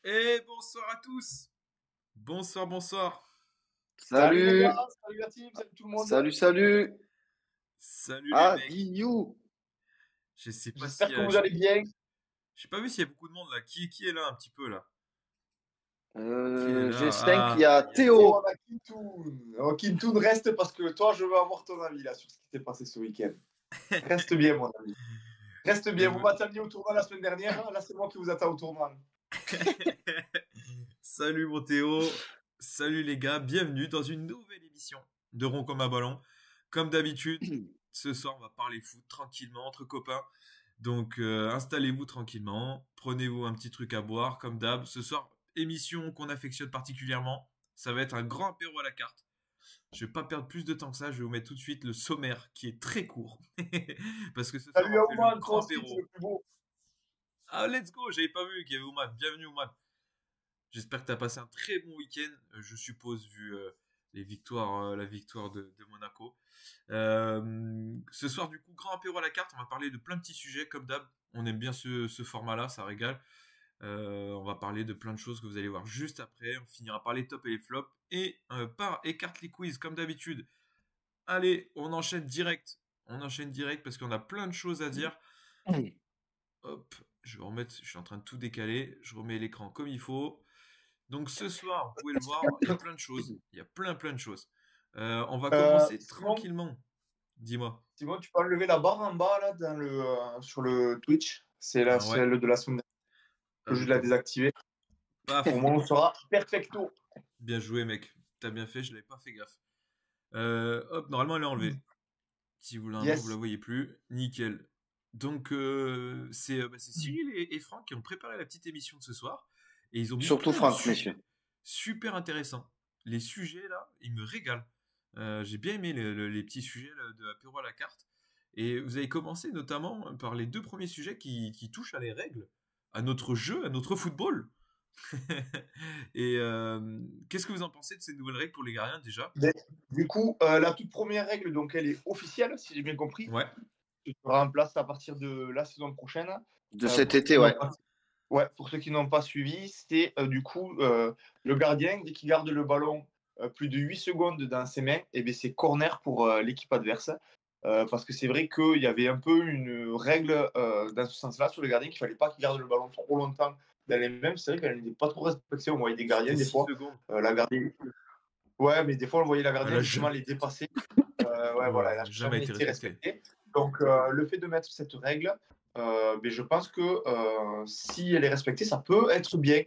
Et bonsoir à tous. Bonsoir, bonsoir. Salut les Salut, gars, salut la team, salut tout le monde. salut. Salut les Ah, mecs. Guignou. Je sais pas si J'espère que vous allez bien. j'ai pas vu s'il y a beaucoup de monde là. Qui est là un petit peu là? Qui est J'ai là? 5, il y Ah, a il y a Et Théo. on a Kintoun. Oh, Kintoun, reste parce que toi, je veux avoir ton avis là sur ce qui s'est passé ce week-end. Reste bien, mon ami. Reste bien. Vous m'avez amené au tournoi la semaine dernière. Là, c'est moi qui vous attends au tournoi. Salut mon Théo. Salut les gars. Bienvenue dans une nouvelle émission de Rond comme un ballon. Comme d'habitude, ce soir on va parler foot tranquillement entre copains. Donc installez-vous tranquillement, prenez-vous un petit truc à boire comme d'hab. Ce soir, émission qu'on affectionne particulièrement, ça va être un grand apéro à la carte. Je vais pas perdre plus de temps que ça, je vais vous mettre tout de suite le sommaire qui est très court. Parce que ce soir Salut on à fait le Ouman, toi grand aussi, tu es apéro. le plus beau. Ah let's go, j'avais pas vu qu'il y avait Ouman. Bienvenue Ouman. J'espère que tu as passé un très bon week-end, je suppose, vu les victoires, la victoire de Monaco. Ce soir, du coup, grand apéro à la carte. On va parler de plein de petits sujets, comme d'hab. On aime bien ce format-là, ça régale. On va parler de plein de choses que vous allez voir juste après. On finira par les tops et les flops. Et par écarte les quiz, comme d'habitude. Allez, on enchaîne direct. On enchaîne direct parce qu'on a plein de choses à dire. Hop, je vais remettre. Je suis en train de tout décaler. Je remets l'écran comme il faut. Donc ce soir, vous pouvez le voir, il y a plein de choses. Il y a plein de choses. On va commencer Simon, tranquillement. Dis-moi. Simon, tu peux enlever la barre en bas là, sur le Twitch. C'est la Ouais. celle de la semaine dernière. Je peux juste la désactiver. Au Paf. moins, on sera perfecto. Bien joué, mec. T'as bien fait, je l'avais pas fait gaffe. Hop, normalement, elle est enlevée. Si vous l'avez, vous la Yes. voyez plus. Nickel. Donc, c'est Cyril et Franck qui ont préparé la petite émission de ce soir. Et ils ont mis Surtout plein de Franck, sujets messieurs. super intéressants. Les sujets, là, ils me régalent. J'ai bien aimé les petits sujets là, de apéro à la carte. Et vous avez commencé notamment par les deux premiers sujets qui touchent à les règles, à notre jeu, à notre football. Et qu'est-ce que vous en pensez de ces nouvelles règles pour les gardiens déjà? Du coup, la toute première règle, donc elle est officielle, si j'ai bien compris. Ouais, Tu seras en place à partir de la saison prochaine. De cet Pour ceux été, qui n'ont ouais. pas, ouais, pour ceux qui n'ont pas suivi, c'est du coup le gardien, dès qu'il garde le ballon plus de 8 secondes dans ses mains, et bien c'est corner pour l'équipe adverse. Parce que c'est vrai qu'il y avait un peu une règle dans ce sens-là sur le gardien qu'il ne fallait pas qu'il garde le ballon trop longtemps dans les mains. C'est vrai qu'elle n'était pas trop respectée. On voyait des gardiens c'était des 6 fois. secondes. La gardien... Ouais, mais des fois on voyait la Elle gardien a justement jamais, les dépasser. Ouais, ouais, voilà, elle n'a jamais jamais été été respectée. respectée. Donc, le fait de mettre cette règle, ben, je pense que si elle est respectée, ça peut être bien.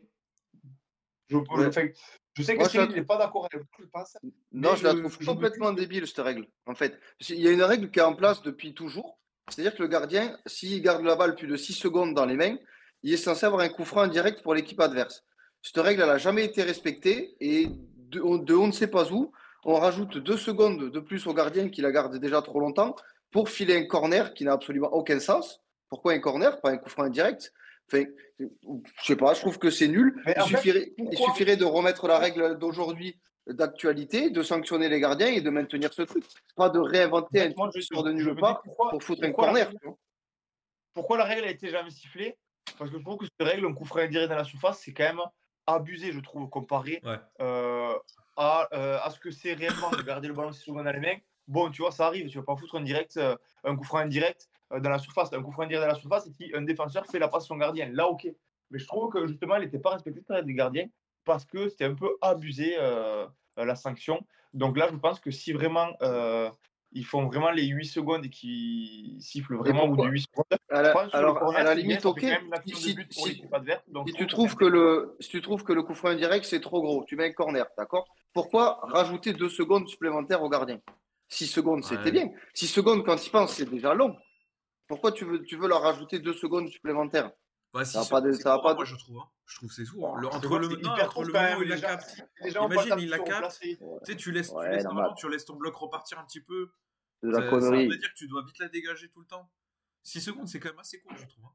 Ouais. Enfin, je sais que Moi, Cyril n'est pas d'accord avec moi, je pense, non, mais je la trouve je me dis complètement que. débile, cette règle, en fait. Il y a une règle qui est en place depuis toujours. C'est-à-dire que le gardien, s'il garde la balle plus de 6 secondes dans les mains, il est censé avoir un coup franc direct pour l'équipe adverse. Cette règle, elle n'a jamais été respectée et de on ne sait pas où, on rajoute 2 secondes de plus au gardien qui la garde déjà trop longtemps pour filer un corner qui n'a absolument aucun sens. Pourquoi un corner, pas un coup franc indirect? Enfin, je sais pas, je trouve que c'est nul. Mais en fait, Il pourquoi. suffirait de remettre la règle d'aujourd'hui d'actualité, de sanctionner les gardiens et de maintenir ce truc. Pas de En réinventer un fait, moi, truc qui sort de je nulle me dis part pour foutre un pourquoi la corner. règle. Pourquoi la règle a été jamais sifflée? Parce que je trouve que cette règle, un coup franc indirect dans la surface, c'est quand même abusé, je trouve, comparé Ouais. à ce que c'est réellement de garder le ballon 6 secondes dans les mains. Bon, tu vois, ça arrive, tu vas pas foutre un coup franc indirect dans la surface. Un coup franc indirect dans la surface, et si un défenseur fait la passe à son gardien, là, ok. Mais je trouve que justement, elle n'était pas respectée par les gardiens parce que c'était un peu abusé la sanction. Donc là, je pense que si vraiment ils font vraiment les 8 secondes et qu'ils sifflent Et vraiment au bout de pourquoi 8 secondes, je pense que sur le Alors, à corner, la c'est bien, limite, ça fait ok. quand même une action de but pour l'équipe adverse. Donc Si je tu trouve que c'est trouves que intéressant. si tu trouves que le coup franc indirect, c'est trop gros, tu mets un corner, d'accord? Pourquoi rajouter 2 secondes supplémentaires au gardien? 6 secondes, c'était Ouais. bien. 6 secondes, quand il pense, c'est déjà long. Pourquoi tu veux leur rajouter 2 secondes supplémentaires? Bah, Ça 6 n'a pas secondes, de, c'est ça a court, hein, pas moi de... je trouve. Hein. Je trouve que c'est court. Bon, Entre c'est non, hyper entre court le quand moment où même. il la capte, Les gens n'ont pas le imagine, temps il qu'ils la sont capte. placés. Tu sais, tu Ouais, laisses non, mais normalement, tu laisses ton bloc repartir un petit peu. de la Ça voudrait connerie. dire que tu dois vite la dégager tout le temps. 6 secondes, c'est quand même assez court, je trouve. Hein.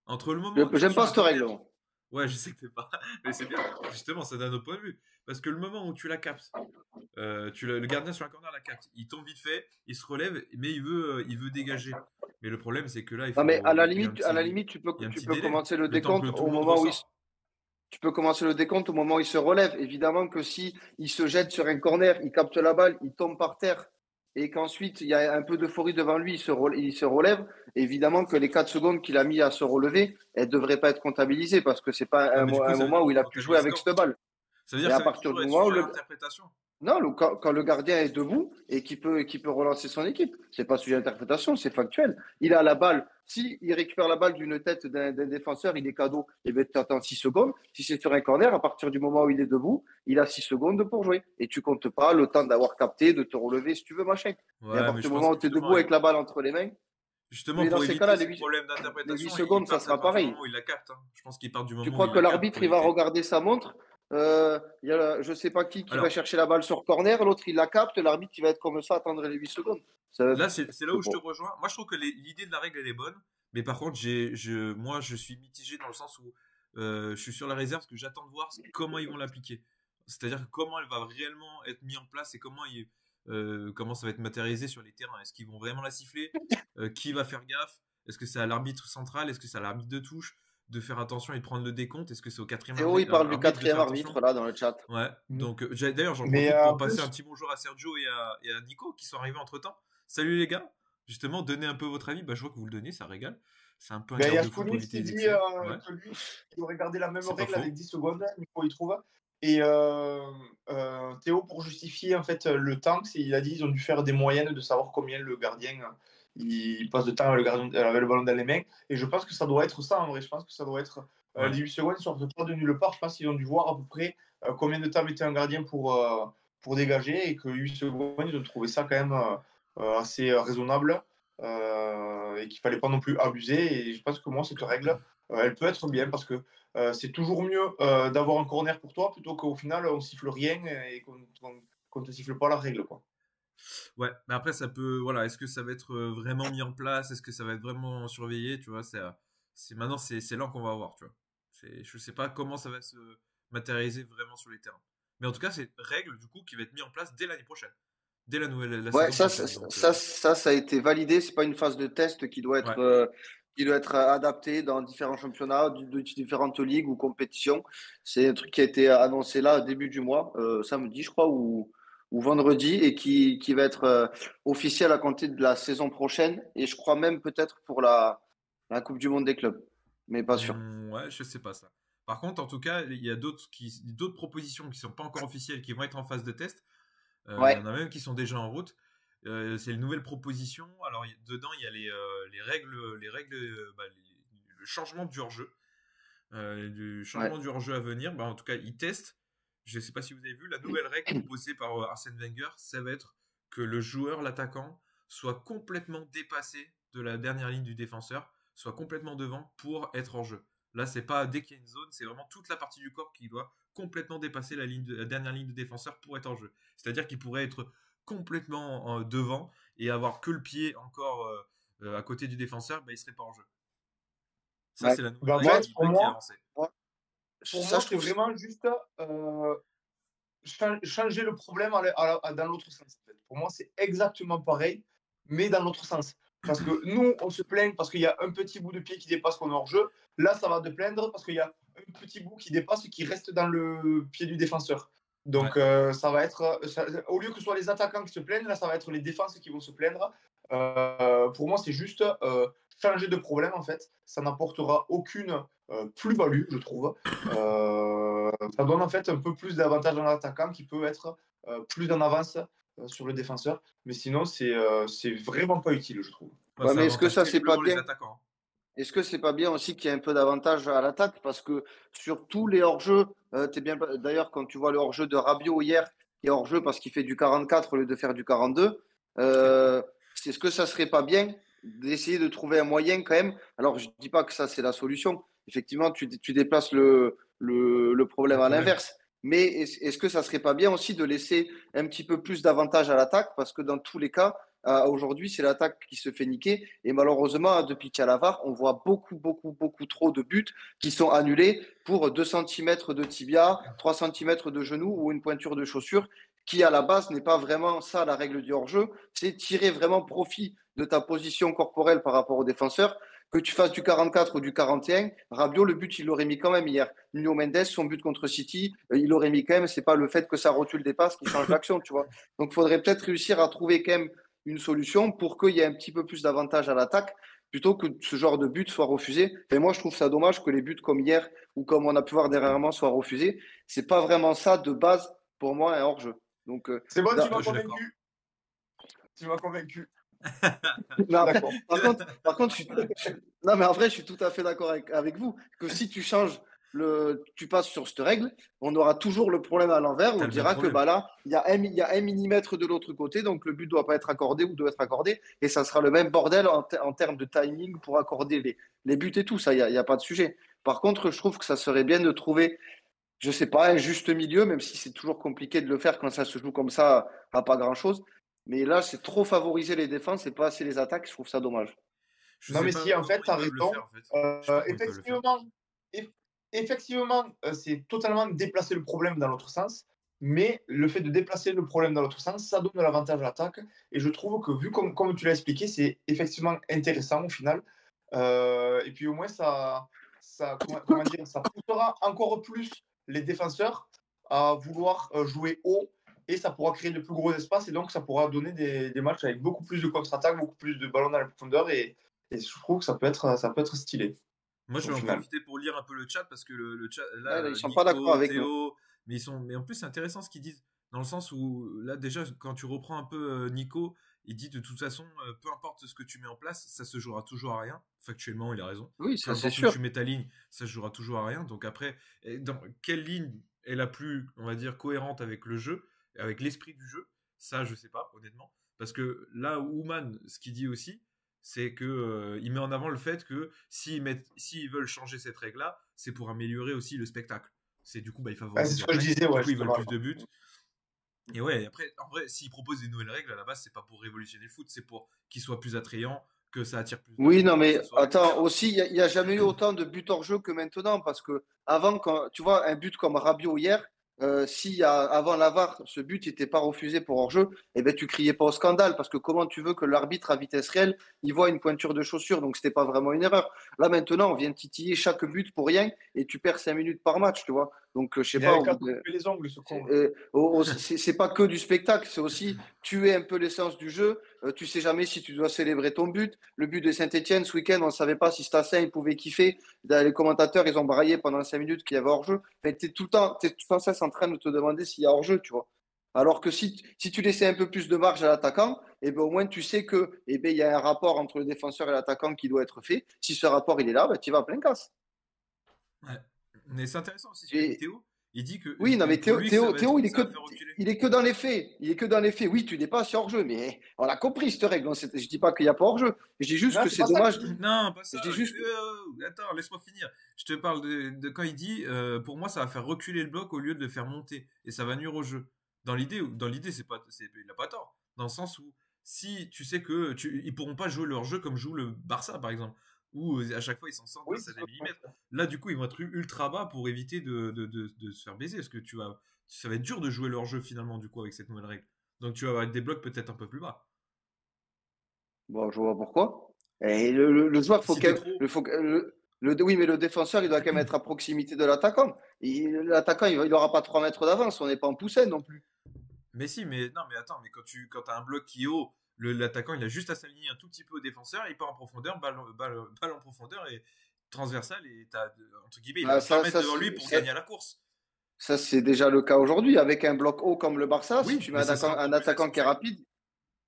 Entre le moment, tu sais, J'aime sur pas un cette règle, corner. moi. Ouais, je sais que t'es pas. Mais c'est bien. Justement, ça donne notre point de vue. Parce que le moment où tu la captes, le gardien sur un corner la capte. Il tombe vite fait, il se relève, mais il veut dégager. Mais le problème, c'est que là, Non, mais il y a un à la petit, limite, il y a un tu petit peux délai. commencer le Le temps que décompte tout au le monde moment où ressort. Tu peux commencer le décompte au moment où il se relève. Évidemment que si il se jette sur un corner, il capte la balle, il tombe par terre et qu'ensuite il y a un peu d'euphorie devant lui, il se relève. Évidemment que les 4 secondes qu'il a mis à se relever, elles ne devraient pas être comptabilisées parce que c'est pas Ah, mais du coup, un ça veut dire moment où qu'il il a faut pu jouer comptabiliser avec quand? cette balle. Ça veut dire Et que à ça va partir toujours du être moment où sujet à l'interprétation. non, quand le gardien est debout et qu'il peut relancer son équipe, c'est pas sujet d'interprétation, c'est factuel. Il a la balle. Si il récupère la balle d'une tête d'un défenseur, il est cadeau, et bien tu attends 6 secondes. Si c'est sur un corner, à partir du moment où il est debout, il a 6 secondes pour jouer. Et tu comptes pas le temps d'avoir capté, de te relever si tu veux, machin. Et à Ouais, mais partir je du pense moment que où tu es debout avec la balle entre les mains, justement, mais dans pour ces éviter cas-là, ces problèmes les 8 d'interprétation, ils secondes, ça partent à sera partir du moment pareil. où il la capte, hein. Je pense qu'ils partent du Tu moment où crois il que la capte l'arbitre pour il va éviter. regarder sa montre? Je ne sais pas qui va Alors, chercher la balle sur corner, l'autre il la capte, l'arbitre il va être comme ça, attendre les 8 secondes. Ça, là, c'est là je où sais je te pas. rejoins. Moi, je trouve que l'idée de la règle, elle est bonne. Mais par contre, moi, je suis mitigé dans le sens où je suis sur la réserve parce que j'attends de voir comment ils vont l'appliquer. C'est-à-dire comment elle va réellement être mise en place et comment ça va être matérialisé sur les terrains. Est-ce qu'ils vont vraiment la siffler? Qui va faire gaffe? Est-ce que c'est à l'arbitre central? Est-ce que c'est à l'arbitre de touche de faire attention et de prendre le décompte? Est-ce que c'est au quatrième Théo, il parle du arbitre de quatrième faire attention? arbitre là dans le chat. Ouais, Mm. donc d'ailleurs j'en Mais profite pour en passer un plus, petit bonjour à Sergio et à Nico qui sont arrivés entre temps. Salut les gars, justement donnez un peu votre avis, bah, je vois que vous le donnez, ça régale. C'est un peu un ben, il y a garde-fou pour Spounix éviter qui les dit excès. Ouais, que lui, il aurait gardé la même c'est pas règle avec faux. 10 secondes, Nico il trouve. Et Théo, pour justifier en fait le temps, il a dit qu'ils ont dû faire des moyennes de savoir combien le gardien il passe de temps avec le ballon dans les mains. Et je pense que ça doit être ça en vrai. Je pense que ça doit être Ouais, les 8 secondes ne sortent pas de nulle part. Je pense qu'ils ont dû voir à peu près combien de temps mettait un gardien pour dégager et que 8 secondes, ils ont trouvé ça quand même assez raisonnable et qu'il fallait pas non plus abuser. Et je pense que moi, cette règle, elle peut être bien parce que c'est toujours mieux d'avoir un corner pour toi plutôt qu'au final on siffle rien et qu'on te siffle pas la règle quoi. ouais, mais après ça peut, voilà, est-ce que ça va être vraiment mis en place, est-ce que ça va être vraiment surveillé, tu vois, maintenant c'est là qu'on va voir, tu vois. Je sais pas comment ça va se matérialiser vraiment sur les terrains. Mais en tout cas, c'est une règle du coup qui va être mise en place dès l'année prochaine, dès la Ouais, saison prochaine. Donc, ça a été validé. C'est pas une phase de test ouais. qui doit être adaptée dans différents championnats, de différentes ligues ou compétitions. C'est un truc qui a été annoncé là, au début du mois, samedi, je crois, ou vendredi, et qui va être officiel à compter de la saison prochaine. Et je crois même peut-être pour la Coupe du Monde des clubs, mais pas sûr. Ouais, je sais pas ça. Par contre, en tout cas, il y a d'autres propositions qui sont pas encore officielles, qui vont être en phase de test. Il y en Ouais, a même qui sont déjà en route. C'est une nouvelle proposition. Alors dedans, il y a les règles, le changement du hors-jeu, du ouais. changement du hors-jeu à venir. Bah, en tout cas, ils testent. Je ne sais pas si vous avez vu la nouvelle règle proposée par Arsène Wenger, ça va être que le joueur, l'attaquant, soit complètement dépassé de la dernière ligne du défenseur, soit complètement devant pour être hors jeu. Là, c'est pas dès qu'il y a une zone, c'est vraiment toute la partie du corps qui doit complètement dépasser la dernière ligne de défenseur pour être hors jeu. C'est-à-dire qu'il pourrait être complètement devant et avoir que le pied encore à côté du défenseur, bah, il serait pas en jeu. Ça, Ouais. c'est la nouvelle Ben, en règle Moi, fait, pour qui est moi, avancée. moi, pour ça, moi je c'est trouve. vraiment juste changer le problème dans l'autre sens. En fait. Pour moi, c'est exactement pareil, mais dans l'autre sens. Parce que nous, on se plaint parce qu'il y a un petit bout de pied qui dépasse qu'on est hors jeu. Là, ça va te plaindre parce qu'il y a un petit bout qui dépasse qui reste dans le pied du défenseur. Ouais. Donc, ça va être, au lieu que ce soit les attaquants qui se plaignent, là, ça va être les défenses qui vont se plaindre. Pour moi, c'est juste changer de problème, en fait. Ça n'apportera aucune plus-value, je trouve. Ça donne en fait un peu plus d'avantage à l'attaquant qui peut être plus en avance sur le défenseur. Mais sinon, c'est vraiment pas utile, je trouve. Ouais, Ouais, ça mais est-ce que avantage ça, c'est pas terriblement les bien? attaquants, hein. Est-ce que c'est pas bien aussi qu'il y ait un peu d'avantage à l'attaque? Parce que sur tous les hors-jeux, t'es bien. D'ailleurs, quand tu vois le hors-jeu de Rabiot hier, qui est hors-jeu parce qu'il fait du 44 au lieu de faire du 42, euh, est-ce que ça serait pas bien d'essayer de trouver un moyen quand même? Alors, je dis pas que ça, c'est la solution. Effectivement, tu déplaces le Le problème à problème. l'inverse. Mais est-ce que ça serait pas bien aussi de laisser un petit peu plus d'avantage à l'attaque? Parce que dans tous les cas, aujourd'hui, c'est l'attaque qui se fait niquer. Et malheureusement, depuis qu'il y a la VAR, on voit beaucoup trop de buts qui sont annulés pour 2 centimètres de tibia, 3 centimètres de genou ou une pointure de chaussure, qui à la base n'est pas vraiment ça la règle du hors-jeu. C'est tirer vraiment profit de ta position corporelle par rapport au défenseur. Que tu fasses du 44 ou du 41, Rabiot, le but, il l'aurait mis quand même hier. Nuno Mendes, son but contre City, il l'aurait mis quand même. C'est pas le fait que ça rotule des passes qui change l'action, tu vois. Donc, il faudrait peut-être réussir à trouver quand même une solution pour qu'il y ait un petit peu plus d'avantage à l'attaque plutôt que ce genre de but soit refusé. Et moi, je trouve ça dommage que les buts comme hier ou comme on a pu voir dernièrement soient refusés. C'est pas vraiment ça de base pour moi un hors-jeu. Donc, C'est bon, tu Ouais, m'as je suis d'accord. convaincu. Tu m'as convaincu. mais après, D'accord. par contre, non, mais en vrai, je suis tout à fait d'accord avec vous que si tu changes tu passes sur cette règle, on aura toujours le problème à l'envers. T'as On le même dira que problème. bah là, il y a un millimètre de l'autre côté, donc le but doit pas être accordé ou doit être accordé, et ça sera le même bordel en termes de timing pour accorder les buts et tout. Ça, y a pas de sujet. Par contre, je trouve que ça serait bien de trouver, je sais pas, un juste milieu, même si c'est toujours compliqué de le faire quand ça se joue comme ça à pas grand-chose. Mais là, c'est trop favoriser les défenses et pas assez les attaques. Je trouve ça dommage. Je Non, sais mais pas si, en comment fait, tu ils as peuvent le raison. faire, en fait. Je sais pas comment ils peuvent le faire. Eff- Effectivement, c'est totalement déplacer le problème dans l'autre sens. Mais le fait de déplacer le problème dans l'autre sens, ça donne de l'avantage à l'attaque. Et je trouve que, vu comme tu l'as expliqué, c'est effectivement intéressant au final. Et puis au moins, comment dire, ça poussera encore plus les défenseurs à vouloir jouer haut. Et ça pourra créer de plus gros espaces. Et donc, ça pourra donner des matchs avec beaucoup plus de contre-attaque, beaucoup plus de ballons dans la profondeur. Et je trouve que ça peut être stylé Moi, je au vais en final. profiter pour lire un peu le chat parce que le chat, Ouais, là, là, ils sont pas d'accord Nico, avec nous. Théo, mais en plus, c'est intéressant ce qu'ils disent. Dans le sens où, là, déjà, quand tu reprends un peu Nico, il dit de toute façon, peu importe ce que tu mets en place, ça se jouera toujours à rien. Factuellement, il a raison. Oui, Peu ça c'est importe où sûr. tu mets ta ligne, ça se jouera toujours à rien. Donc après, dans quelle ligne est la plus, on va dire, cohérente avec le jeu, avec l'esprit du jeu, ça, je sais pas, honnêtement. Parce que là, Ouman, ce qu'il dit aussi, c'est que il met en avant le fait que s'ils veulent changer cette règle-là, c'est pour améliorer aussi le spectacle. C'est du coup, bah, ils C'est favorisent ce que je l'attaque. disais, Du ouais, coup, ils veulent justement. plus de buts. Et ouais, après, en vrai, s'ils proposent des nouvelles règles à la base, c'est pas pour révolutionner le foot, c'est pour qu'il soit plus attrayant, que ça attire plus de Oui, non, monde, que ça mais soit, attends, etc. aussi, il y a jamais eu autant de buts hors jeu que maintenant, parce que avant, quand tu vois un but comme Rabiot hier, si avant la VAR, ce but n'était pas refusé pour hors jeu, eh ben tu criais pas au scandale, parce que comment tu veux que l'arbitre à vitesse réelle, il voit une pointure de chaussure, donc c'était pas vraiment une erreur. Là maintenant, on vient titiller chaque but pour rien et tu perds 5 minutes par match, tu vois. Donc je sais Il pas, avait qu'à couper les ongles, ce con. c'est pas que du spectacle, c'est aussi tuer un peu l'essence du jeu. Tu sais jamais si tu dois célébrer ton but. Le but de Saint-Etienne ce week-end, on ne savait pas si Stassin il pouvait kiffer. Les commentateurs, ils ont braillé pendant 5 minutes qu'il y avait hors-jeu. Enfin, tu es tout le temps, sans cesse en train de te demander s'il y a hors-jeu, tu vois. Alors que si tu laissais un peu plus de marge à l'attaquant, eh ben, au moins tu sais que il y a un rapport entre le défenseur et l'attaquant qui doit être fait. Si ce rapport il est là, ben, tu vas à plein casse. Ouais. Mais c'est intéressant aussi ce que dit Et, Théo. Il dit que oui, non, mais pour lui, ça va, Théo, ça va faire reculer. il est que dans les faits. Il est que dans les faits. Oui, tu n'es pas sur hors-jeu, mais on a compris cette règle. Je dis pas qu'il n'y a pas hors-jeu. Je dis juste Non, que c'est c'est pas ça que dommage. je dis. Non, pas ça. Je dis juste que Attends, laisse-moi finir. Je te parle de quand il dit, pour moi, ça va faire reculer le bloc au lieu de le faire monter, et ça va nuire au jeu. Dans l'idée, il a pas tort. Dans le sens où, si tu sais que ils pourront pas jouer leur jeu comme joue le Barça, par exemple, où à chaque fois ils s'en sortent Oui, grâce c'est à ce des que je pense. millimètres. Là, du coup, ils vont être ultra bas pour éviter de se faire baiser, parce que ça va être dur de jouer leur jeu finalement, du coup, avec cette nouvelle règle. Donc tu vas avoir des blocs peut-être un peu plus bas. bon, je vois pourquoi. Et le joueur, faut Si t'es quand trop. oui, mais le défenseur, il doit quand même être à proximité de l'attaquant. L'attaquant, il n'aura pas 3 mètres d'avance. On n'est pas en poussette non plus. Mais si, mais non, mais attends, mais quand t'as un bloc qui est haut, l'attaquant il a juste à s'aligner un tout petit peu au défenseur, il part en profondeur, balle en profondeur et transversale, et entre guillemets, il a Ah, 20 mètres devant lui pour gagner à la course. ça, c'est déjà le cas aujourd'hui. Avec un bloc haut comme le Barça, si Oui, tu mets mais ça sera un encore plus attaquant qui est accentué. rapide,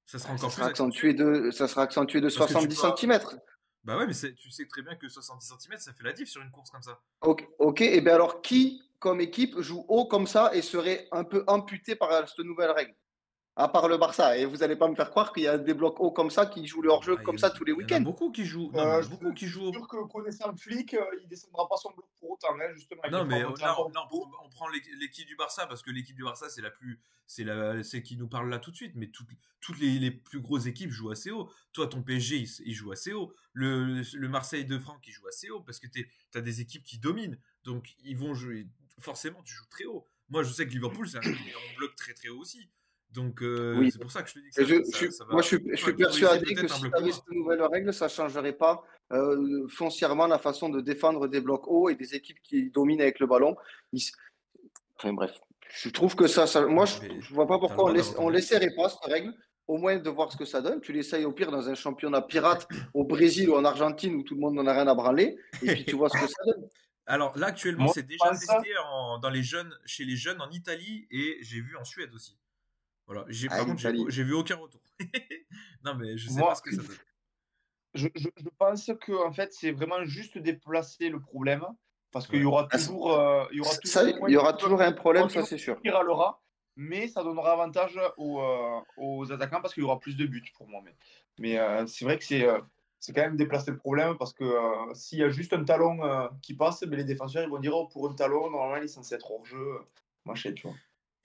Ça sera bah, encore plus accentué. ça sera accentué de Parce que 70 centimètres. bah ouais, mais tu sais très bien que 70 cm ça fait la diff sur une course comme ça. Ok, ok. Et bien alors, qui, comme équipe, joue haut comme ça et serait un peu amputé par cette nouvelle règle? À part le Barça. Et vous n'allez pas me faire croire qu'il y a des blocs hauts comme ça qui jouent le hors-jeu Ah, comme ça tous les il y en a week-ends. beaucoup qui jouent. Non, mais il y en a Je beaucoup qui suis jouent. sûr que connaissant le flic, il descendra pas son bloc pour autant. Hein, justement, il les Non, fera mais monter là, encore là, plus haut. on prend l'équipe du Barça parce que l'équipe du Barça, c'est qui nous parle là tout de suite. Mais toutes les plus grosses équipes jouent assez haut. Toi, ton PSG, il joue assez haut. Le Marseille de Franck, il joue assez haut parce que t'as des équipes qui dominent. Donc, ils vont jouer. Forcément, tu joues très haut. Moi, je sais que Liverpool, on bloque très très haut aussi. Donc, Oui. c'est pour ça que je te dis que Moi, je suis favoriser persuadé que peut-être un si bloc tu avais commun. cette nouvelle règle, ça ne changerait pas foncièrement la façon de défendre des blocs hauts et des équipes qui dominent avec le ballon. Ils- Enfin bref, je trouve que moi, Mais je vois pas t'as le pourquoi droit d'avoir ton on avis. l'essaierait pas, cette règle, au moins de voir ce que ça donne. Tu l'essayes au pire dans un championnat pirate au Brésil ou en Argentine où tout le monde n'en a rien à branler, et puis tu vois ce que ça donne. Alors là, actuellement, Moi, c'est je déjà pense ça. testé dans les jeunes, chez les jeunes en Italie et j'ai vu en Suède aussi. Voilà. Ah, Par contre, l'Italie. j'ai vu aucun retour. Non, mais je sais pas Moi, ce que ça donne. je pense que en fait, c'est vraiment juste déplacer le problème parce qu'il y Ouais. aura Ah, toujours, ça, au moins il y aura il toujours un y aura problème, ça toujours c'est sûr. qui râlera, mais ça donnera avantage aux attaquants parce qu'il y aura plus de buts pour moi. Mais c'est vrai que c'est quand même déplacer le problème parce que s'il y a juste un talon qui passe, ben, les défenseurs ils vont dire oh, pour un talon, normalement il est censé être hors jeu, machin, tu vois.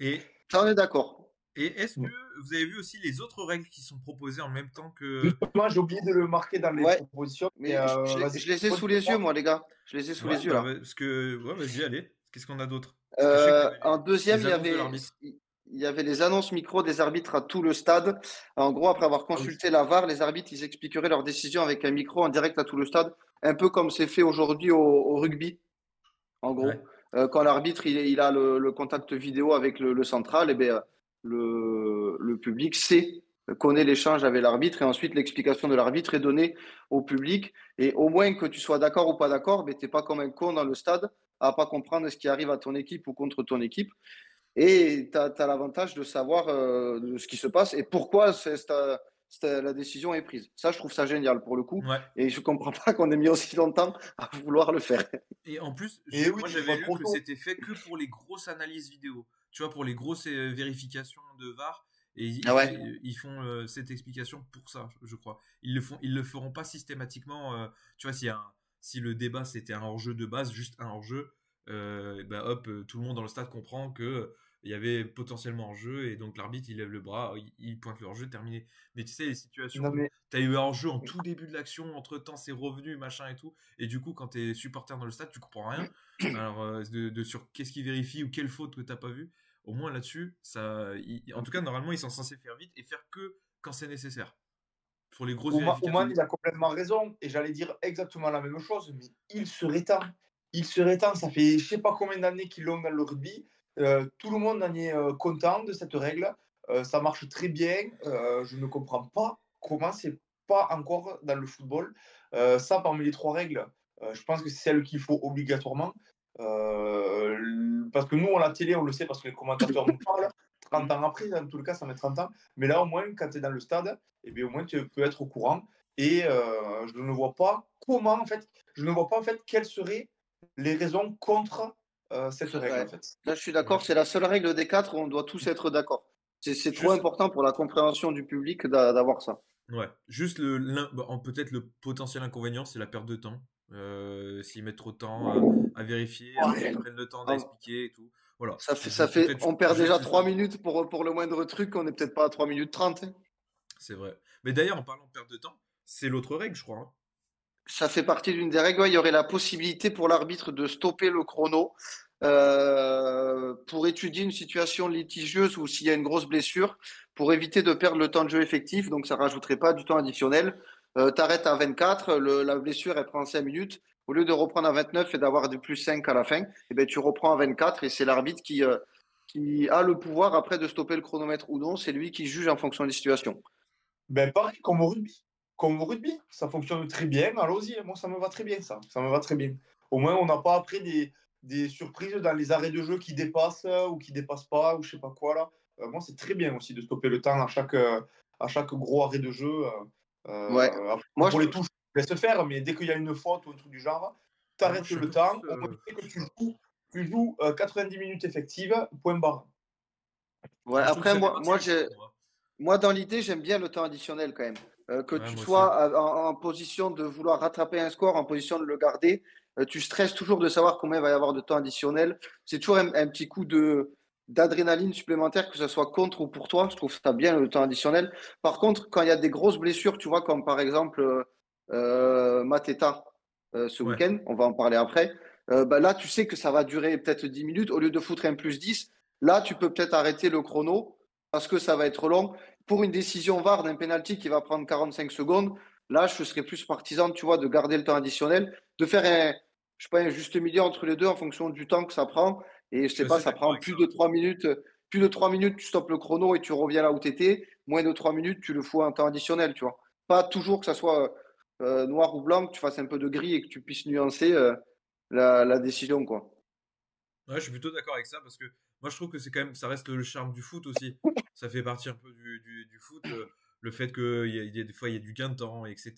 Et, Ça, on est d'accord. et est-ce que vous avez vu aussi les autres règles qui sont proposées en même temps que. Justement, j'ai oublié de le marquer dans les Ouais, propositions, mais mais vas-y, je les ai sous les yeux, continue-moi. moi, les gars. Je les ai sous Ouais, les yeux, bah, là. parce que. Ouais, vas-y, allez. Qu'est-ce qu'on a d'autre? Parce que je sais qu'il y avait En deuxième, les annonces de l'arbitre. il y avait les annonces micro des arbitres à tout le stade. En gros, après avoir Ah oui. consulté la VAR, les arbitres, ils expliqueraient leur décision avec un micro en direct à tout le stade, un peu comme c'est fait aujourd'hui au rugby, en Ouais. gros. Quand l'arbitre il a le contact vidéo avec le central, et bien, le public connaît l'échange avec l'arbitre et ensuite l'explication de l'arbitre est donnée au public. Et au moins que tu sois d'accord ou pas d'accord, tu n'es pas comme un con dans le stade à pas comprendre ce qui arrive à ton équipe ou contre ton équipe. Et tu as l'avantage de savoir de ce qui se passe et pourquoi la décision est prise. Ça, je trouve ça génial pour le coup. Ouais. Et je ne comprends pas qu'on ait mis aussi longtemps à vouloir le faire. Et en plus, Et oui, moi je j'avais vois lu trop que tôt. c'était fait que pour les grosses analyses vidéo. Tu vois, pour les grosses vérifications de VAR. Et Ah ouais. ils font cette explication pour ça, je crois. Ils le feront pas systématiquement. Tu vois, si le débat c'était un hors-jeu de base, juste un hors-jeu, bah hop, tout le monde dans le stade comprend que il y avait potentiellement hors-jeu et donc l'arbitre il lève le bras, il pointe le hors-jeu, terminé. Mais tu sais, les situations Non, où mais tu as eu un hors-jeu en tout début de l'action, entre temps c'est revenu, machin et tout, et du coup, quand tu es supporter dans le stade, tu comprends rien. Alors, sur qu'est-ce qu'il vérifie ou quelle faute que t'as pas vu, au moins là-dessus, en tout cas, normalement, ils sont censés faire vite et faire que quand c'est nécessaire. Pour les grosses Oman, vérifications. il a complètement raison. Et j'allais dire exactement la même chose. Mais il serait temps. Il serait temps. Ça fait je sais pas combien d'années qu'ils l'ont dans le rugby. Tout le monde en est content de cette règle. Ça marche très bien. Je ne comprends pas comment c'est pas encore dans le football. Ça, parmi les trois règles, je pense que c'est celle qu'il faut obligatoirement. Parce que nous, à la télé, on le sait parce que les commentateurs nous parlent. 30 ans après, dans tout le cas, ça met 30 ans. Mais là, au moins, quand tu es dans le stade, eh bien, au moins, tu peux être au courant. Et je ne vois pas comment, en fait, je ne vois pas, en fait, quelles seraient les raisons contre cette règle, Ouais. en fait. Là, je suis Ouais. d'accord. C'est la seule règle des quatre où on doit tous être d'accord. C'est trop Juste, important pour la compréhension du public d'avoir ça. ouais. Juste peut-être le potentiel inconvénient, c'est la perte de temps. S'ils mettent trop de temps à vérifier, après ils prennent le temps Ah, d'expliquer et tout. Voilà. Peut-être on perd juste déjà ce 3 truc. minutes pour le moindre truc. On n'est peut-être pas à 3 minutes 30. Hein. C'est vrai. Mais d'ailleurs, en parlant de perte de temps, c'est l'autre règle, je crois. Hein. Ça fait partie d'une des règles. Ouais, il y aurait la possibilité pour l'arbitre de stopper le chrono pour étudier une situation litigieuse ou s'il y a une grosse blessure, pour éviter de perdre le temps de jeu effectif. Donc, ça rajouterait pas du temps additionnel. T'arrêtes à 24, la blessure, elle prend 5 minutes. Au lieu de reprendre à 29 et d'avoir du plus 5 à la fin, eh ben, tu reprends à 24 et c'est l'arbitre qui a le pouvoir après de stopper le chronomètre ou non. C'est lui qui juge en fonction des situations. Ben, pareil, comme au rugby. Comme au rugby, ça fonctionne très bien. Allons-y, moi, ça me va très bien, ça. Ça me va très bien. Au moins, on n'a pas après des surprises dans les arrêts de jeu qui dépassent ou qui dépassent pas, ou je sais pas quoi, là. Moi, c'est très bien aussi de stopper le temps à chaque gros arrêt de jeu. Ouais. Après, Moi, pour les touches, laisse faire, mais dès qu'il y a une faute ou un truc du genre, tu Ouais, moi, je arrêtes suis un le peu plus. temps. Au moins, tu sais que tu joues 90 minutes effectives, point barre. ouais. Moi, je trouve que Après, ça démarque l'équipe, moi. moi, dans l'idée, j'aime bien le temps additionnel quand même. Que Ouais, tu moi aussi. sois en position de vouloir rattraper un score, en position de le garder, tu stresses toujours de savoir combien il va y avoir de temps additionnel. C'est toujours un petit coup d'adrénaline supplémentaire, que ce soit contre ou pour toi. Je trouve ça bien le temps additionnel. Par contre, quand il y a des grosses blessures, tu vois, comme par exemple Mateta ce Ouais. week-end, on va en parler après. Bah là, tu sais que ça va durer peut-être 10 minutes. Au lieu de foutre un plus 10, là, tu peux peut-être arrêter le chrono parce que ça va être long. Pour une décision VAR d'un penalty qui va prendre 45 secondes, là, je serais plus partisan, tu vois, de garder le temps additionnel, de faire je sais pas, un juste milieu entre les deux en fonction du temps que ça prend. Et je Je suis sais pas, assez ça d'accord prend avec ça. plus de 3 minutes. Plus de 3 minutes, tu stoppes le chrono et tu reviens là où tu étais. Moins de 3 minutes, tu le fous en temps additionnel, tu vois. Pas toujours que ça soit noir ou blanc, que tu fasses un peu de gris et que tu puisses nuancer la décision, quoi. Ouais, je suis plutôt d'accord avec ça parce que moi je trouve que c'est quand même, ça reste le charme du foot aussi. Ça fait partie un peu du foot, le fait qu'il y a des fois il y a du gain de temps, etc.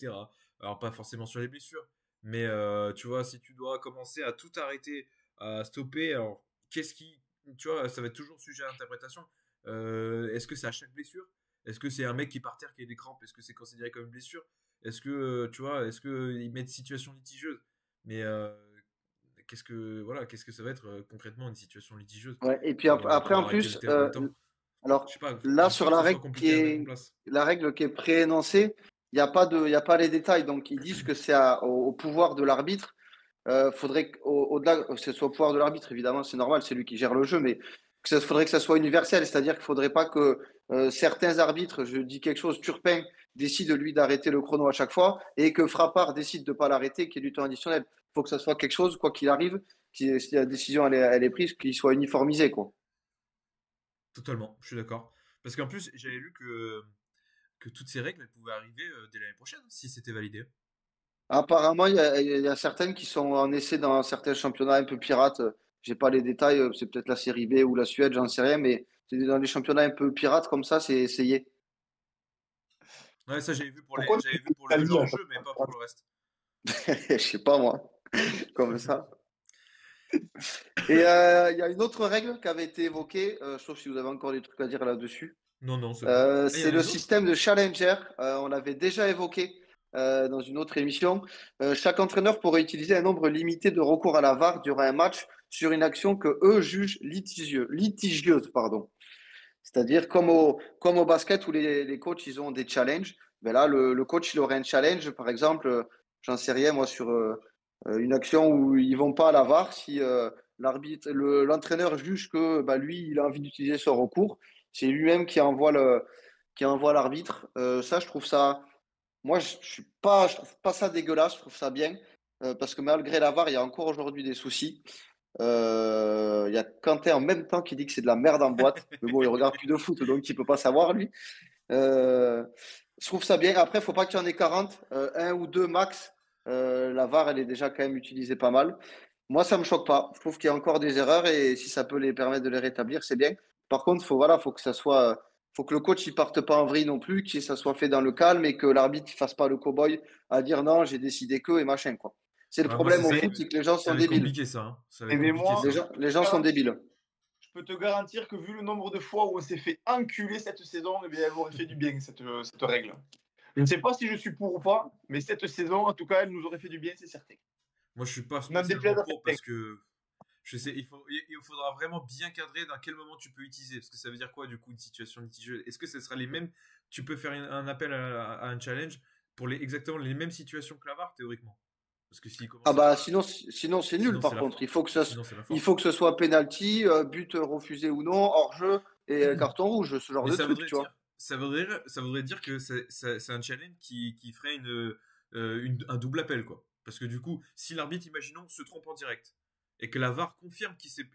Alors pas forcément sur les blessures, mais tu vois, si tu dois commencer à tout arrêter, à stopper, alors qu'est-ce qui, tu vois, ça va être toujours sujet à interprétation. Est-ce que c'est à chaque blessure? Est-ce que c'est un mec qui est par terre qui a des crampes? Est-ce que c'est considéré comme une blessure? Est-ce que, tu vois, est-ce que ils mettent situation litigieuse? Mais qu'est-ce que ça va être concrètement une situation litigieuse Ouais. Et puis après, pour en arrêter le plus, terrain le temps? Je alors sais pas, là, j'ai peur sur que la ce soit règle compliqué à mettre en place. la règle qui est préénoncée, il y a pas les détails. Donc, ils disent que c'est au pouvoir de l'arbitre. Faudrait qu'au-delà, que ce soit au pouvoir de l'arbitre, évidemment, c'est normal, c'est lui qui gère le jeu, mais faudrait que ça soit universel. C'est-à-dire qu'il faudrait pas que certains arbitres, je dis quelque chose, Turpin, décide lui d'arrêter le chrono à chaque fois et que Frappard décide de pas l'arrêter, qu'il y ait du temps additionnel. Il faut que ça soit quelque chose, quoi qu'il arrive, si la décision elle est prise, qu'il soit uniformisé, quoi. Totalement, je suis d'accord. Parce qu'en plus, j'avais lu que toutes ces règles, elles pouvaient arriver dès l'année prochaine, si c'était validé. Apparemment, il y a certaines qui sont en essai dans certains championnats un peu pirates. J'ai pas les détails, c'est peut-être la série B ou la Suède, j'en sais rien, mais c'est dans les championnats un peu pirates comme ça, c'est essayé. Ouais, ça Pourquoi j'avais vu pour l'Italie, l'enjeu, mais pas pour le reste. Je sais pas moi, comme ça. Et il y a une autre règle qui avait été évoquée, sauf si vous avez encore des trucs à dire là-dessus. Non, non, c'est bon. Ah, il y en C'est a le une autre? système de challenger. On l'avait déjà évoqué dans une autre émission. Chaque entraîneur pourrait utiliser un nombre limité de recours à la VAR durant un match sur une action que eux jugent litigieuse, pardon. C'est-à-dire comme au basket où les coachs ils ont des challenges. Ben là, le coach il aurait un challenge, par exemple, j'en sais rien moi sur une action où ils vont pas à la VAR. Si l'entraîneur juge que bah, lui il a envie d'utiliser son recours, c'est lui-même qui envoie l'arbitre. Ça, je trouve ça. Moi, je trouve pas ça dégueulasse. Je trouve ça bien parce que malgré la VAR, il y a encore aujourd'hui des soucis. Il y a Quentin en même temps qui dit que c'est de la merde en boîte. Mais bon, il regarde plus de foot, donc il peut pas savoir, lui. Euh, je trouve ça bien. Après, il faut pas qu'il y en ait 40. Un ou deux max. La VAR, elle est déjà quand même utilisée pas mal. Moi, ça me choque pas. Je trouve qu'il y a encore des erreurs et si ça peut les permettre de les rétablir, c'est bien. Par contre, faut que ça soit, faut que le coach il parte pas en vrille non plus, que ça soit fait dans le calme et que l'arbitre ne fasse pas le cow-boy à dire non, j'ai décidé que et machin quoi. C'est le Ouais, moi, c'est problème au ça. foot, c'est que les gens Ça sont va être débiles. compliqué, ça. Hein. Ça va Et être mais compliqué, moi, ça. Les gens sont débiles. je peux te garantir que vu le nombre de fois où on s'est fait enculer cette saison, eh bien, elle aurait fait du bien, cette règle. Je ne sais pas si je suis pour ou pas, mais cette saison, en tout cas, elle nous aurait fait du bien, c'est certain. Moi, je suis pas N'en spécialement déplaise à pour certains. parce que je sais, il faudra vraiment bien cadrer dans quel moment tu peux utiliser. Parce que ça veut dire quoi, du coup, une situation litigieuse? Est-ce que ce sera les mêmes? Tu peux faire un appel à un challenge pour exactement les mêmes situations que la VAR, théoriquement. Parce que s'il Ah commence bah à. sinon c'est nul Sinon, c'est par la contre. fin. Sinon, c'est la Il fin. faut que ce soit penalty, but refusé ou non, hors jeu et carton rouge, ce genre Mais de truc, tu vois. ça voudrait dire que c'est un challenge qui ferait un double appel, quoi. Parce que du coup, si l'arbitre, imaginons, se trompe en direct et que la VAR confirme qu'il s'est, ah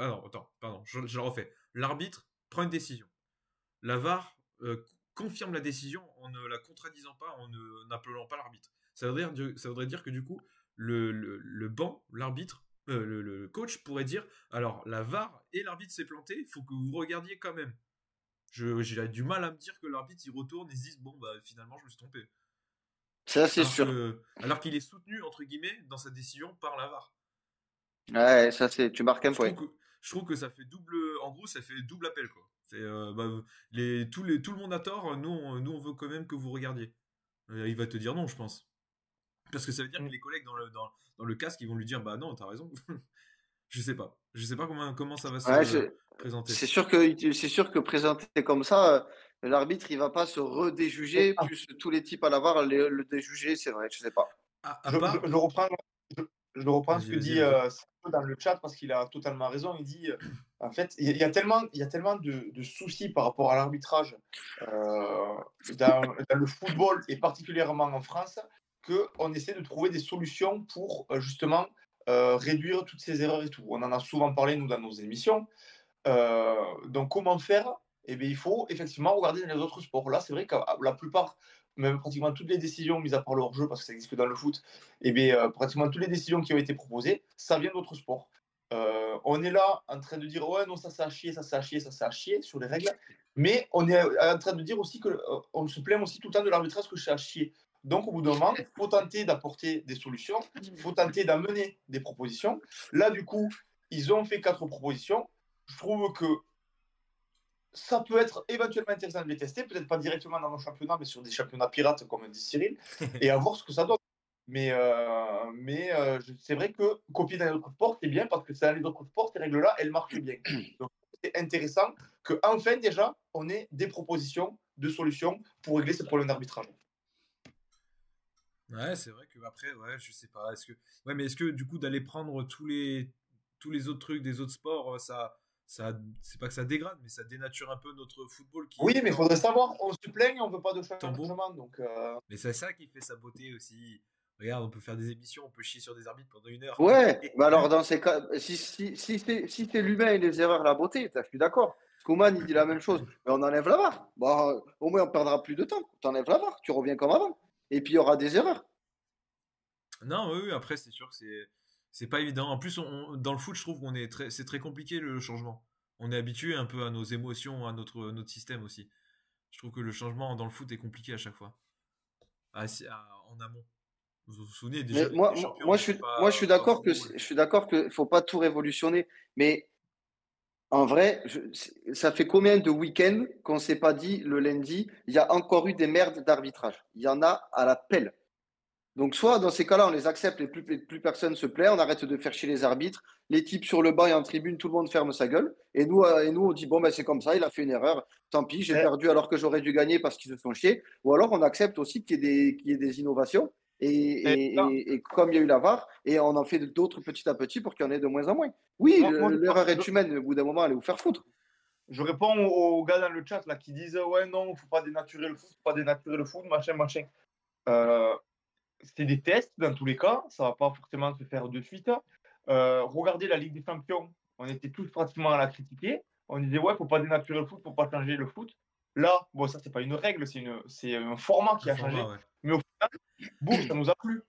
non, attends, pardon, je le refais. L'arbitre prend une décision. La VAR confirme la décision en ne la contradisant pas, n'appelant pas l'arbitre. Ça voudrait dire que du coup, le banc, l'arbitre, le coach pourrait dire alors la VAR et l'arbitre s'est planté, il faut que vous regardiez quand même. J'ai du mal à me dire que l'arbitre il retourne et se dise bon bah finalement je me suis trompé. Ça c'est sûr. Alors qu'il est soutenu entre guillemets dans sa décision par la VAR. Ouais, ça c'est. Tu marques un point. Je trouve que ça fait double, en gros ça fait double appel quoi. C'est bah, tout le monde a tort, nous on veut quand même que vous regardiez. Il va te dire non je pense. Parce que ça veut dire que les collègues dans le casque ils vont lui dire bah non t'as raison. Je sais pas comment ça va Ouais, se présenter. c'est sûr que présenté comme ça, l'arbitre il va pas se redéjuger, plus tous les types à l'avoir le déjuger, c'est vrai, je sais pas. À part Je reprends, Je reprends ce Vas-y, que vas-y, dit vas-y. Sergio dans le chat parce qu'il a totalement raison. Il dit, en fait, il y a tellement de soucis par rapport à l'arbitrage dans le football et particulièrement en France qu'on essaie de trouver des solutions pour justement réduire toutes ces erreurs et tout. On en a souvent parlé, nous, dans nos émissions. Donc, comment faire? Eh bien, il faut effectivement regarder dans les autres sports. Là, c'est vrai que la plupart, même pratiquement toutes les décisions, mis à part le hors-jeu, parce que ça existe que dans le foot, eh bien, pratiquement toutes les décisions qui ont été proposées, ça vient d'autres sports. On est là en train de dire, ouais, non, ça a chier, ça a chier, ça a chier sur les règles. Mais on est en train de dire aussi qu'on se plaint aussi tout le temps de l'arbitrage que ça a chier. Donc, au bout d'un moment, il faut tenter d'apporter des solutions, il faut tenter d'amener des propositions. Là, du coup, ils ont fait 4 propositions. Je trouve que ça peut être éventuellement intéressant de les tester, peut-être pas directement dans nos championnats, mais sur des championnats pirates, comme dit Cyril, et à voir ce que ça donne. C'est vrai que copier dans les autres sports, c'est bien, parce que dans les autres sports, ces règles-là, elles marchent bien. Donc, c'est intéressant qu'enfin, déjà, on ait des propositions de solutions pour régler ces problèmes d'arbitrage. Ouais, c'est vrai que après, ouais, je sais pas. Ouais, mais est-ce que du coup d'aller prendre tous les autres trucs des autres sports, c'est pas que ça dégrade, mais ça dénature un peu notre football qui Oui, est mais il faudrait savoir, on se plaint et on ne veut pas de tant beau. changement. Donc, Mais c'est ça qui fait sa beauté aussi. Regarde, on peut faire des émissions, on peut chier sur des arbitres pendant 1 heure. Ouais, bah alors dans ces cas, si c'est l'humain et les erreurs la beauté, je suis d'accord. Skouman, il dit la même chose. Mais on enlève la VAR. Bah, au moins, on perdra plus de temps. Tu enlèves la VAR, tu reviens comme avant. Et puis, il y aura des erreurs. Non, oui, oui, après, c'est sûr que c'est pas évident. En plus, dans le foot, je trouve c'est très compliqué le changement. On est habitué un peu à nos émotions, à notre système aussi. Je trouve que le changement dans le foot est compliqué à chaque fois. En amont. Vous vous souvenez déjà Mais Ligue des Champions, on n'était moi, je suis pas d'accord fou. je suis d'accord qu'il faut pas tout révolutionner. Mais en vrai, ça fait combien de week-ends qu'on s'est pas dit le lundi, il y a encore eu des merdes d'arbitrage. Il y en a à la pelle. Donc, soit dans ces cas-là, on les accepte et plus personne se plaît, on arrête de faire chier les arbitres, les types sur le banc et en tribune, tout le monde ferme sa gueule. Et nous on dit, bon, ben, c'est comme ça, il a fait une erreur, tant pis, j'ai perdu alors que j'aurais dû gagner parce qu'ils se sont chiés. Ou alors on accepte aussi qu'il y ait des innovations. Et comme il y a eu la VAR, et on en fait d'autres petit à petit pour qu'il y en ait de moins en moins. Oui, l'erreur est humaine, au bout d'un moment, allez vous faire foutre. je réponds aux gars dans le chat là, qui disent ouais, non, il ne faut pas dénaturer le foot, faut pas dénaturer le foot, machin, machin. Euh, c'est des tests dans tous les cas, ça ne va pas forcément se faire de suite. Regardez la Ligue des Champions, on était tous pratiquement à la critiquer. On disait ouais, il ne faut pas dénaturer le foot, il ne faut pas changer le foot. Là, bon, ça, c'est pas une règle, c'est un format qui a changé. Ouais. Mais au final, boum, ça nous a plu.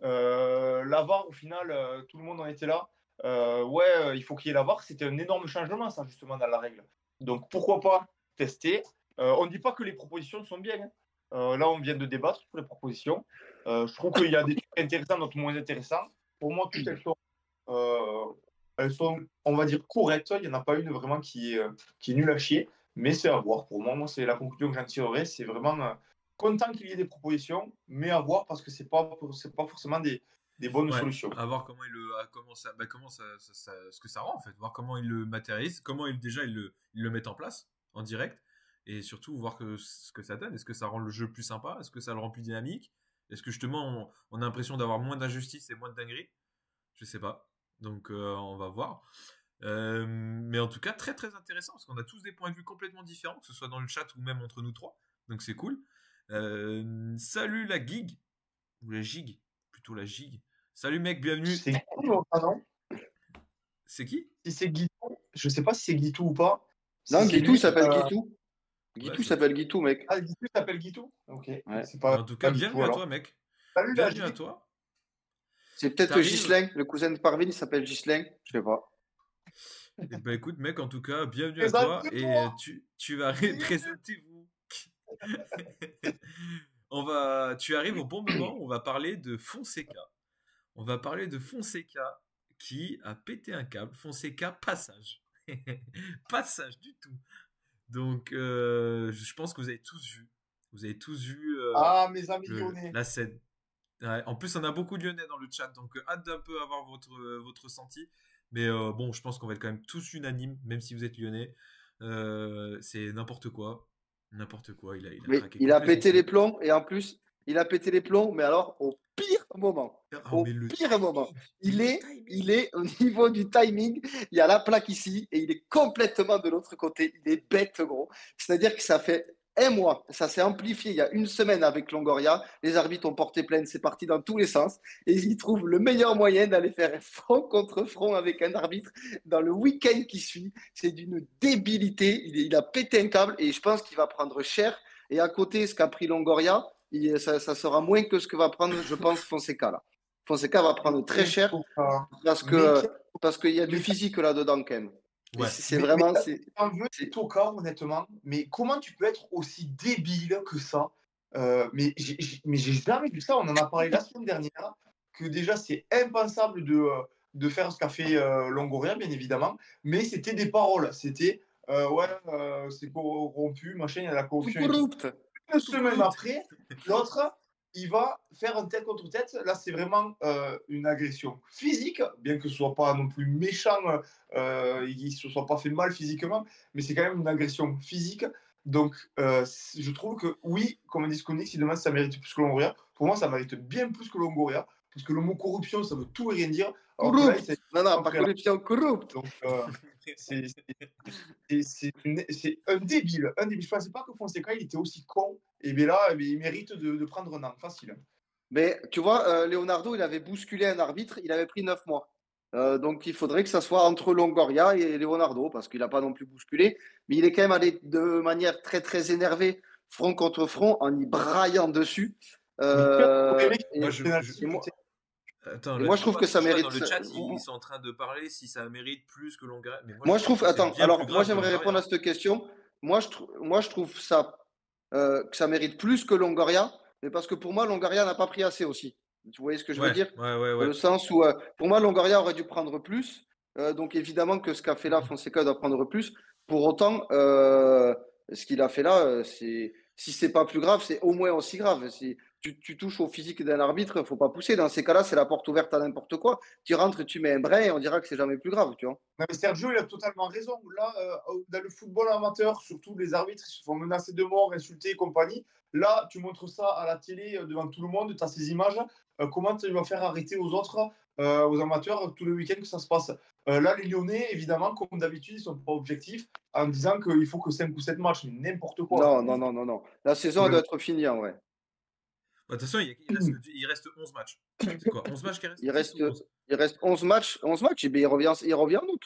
La VAR, au final, tout le monde en était là. Il faut qu'il y ait la VAR. C'était un énorme changement, ça, justement, dans la règle. Donc, pourquoi pas tester. On ne dit pas que les propositions sont bien. Là, on vient de débattre sur les propositions. Je trouve qu'il y a des trucs intéressants, d'autres moins intéressants. Pour moi, toutes elles sont, on va dire, correctes. Il n'y en a pas une vraiment qui est nulle à chier. Mais c'est à voir. Pour moi, c'est la conclusion que j'en tirerai. C'est vraiment content qu'il y ait des propositions, mais à voir parce que c'est pas forcément des bonnes solutions. À voir comment ce que ça rend en fait, voir comment il le matérialise, comment ils le mettent en place en direct, et surtout voir ce que ça donne. Est-ce que ça rend le jeu plus sympa? Est-ce que ça le rend plus dynamique? Est-ce que justement on a l'impression d'avoir moins d'injustice et moins de dinguerie? Je sais pas. Donc on va voir. Mais en tout cas, très très intéressant parce qu'on a tous des points de vue complètement différents, que ce soit dans le chat ou même entre nous trois. Donc c'est cool. Salut la gig, ou la gig, plutôt la gig. Salut mec, bienvenue. C'est Guitou, non? C'est qui? Si c'est Guitou, je sais pas si c'est Guitou ou pas. Non, Si Guitou s'appelle Guitou. Guitou s'appelle Guitou, mec. Ah, Guitou s'appelle Guitou? Ok. Ouais. C'est pas, en tout cas, pas bienvenue Guitou, à toi, mec. Salut, bienvenue à toi. C'est peut-être Ghislain, le cousin de Parvin, il s'appelle Ghislain, je sais pas. Et bah écoute, mec, en tout cas, bienvenue à toi. Et tu vas présentez-vous. Tu arrives au bon moment, on va parler de Fonseca. On va parler de Fonseca qui a pété un câble. Fonseca, passage. Passage du tout. Donc, je pense que vous avez tous vu. Vous avez tous vu mes amis lyonnais. La scène. Ouais, en plus, on a beaucoup de Lyonnais dans le chat, donc hâte d'un peu avoir votre ressenti. Mais bon, je pense qu'on va être quand même tous unanimes, même si vous êtes Lyonnais. C'est n'importe quoi. N'importe quoi. Il a craqué. Il a pété les plombs, et en plus, il a pété les plombs, mais alors moment. Oh, Au mais le pire moment. timing, Il le est, timing. il est au niveau du timing. Il y a la plaque ici et il est complètement de l'autre côté. Il est bête, gros. C'est-à-dire que ça fait un mois. Ça s'est amplifié il y a une semaine avec Longoria. Les arbitres ont porté plainte. C'est parti dans tous les sens. Et ils trouvent le meilleur moyen d'aller faire front contre front avec un arbitre dans le week-end qui suit. C'est d'une débilité. Il a pété un câble et je pense qu'il va prendre cher. Et à côté, ce qu'a pris Longoria, ça sera moins que ce que va prendre, je pense, Fonseca là. Fonseca va prendre très cher parce Mais, que parce qu'il y a du mais, physique là-dedans quand même. Et Ouais. c'est mais vraiment t'en veux Toka, honnêtement. Mais comment tu peux être aussi débile que ça? Mais j'ai jamais vu ça. On en a parlé la semaine dernière. Que déjà, c'est impensable de faire ce qu'a fait Longoria, bien évidemment. Mais c'était des paroles. C'était ouais, c'est corrompu, machin, il y a la tout corruption et tout. corrupt. Une Tout semaine corrupt. après, l'autre, il va faire un tête contre tête. Là, c'est vraiment une agression physique, bien que ce soit pas non plus méchant, il ne se soit pas fait mal physiquement, mais c'est quand même une agression physique. Donc, je trouve que oui, comme on dit Skonix, si demain ça mérite plus que Longoria, pour moi, ça mérite bien plus que Longoria, parce que le mot corruption, ça veut tout et rien dire. Alors que là, Corrupt. Non, non, pas corruption, corrupt. donc, c'est un débile. Un débile. Je ne pensais pas que Fonseca il était aussi con. Et bien là, il mérite de prendre un an facile. Mais tu vois, Leonardo, il avait bousculé un arbitre, il avait pris 9 mois. Donc il faudrait que ça soit entre Longoria et Leonardo, parce qu'il n'a pas non plus bousculé, mais il est quand même allé de manière très très énervée, front contre front, en y braillant dessus. Mais tu as les mecs, Moi, Et moi, Attends, et là, moi, je trouve que ça je vois mérite. dans le chat, ils sont en train de parler si ça mérite plus que Longoria. Mais moi, Moi, je je trouve trouve. que c'est Attends, bien plus alors, moi, grave que j'aimerais répondre Longoria. à cette question. Moi, je trouve ça, que ça mérite plus que Longoria, mais parce que pour moi, Longoria n'a pas pris assez aussi. Tu voyez ce que je veux Ouais, dire? ouais, ouais, Dans ouais. le sens où, pour moi, Longoria aurait dû prendre plus. Donc, évidemment que ce qu'a fait là, Fonseca doit prendre plus. Pour autant, ce qu'il a fait là, si c'est pas plus grave, c'est au moins aussi grave. Si tu touches au physique d'un arbitre, il ne faut pas pousser. Dans ces cas-là, c'est la porte ouverte à n'importe quoi. Tu rentres et tu mets un brin et on dira que c'est jamais plus grave, tu vois. Non, mais Sergio, il a totalement raison. Là, dans le football amateur, surtout les arbitres, ils se font menacer de mort, insulter et compagnie. Là, tu montres ça à la télé devant tout le monde, tu as ces images. Comment tu vas faire arrêter aux autres, aux amateurs, tout le week-end que ça se passe? Là, les Lyonnais, évidemment, comme d'habitude, ils sont pas objectifs en disant qu'il faut que 5 ou 7 matchs, mais n'importe quoi. Non, non, non, non, non. La saison, elle doit être finie, en vrai. Bah, de toute façon, il reste 11 matchs. C'est quoi? 11 matchs qui restent? Il 10 reste, ou 11? il reste 11 matchs. 11 matchs, et bien il revient en août.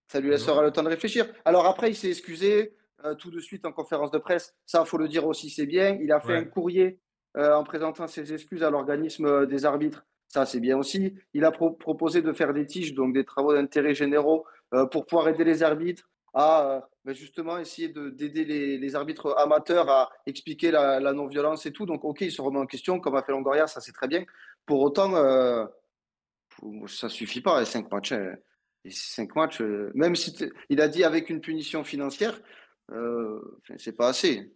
Ça lui Mais laissera le voilà. temps de réfléchir. Alors après, il s'est excusé tout de suite en conférence de presse. Ça, il faut le dire aussi, c'est bien. Il a fait un Ouais. courrier en présentant ses excuses à l'organisme des arbitres. Ça, c'est bien aussi. Il a proposé de faire des tiges, donc des travaux d'intérêt généraux, pour pouvoir aider les arbitres à ben justement essayer d'aider les arbitres amateurs à expliquer la non-violence et tout. Donc, OK, il se remet en question, comme a fait Longoria, ça c'est très bien. Pour autant, ça suffit pas, les 5 matchs. Les 5 matchs, même si il a dit avec une punition financière, enfin, c'est pas assez.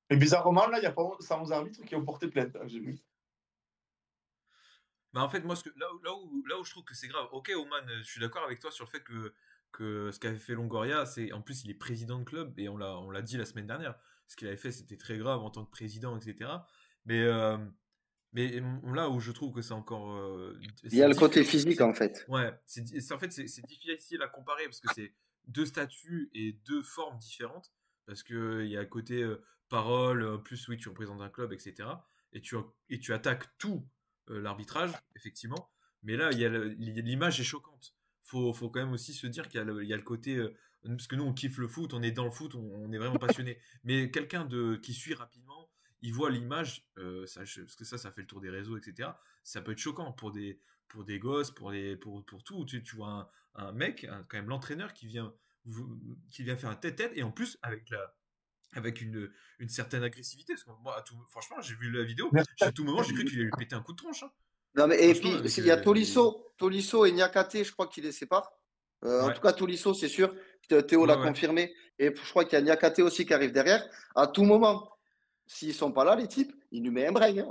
Et bizarrement, là, il y a pas 111 arbitres qui ont porté plainte, hein, j'ai vu. Bah, en fait, moi, là où je trouve que c'est grave, ok, Oman, je suis d'accord avec toi sur le fait que ce qu'avait fait Longoria, c'est en plus il est président de club et on l'a dit la semaine dernière. Ce qu'il avait fait, c'était très grave en tant que président, etc. Mais, euh, mais là où je trouve que c'est encore. Il y a le côté différent. physique, en fait. Ouais, en fait, c'est difficile à comparer parce que c'est deux statuts et deux formes différentes. Parce qu'il y a le côté parole, plus oui, tu représentes un club, etc. Et tu attaques tout l'arbitrage, effectivement. Mais là, l'image est choquante. Faut quand même aussi se dire qu'il y a le côté. Parce que nous, on kiffe le foot, on est dans le foot, on est vraiment passionné. Mais quelqu'un qui suit rapidement, il voit l'image, parce que ça fait le tour des réseaux, etc. Ça peut être choquant pour des gosses, pour tout. Tu vois un mec, quand même l'entraîneur qui vient faire un tête-tête, et en plus avec une certaine agressivité. Parce que moi, franchement, j'ai vu la vidéo, à tout moment, j'ai cru qu'il allait lui péter un coup de tronche. Hein. Non, mais, et Franchement, puis, avec il y a Tolisso et Niakate, je crois qu'il les sépare. En Ouais, tout cas, Tolisso, c'est sûr. Théo ouais, l'a ouais. confirmé. Et je crois qu'il y a Niakate aussi qui arrive derrière. À tout moment, s'ils sont pas là, les types, il lui met un break. Hein.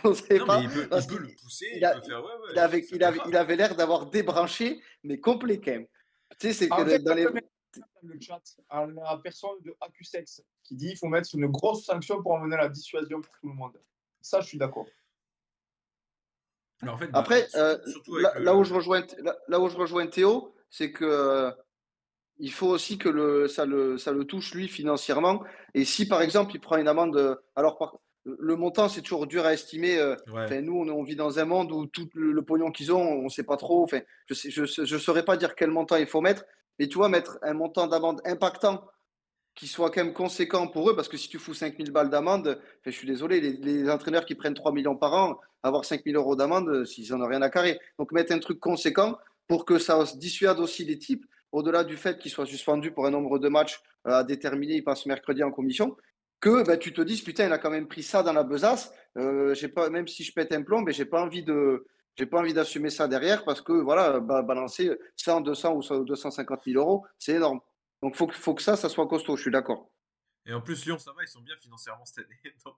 On ne sait Non, mais pas. il Parce peut qu'il le pousser, il il a, peut faire, ouais, il ouais, avait, ça peut être il grave. avait l'air d'avoir débranché, mais complet quand même. Tu sais, c'est En que fait, dans les. dans le chat, à la personne de Accusex qui dit qu'il faut mettre une grosse sanction pour emmener la dissuasion pour tout le monde. Ça, je suis d'accord. Mais en fait, Après, surtout avec là où je rejoins Théo, c'est que il faut aussi que ça le touche lui financièrement. Et si par exemple il prend une amende, le montant c'est toujours dur à estimer. Ouais. Enfin, nous on vit dans un monde où tout le pognon qu'ils ont, on ne sait pas trop. Enfin, je saurais pas dire quel montant il faut mettre. Mais tu vois, mettre un montant d'amende impactant qui soit quand même conséquent pour eux, parce que si tu fous 5 000 balles d'amende, enfin, je suis désolé, les entraîneurs qui prennent 3 millions par an, avoir 5 000 € d'amende, s'ils n'en ont rien à carrer. Donc mettre un truc conséquent pour que ça dissuade aussi les types, au-delà du fait qu'ils soient suspendus pour un nombre de matchs à déterminer, ils passent mercredi en commission, que ben, tu te dises, putain, il a quand même pris ça dans la besace, j'ai pas, même si je pète un plomb, mais j'ai pas envie d'assumer ça derrière parce que voilà, balancer 100, 200 ou 250 000 euros, c'est énorme. Donc, faut que ça soit costaud, je suis d'accord. Et en plus, Lyon, ça va, ils sont bien financièrement cette année. Donc,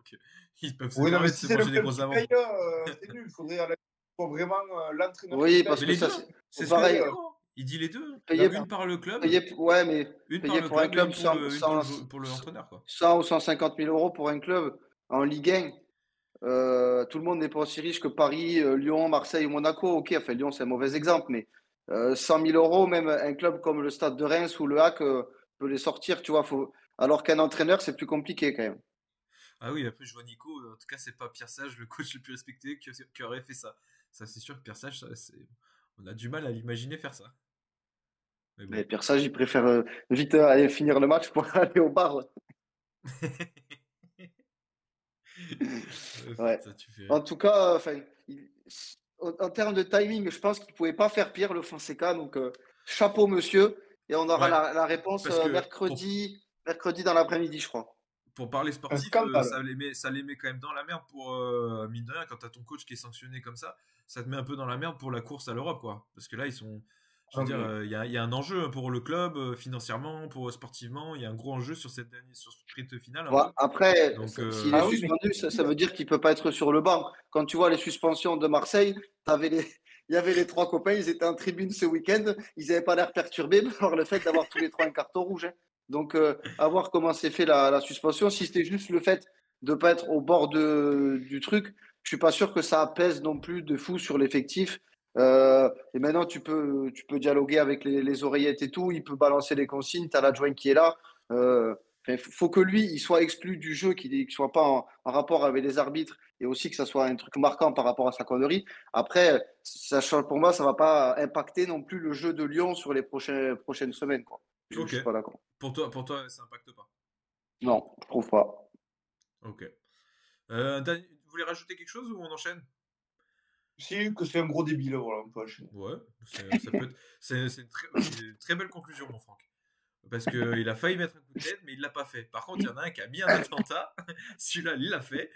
ils peuvent se Oui, non, mais permettre de si se c'est le manger des club grosses qui amendes. paye, c'est nul. Il faudrait faut vraiment l'entraîneur qui Oui, paye. parce Mais que les ça, deux, c'est ce que dit pareil, Théo, hein. Il dit les deux. payer, Une par le club, ouais, mais une par payer le pour un club et club une pour pour l'entraîneur, quoi. 100 ou 150 000 euros pour un club en Ligue 1, tout le monde n'est pas aussi riche que Paris, Lyon, Marseille ou Monaco. Ok, enfin, Lyon, c'est un mauvais exemple, mais 100 000 euros, même un club comme le Stade de Reims ou le HAC peut les sortir, tu vois. Alors qu'un entraîneur, c'est plus compliqué quand même. Ah oui, après, je vois Nico. En tout cas, c'est pas Pierre Sage, le coach le plus respecté, qui aurait fait ça. Ça, c'est sûr que Pierre Sage, on a du mal à l'imaginer faire ça. Mais bon. Mais Pierre Sage, il préfère vite aller finir le match pour aller au bar. Ouais. Putain, tu fais rire. En tout cas, enfin, en termes de timing, je pense qu'il ne pouvait pas faire pire, le Fonseca. Donc, chapeau, monsieur. Et on aura Ouais, la réponse parce que mercredi dans l'après-midi, je crois. pour parler Un sportif, scandale. ça les met quand même dans la merde pour, mine de rien, quand t'as ton coach qui est sanctionné comme ça te met un peu dans la merde pour la course à l'Europe, quoi. Parce que là, je veux Non, dire, mais il y a un enjeu pour le club, financièrement, pour sportivement, il y a un gros enjeu sur sur ce sprint final un Ouais, peu. après, Donc, s'il est ah oui, mais suspendu, ça veut dire qu'il ne peut pas être sur le banc. Quand tu vois les suspensions de Marseille, il y avait les trois copains, ils étaient en tribune ce week-end, ils n'avaient pas l'air perturbés par le fait d'avoir tous les trois un carton rouge, hein. Donc, à voir comment s'est fait la suspension. Si c'était juste le fait de ne pas être au bord du truc, je ne suis pas sûr que ça pèse non plus de fou sur l'effectif. Et maintenant, tu peux dialoguer avec les oreillettes et tout, il peut balancer les consignes, tu as l'adjoint qui est là. Il faut que lui, il soit exclu du jeu, qu'il ne soit pas en rapport avec les arbitres et aussi que ça soit un truc marquant par rapport à sa connerie. Après, pour moi, ça ne va pas impacter non plus le jeu de Lyon sur les prochaines semaines, quoi. Je ne ok. suis pas d'accord. Pour toi, ça impacte pas. Non, je trouve pas. Ok. Vous voulez rajouter quelque chose ou on enchaîne? si que c'est un gros débile, voilà, on peut enchaîner. Ouais, ça peut être. C'est une très belle conclusion, mon Franck. Parce qu'il a failli mettre un coup de tête, mais il l'a pas fait. Par contre, il y en a un qui a mis un attentat. Celui-là, il l'a fait.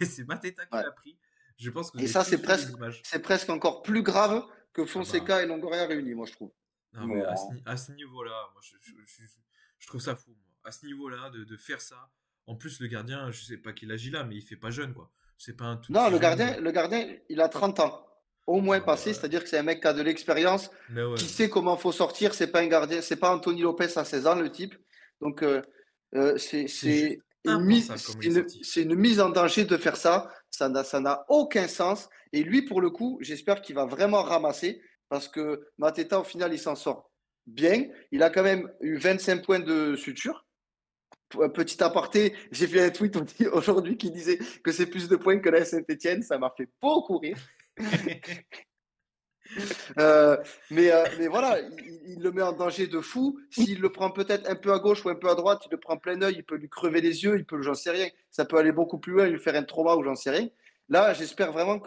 Et c'est Mateta qui Ouais. l'a pris. Je pense que vous Et avez ça, tous vu les images. c'est presque encore plus grave que Ah bah. Fonseca et Longoria réunis, moi, je trouve. Non, mais Bon, à ce niveau-là, moi, je trouve ça fou. Moi. À ce niveau-là, de faire ça. En plus, le gardien, je sais pas qu'il agit là, mais il fait pas jeune, quoi. C'est pas un tout Non, petit jeune. le gardien, il a 30 ans, au moins Non, mais passé, ouais. c'est-à-dire que c'est un mec qui a de l'expérience, Mais ouais. qui sait comment faut sortir. C'est pas un gardien, c'est pas Anthony Lopez à 16 ans, le type. Donc, C'est juste impensable comme il est sorti. c'est une mise en danger de faire ça. Ça n'a aucun sens. Et lui, pour le coup, j'espère qu'il va vraiment ramasser parce que Mateta, au final, il s'en sort bien. Il a quand même eu 25 points de suture. Petit aparté, j'ai vu un tweet aujourd'hui qui disait que c'est plus de points que la Saint-Etienne. Ça m'a fait beaucoup rire. Mais voilà, il le met en danger de fou. S'il le prend peut-être un peu à gauche ou un peu à droite, il le prend plein œil, il peut lui crever les yeux, j'en sais rien. Ça peut aller beaucoup plus loin, lui faire un trauma ou j'en sais rien. Là, j'espère vraiment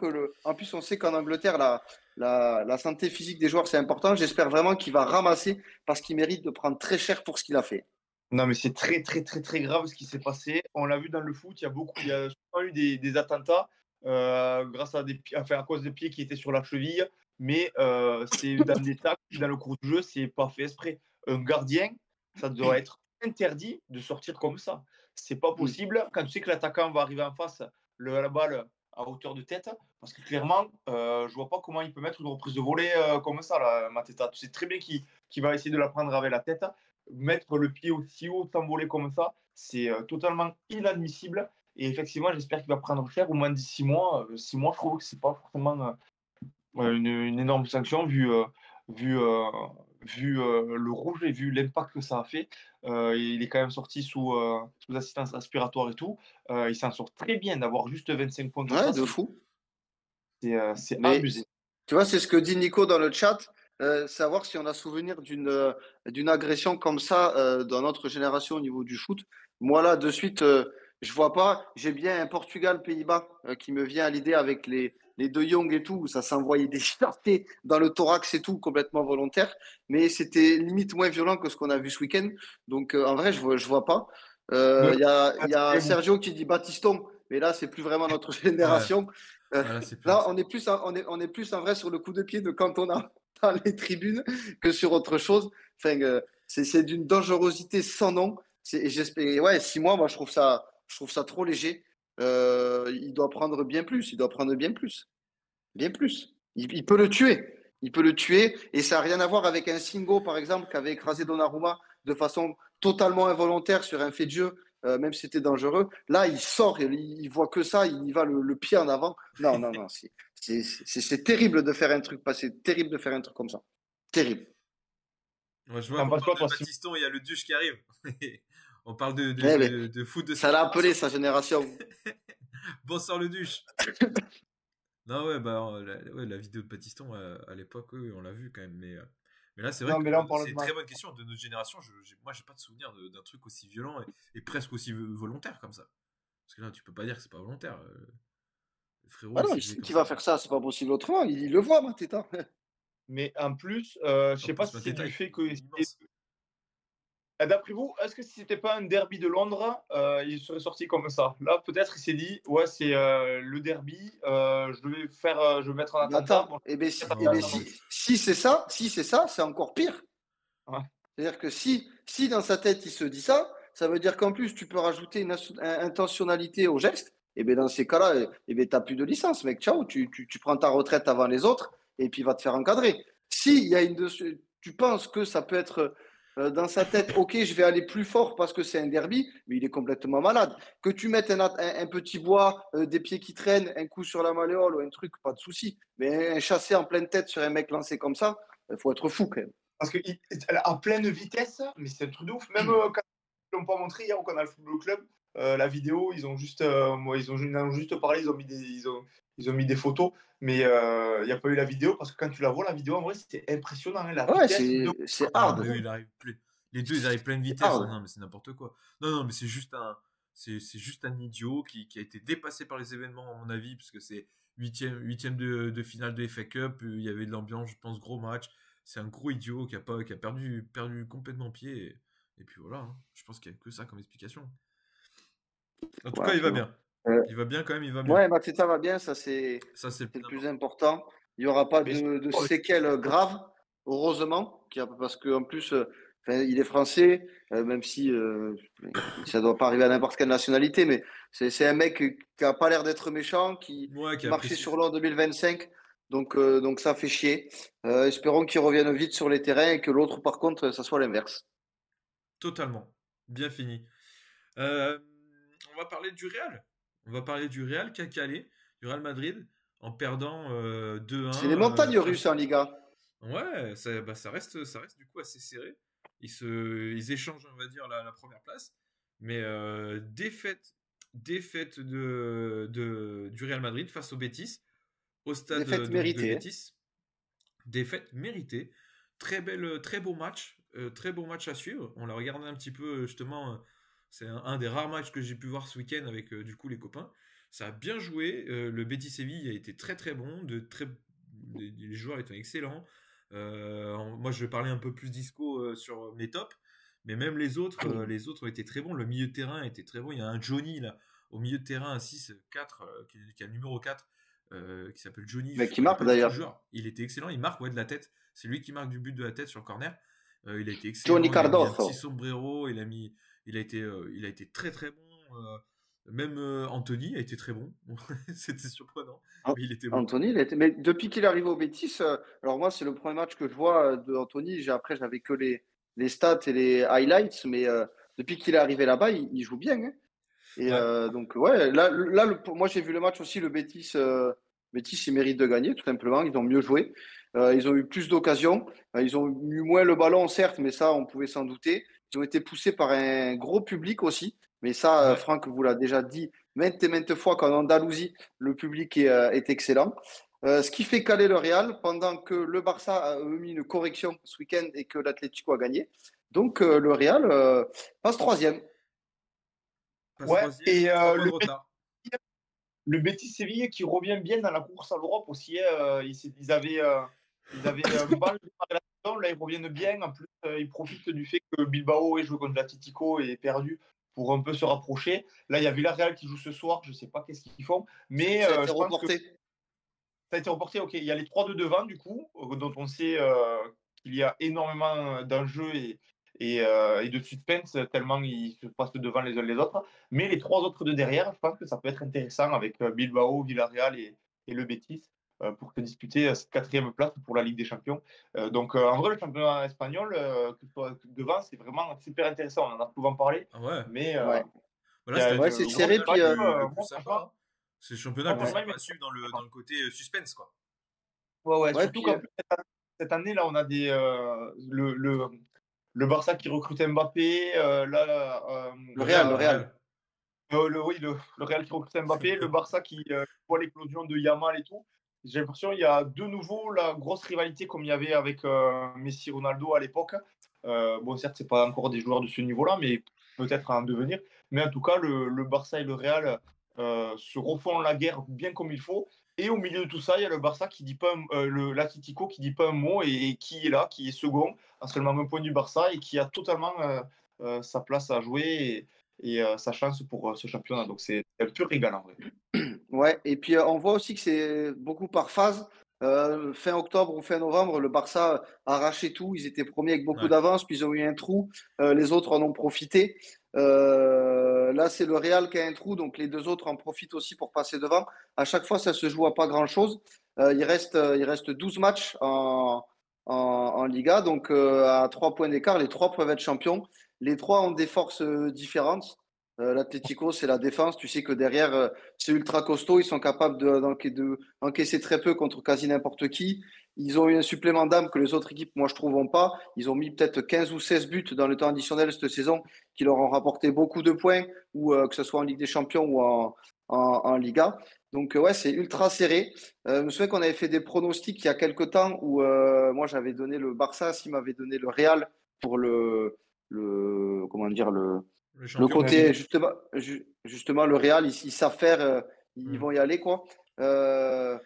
En plus, on sait qu'en Angleterre, la santé physique des joueurs, c'est important. J'espère vraiment qu'il va ramasser parce qu'il mérite de prendre très cher pour ce qu'il a fait. non, mais c'est très, très, très, très grave ce qui s'est passé. On l'a vu dans le foot, il y a souvent eu des attentats grâce à à cause des pieds qui étaient sur la cheville. Mais c'est dans des tacles, dans le cours du jeu, c'est pas fait exprès. Un gardien, ça doit être interdit de sortir comme ça. C'est pas Mm. possible quand tu sais que l'attaquant va arriver en face, la balle à hauteur de tête, parce que clairement, je vois pas comment il peut mettre une reprise de volée comme ça, là, Mateta. Tu sais très bien qu'il va essayer de la prendre avec la tête. Mettre le pied aussi haut, s'envoler comme ça, c'est totalement inadmissible. Et effectivement, j'espère qu'il va prendre cher, au moins d'ici 6 mois. 6 mois, je trouve que c'est pas forcément une énorme sanction vu le rouge et vu l'impact que ça a fait. Il est quand même sorti sous assistance aspiratoire et tout. Il s'en sort très bien d'avoir juste 25 points comme Ouais, ça. de fou. C'est Mais abusé. tu vois, c'est ce que dit Nico dans le chat. Savoir si on a souvenir d'une agression comme ça dans notre génération au niveau du foot. Moi, là, de suite, je vois pas. J'ai bien un Portugal-Pays-Bas qui me vient à l'idée avec les De Jong et tout, où ça s'envoyait des chartés dans le thorax et tout, complètement volontaire. Mais c'était limite moins violent que ce qu'on a vu ce week-end. Donc, en vrai, je vois pas. De- Il y a Très bon. Sergio qui dit Batiston, mais là, c'est plus vraiment notre Ouais, génération. Euh, là, c'est plus. Là, on est plus en vrai sur le coup de pied de Cantona dans les tribunes que sur autre chose. Enfin, c'est d'une dangerosité sans nom. Et ouais, 6 mois, moi, je trouve ça trop léger. Il doit prendre bien plus. Il doit prendre bien plus. Bien plus. Il peut le tuer. Il peut le tuer. Et ça n'a rien à voir avec un Singo, par exemple, qui avait écrasé Donnarumma de façon totalement involontaire sur un fait de jeu, même si c'était dangereux. Là, il sort, il voit que ça, il y va le pied en avant. Non, non, non. C'est terrible de faire un truc passer. Terrible de faire un truc comme ça. Terrible. Moi, je vois T'en qu'on penses quoi, parle de toi, Simon? Battiston et il y a le Duche qui arrive. On parle de, de, Eh ben, de, de foot de ça cette l'a appelé génération. sa génération. Bonsoir le Duche. Non, ouais, bah, la vidéo de Battiston à l'époque, oui, on l'a vu quand même. Mais là, c'est vrai Non, que mais là, on parle c'est de une très match. bonne question de notre génération. Moi, j'ai pas de souvenir d'un truc aussi violent et presque aussi volontaire comme ça. Parce que là, tu peux pas dire que c'est pas volontaire. Le frérot, Ah il non, s'est il levé sait comme qu'il ça, va quoi. faire ça, c'est pas possible autrement. Il le voit, Mateta. Mais en plus, je En sais pas plus, si c'est Mateta, du il fait que il est immense. d'après vous, est-ce que si c'était pas un derby de Londres, il serait sorti comme ça? Là, peut-être il s'est dit, ouais, c'est le derby, je vais mettre un Mais attentat. attends, Bon, Non. si c'est ça, c'est encore pire. ouais. C'est-à-dire que si dans sa tête il se dit ça, ça veut dire qu'en plus tu peux rajouter une intentionnalité au geste. Et bien dans ces cas-là, t'as plus de licence, mec. Ciao, tu prends ta retraite avant les autres et puis il va te faire encadrer. Si il y a tu penses que ça peut être dans sa tête, ok, je vais aller plus fort parce que c'est un derby, mais il est complètement malade. Que tu mettes un petit bois, des pieds qui traînent, un coup sur la malléole ou un truc, pas de souci. Mais un chassé en pleine tête sur un mec lancé comme ça, il faut être fou quand même. Parce qu'à pleine vitesse, mais c'est un truc de ouf. Même quand ils l'ont pas montré hier au Canal Football Club, la vidéo, ils en ont juste parlé, ils ont mis des photos, mais il n'y a pas eu la vidéo parce que quand tu la vois, la vidéo, en vrai, c'était impressionnant, hein, la Ouais, vitesse de. c'est Non, hard. mais eux, les deux, ils arrivent pleine C'est vitesse. hard. Non, mais c'est n'importe quoi. Non, non, mais c'est juste un idiot qui a été dépassé par les événements, à mon avis, parce que c'est huitième de finale de FA Cup. Il y avait de l'ambiance, je pense, gros match. C'est un gros idiot qui a perdu complètement pied. Et puis voilà, hein. Je pense qu'il n'y a que ça comme explication. En tout Ouais, cas, il puis va bon. bien. Euh, Il va bien quand même, il va mieux. ouais, Mateta va bien, ça Ça, c'est le c'est plus le plus important. important. Il n'y aura pas Mais de séquelles graves, heureusement, parce qu'en plus, enfin, il est français, même si ça ne doit pas arriver à n'importe quelle nationalité, mais c'est un mec qui n'a pas l'air d'être méchant, qui, Ouais, qui qui marchait apprécie. sur l'an 2025. Donc ça fait chier. Espérons qu'il revienne vite sur les terrains et que l'autre, par contre, ça soit l'inverse. Totalement. Bien fini. Euh, on va parler du Real. On va parler du Real qui a calé, du Real Madrid, en perdant C'est les 2-1 montagnes russes face. en Liga. Ouais, ça reste du coup assez serré. Ils échangent, on va dire, la première place. Mais défaite du Real Madrid face au Betis, au stade Défaite donc de méritée, hein. Betis. Défaite méritée. Très beau match à suivre. On l'a regardé un petit peu justement. C'est un des rares matchs que j'ai pu voir ce week-end avec du coup les copains. Ça a bien joué. Le Betis Séville a été très très bon. Les joueurs étaient excellents. Moi, je vais parler un peu plus disco sur mes tops, mais même les autres ont été très bons. Le milieu de terrain était très bon. Il y a un Johnny là au milieu de terrain à 6-4 qui a le numéro 4 qui s'appelle Johnny. Mais Je qui connais marque pas du tout le d'ailleurs. joueur. Il était excellent. Il marque ouais, de la tête. C'est lui qui marque du but de la tête sur le corner. Il a été Johnny excellent. Il a mis un petit Cardozo. sombrero. Il a été très très bon. Même Anthony a été très bon. C'était surprenant, An- mais il était bon. Anthony, mais depuis qu'il est arrivé au Betis, alors moi, c'est le premier match que je vois de Anthony. Après, j'avais que les stats et les highlights, mais depuis qu'il est arrivé là-bas, il joue bien, hein. Et Ouais. donc, ouais, moi j'ai vu le match aussi, le Betis, Betis, ils méritent de gagner, tout simplement. Ils ont mieux joué. Ils ont eu plus d'occasions. Ils ont eu moins le ballon, certes, mais ça, on pouvait s'en douter. Ils ont été poussés par un gros public aussi. Mais ça, Ouais. Franck vous l'a déjà dit maintes et maintes fois qu'en Andalousie, le public est excellent. Ce qui fait caler le Real pendant que le Barça a mis une correction ce week-end et que l'Atlético a gagné. Donc, le Real passe troisième. Passe Ouais, troisième, et 3 points de retard. Le Betis Séville qui revient bien dans la course à l'Europe aussi, hein. Ils avaient mal démarré la saison, là ils reviennent bien. En plus, ils profitent du fait que Bilbao ait joué contre l'Atlético et perdu pour un peu se rapprocher. Là, il y a Villarreal qui joue ce soir, je ne sais pas qu'est-ce qu'ils font, mais Ça a été je pense que reporté. ça a été reporté. Ok, il y a les trois de devant, du coup, dont on sait qu'il y a énormément d'enjeux et de suspense, tellement ils se passent devant les uns les autres. Mais les trois autres de derrière, je pense que ça peut être intéressant avec Bilbao, Villarreal et le Betis pour se disputer cette quatrième place pour la Ligue des Champions. Donc, en vrai, le championnat espagnol, que ce soit devant, c'est vraiment super intéressant. On en a souvent parlé, Ah ouais. mais Ouais. Voilà, il y c'est a un Ouais, des c'est le gros serré. championnats Puis, le plus moi, sympa, franchement, hein. C'est le championnat moi, le plus franchement, sympa à suivre dans le côté suspense, quoi. ouais, ouais, surtout puis, qu'en plus, cette année, là, on a le Barça qui recrute Mbappé, le Real, le Le Real. Real. oui, le Real qui recrute Mbappé, le Barça qui voit l'éclosion de Yamal et tout. J'ai l'impression qu'il y a de nouveau la grosse rivalité comme il y avait avec Messi Ronaldo à l'époque. Bon, certes, c'est pas encore des joueurs de ce niveau-là, mais peut-être à en devenir. Mais en tout cas, le Barça et le Real se refont la guerre bien comme il faut. Et au milieu de tout ça, il y a le Barça qui dit pas, l'Atlético qui dit pas un mot et qui est là, qui est second, à seulement un point du Barça et qui a totalement sa place à jouer et sa chance pour ce championnat. Donc c'est un peu régal en vrai. Ouais, et puis on voit aussi que c'est beaucoup par phase. Fin octobre ou fin novembre, le Barça a arraché tout. Ils étaient premiers avec beaucoup Ouais. d'avance, puis ils ont eu un trou. Les autres en ont profité. Là, c'est le Real qui a un trou, donc les deux autres en profitent aussi pour passer devant. À chaque fois, ça se joue à pas grand-chose. Il reste 12 matchs en Liga, donc à 3 points d'écart, les trois peuvent être champions. Les trois ont des forces différentes. L'Atlético, c'est la défense. Tu sais que derrière, c'est ultra costaud. Ils sont capables d'encaisser très peu contre quasi n'importe qui. Ils ont eu un supplément d'âme que les autres équipes, moi, je trouve, n'ont pas. Ils ont mis peut-être 15 ou 16 buts dans le temps additionnel cette saison qui leur ont rapporté beaucoup de points, ou que ce soit en Ligue des Champions ou en Liga. Donc, ouais, c'est ultra serré. Je me souviens qu'on avait fait des pronostics il y a quelques temps où moi, j'avais donné le Barça, s'il m'avait donné le Real pour comment dire, Le le champion. côté, justement, le Real, ils savent faire, ils Hmm. vont y aller, quoi. Euh,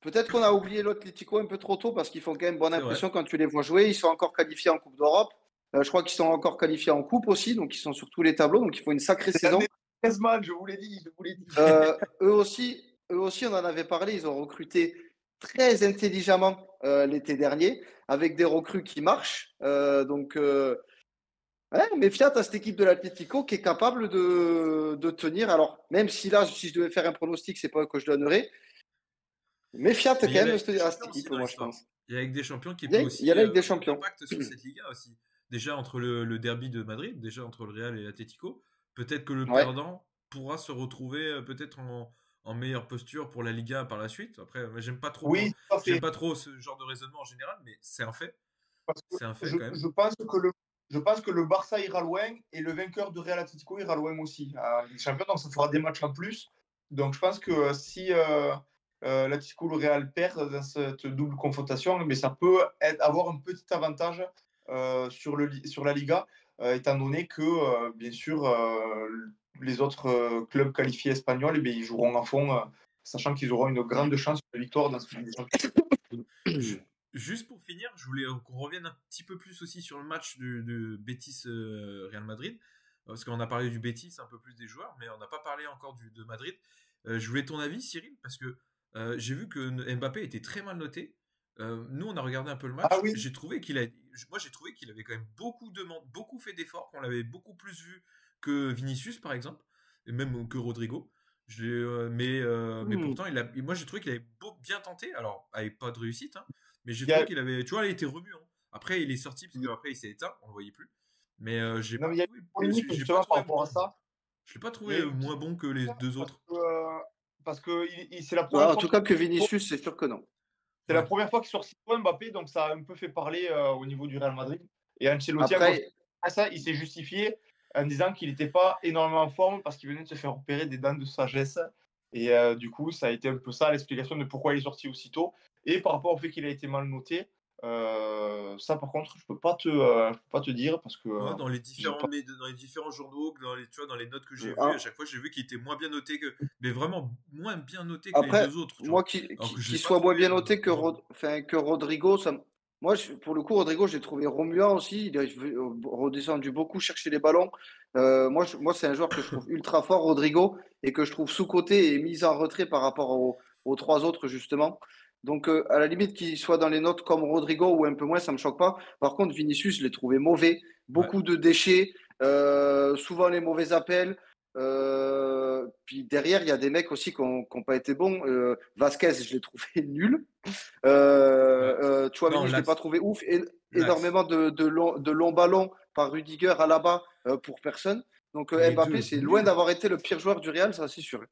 Peut-être qu'on a oublié l'Atlético un peu trop tôt parce qu'ils font quand même bonne C'est vrai. impression quand tu les vois jouer. Ils sont encore qualifiés en Coupe d'Europe. Je crois qu'ils sont encore qualifiés en Coupe aussi, donc ils sont sur tous les tableaux. Donc ils font une sacrée C'est l'année saison. de Griezmann, je vous l'ai dit, je vous l'ai dit. Eux aussi, on en avait parlé. Ils ont recruté très intelligemment l'été dernier avec des recrues qui marchent. Ouais, mais fiat à cette équipe de l'Atlético qui est capable de tenir. Alors, même si là, si je devais faire un pronostic, c'est pas eux que je donnerais. Mais fiat Mais quand il y a la même Ligue des à cette Champions aussi équipe, dans moi, je l'histoire. pense. Il y a la Ligue des Champions qui Il y peut a, il y a aussi la Ligue des avoir un Champions. impact sur cette Liga aussi. Déjà entre le derby de Madrid, déjà entre le Real et l'Atlético, peut-être que le Ouais. perdant pourra se retrouver peut-être en meilleure posture pour la Liga par la suite. Après, moi, Oui, ça j'aime fait. pas trop ce genre de raisonnement en général, mais c'est un fait. Parce que C'est un fait quand même. je pense que le Barça ira loin et le vainqueur de Real Atlético ira loin aussi à Ligue des Champions. Donc ça fera des matchs en plus. Donc je pense que si l'Atlético ou le Real perd dans cette double confrontation, mais ça peut avoir un petit avantage sur la Liga, étant donné que bien sûr les autres clubs qualifiés espagnols, eh bien, ils joueront à fond, sachant qu'ils auront une grande chance de victoire dans cette Ligue des Champions. Ju- Juste pour finir, je voulais qu'on revienne un petit peu plus aussi sur le match de Betis Real Madrid, parce qu'on a parlé du Betis, un peu plus des joueurs, mais on n'a pas parlé encore de Madrid. Je voulais ton avis, Cyril, parce que j'ai vu que Mbappé était très mal noté. Nous, on a regardé un peu le Ah match. oui, Moi, j'ai trouvé qu'il avait quand même beaucoup fait d'efforts, qu'on l'avait beaucoup plus vu que Vinicius, par exemple, et même que Rodrigo. Mais pourtant, moi, j'ai trouvé qu'il avait bien tenté. Alors, avec pas de réussite, hein, mais j'ai il y trouvé a, qu'il avait, tu vois, il était remuant. Après, il est sorti parce qu'après, il s'est éteint, on le voyait plus. Mais j'ai non, pas mais il y a trouvé, une polémique j'ai pas justement par trouvé rapport à bon. ça. Je l'ai pas trouvé Et moins bon que les deux parce autres. que, c'est la Ouais, première en fois tout cas, que Vinicius, c'est sûr que non. c'est la Ouais. première fois qu'il sort 6 points Mbappé, donc ça a un peu fait parler au niveau du Real Madrid. Et Ancelotti, Après, à ça, il s'est justifié en disant qu'il n'était pas énormément en forme parce qu'il venait de se faire opérer des dents de sagesse. Et du coup, ça a été un peu ça l'explication de pourquoi il est sorti aussitôt. Et par rapport au fait qu'il a été mal noté, ça par contre, je peux pas te dire parce que Ouais, j'ai pas. dans les différents journaux, tu vois, dans les notes que j'ai vues, à ah, chaque fois, j'ai vu qu'il était moins bien noté que, mais vraiment moins bien noté que les après, deux autres, tu moi vois. qui, Alors que qui, je qui l'ai pas soit moins trouvé bien noté que, moins bon. enfin, que Rodrigo, moi, pour le coup, Rodrigo, j'ai trouvé remuant aussi. Il est redescendu beaucoup chercher les ballons. Moi, c'est un joueur que je trouve ultra fort, Rodrigo, et que je trouve sous-coté et mis en retrait par rapport aux trois autres, justement. Donc, à la limite, qu'il soit dans les notes comme Rodrigo ou un peu moins, ça me choque pas. Par contre, Vinicius, je l'ai trouvé mauvais. Ouais. Beaucoup de déchets, souvent les mauvais appels. Puis derrière, il y a des mecs aussi qui n'ont pas été bons. Vasquez, je l'ai trouvé nul. Ouais. Non, Tchouaméni, je ne l'ai pas l'axe. trouvé ouf. L'axe. Énormément de longs ballons par Rudiger à la bas pour personne. Donc Les Mbappé, deux, c'est loin nul. d'avoir été le pire joueur du Real, ça c'est sûr.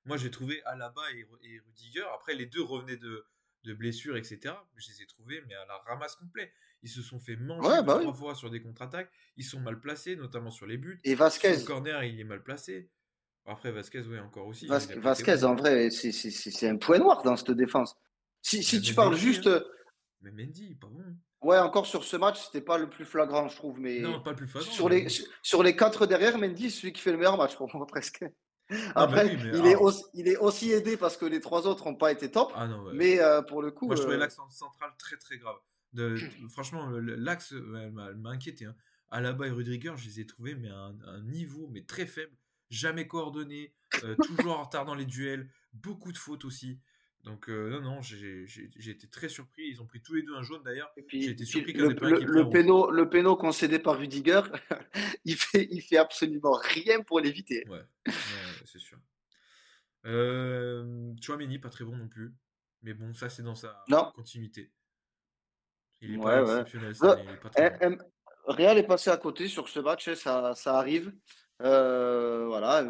Moi, j'ai trouvé Alaba et Rudiger. Après, les deux revenaient de blessures, etc. Je les ai trouvés, mais à la ramasse complet. Ils se sont fait manger Ouais, deux, bah trois oui. fois sur des contre-attaques. Ils sont mal placés, notamment sur les buts. Et Sur le Vasquez, corner, il est mal placé. Après, Vasquez, oui, encore aussi, hein, il a pas été Vasquez, bon. en vrai, c'est un point noir dans cette défense. Si tu Même parles Mendy, juste, hein. Même Mendy, pas bon. ouais, encore sur ce match, c'était pas le plus flagrant, je trouve, Non, mais pas le plus flagrant, sur mais les, bon. sur les quatre derrière, Mendy, c'est celui qui fait le meilleur match pour moi, presque. Non, mais Après, oui, mais il est aussi aidé parce que les trois autres n'ont pas été top, ah non, ouais. mais pour le Moi, coup, je trouvais l'axe central très très grave. Franchement, l'axe, elle m'a inquiété, hein. Alaba et Rudiger, je les ai trouvés, mais à un niveau mais très faible, jamais coordonné, toujours en retard dans les duels, beaucoup de fautes aussi. Donc, non, non, j'ai été très surpris. Ils ont pris tous les deux un jaune d'ailleurs. J'ai été et puis surpris qu'il n'y en ait pas un qui ait pris un rouge. le péno concédé par Rudiger, il fait absolument rien pour l'éviter. Ouais, non, ouais, c'est sûr. Tchouaméni, pas très bon non plus. Mais bon, ça, c'est dans sa Non, continuité. Il n'est pas ouais, ouais. exceptionnel cette Le- année, il n'est pas très bon. Real est passé à côté sur ce match, hein, ça arrive. Voilà,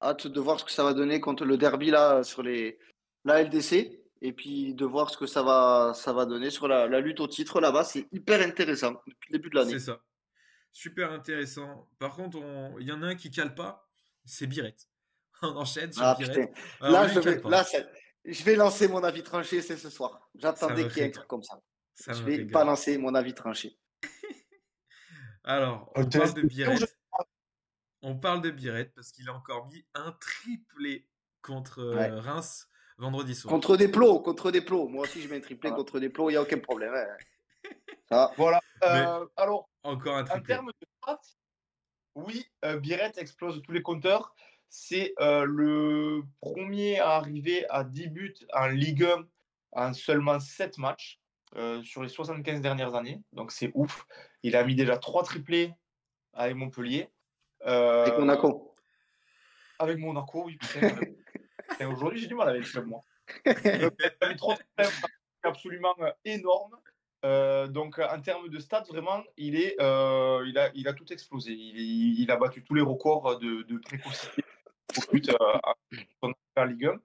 hâte de voir ce que ça va donner contre le derby là sur la LDC. Et puis de voir ce que ça va donner sur la lutte au titre là-bas. C'est hyper intéressant depuis le début de C'est l'année. ça. Super intéressant. Par contre, il y en a un qui cale pas, c'est Biret. On enchaîne sur Ah Biret. putain. Alors lui, il cale Là, pas. je vais lancer mon avis tranché, c'est ce soir. Ça J'attendais me qu'il y ait un régale. truc comme ça. Ça Je me vais régale. balancer mon avis tranché. Alors, Je on te parle laisse de le dire, Biret. On parle de Biret parce qu'il a encore mis un triplé contre Ouais. Reims vendredi soir. Contre des plots. Moi aussi, je mets un triplé Voilà. contre des plots, il n'y a aucun problème, hein. Ça. Voilà. Mais Alors, encore un en triplé. termes de stats, oui, Biret explose tous les compteurs. C'est le premier à arriver à 10 buts en Ligue 1 en seulement 7 matchs sur les 75 dernières années. Donc c'est ouf. Il a mis déjà 3 triplés avec Montpellier. Avec Euh, Monaco. avec Monaco, oui, putain. Aujourd'hui, j'ai du mal avec le club, moi. Il a mis 3 triplés absolument énorme. Donc en termes de stats, vraiment, il a tout explosé. Il a battu tous les records de précocité au but en Ligue 1.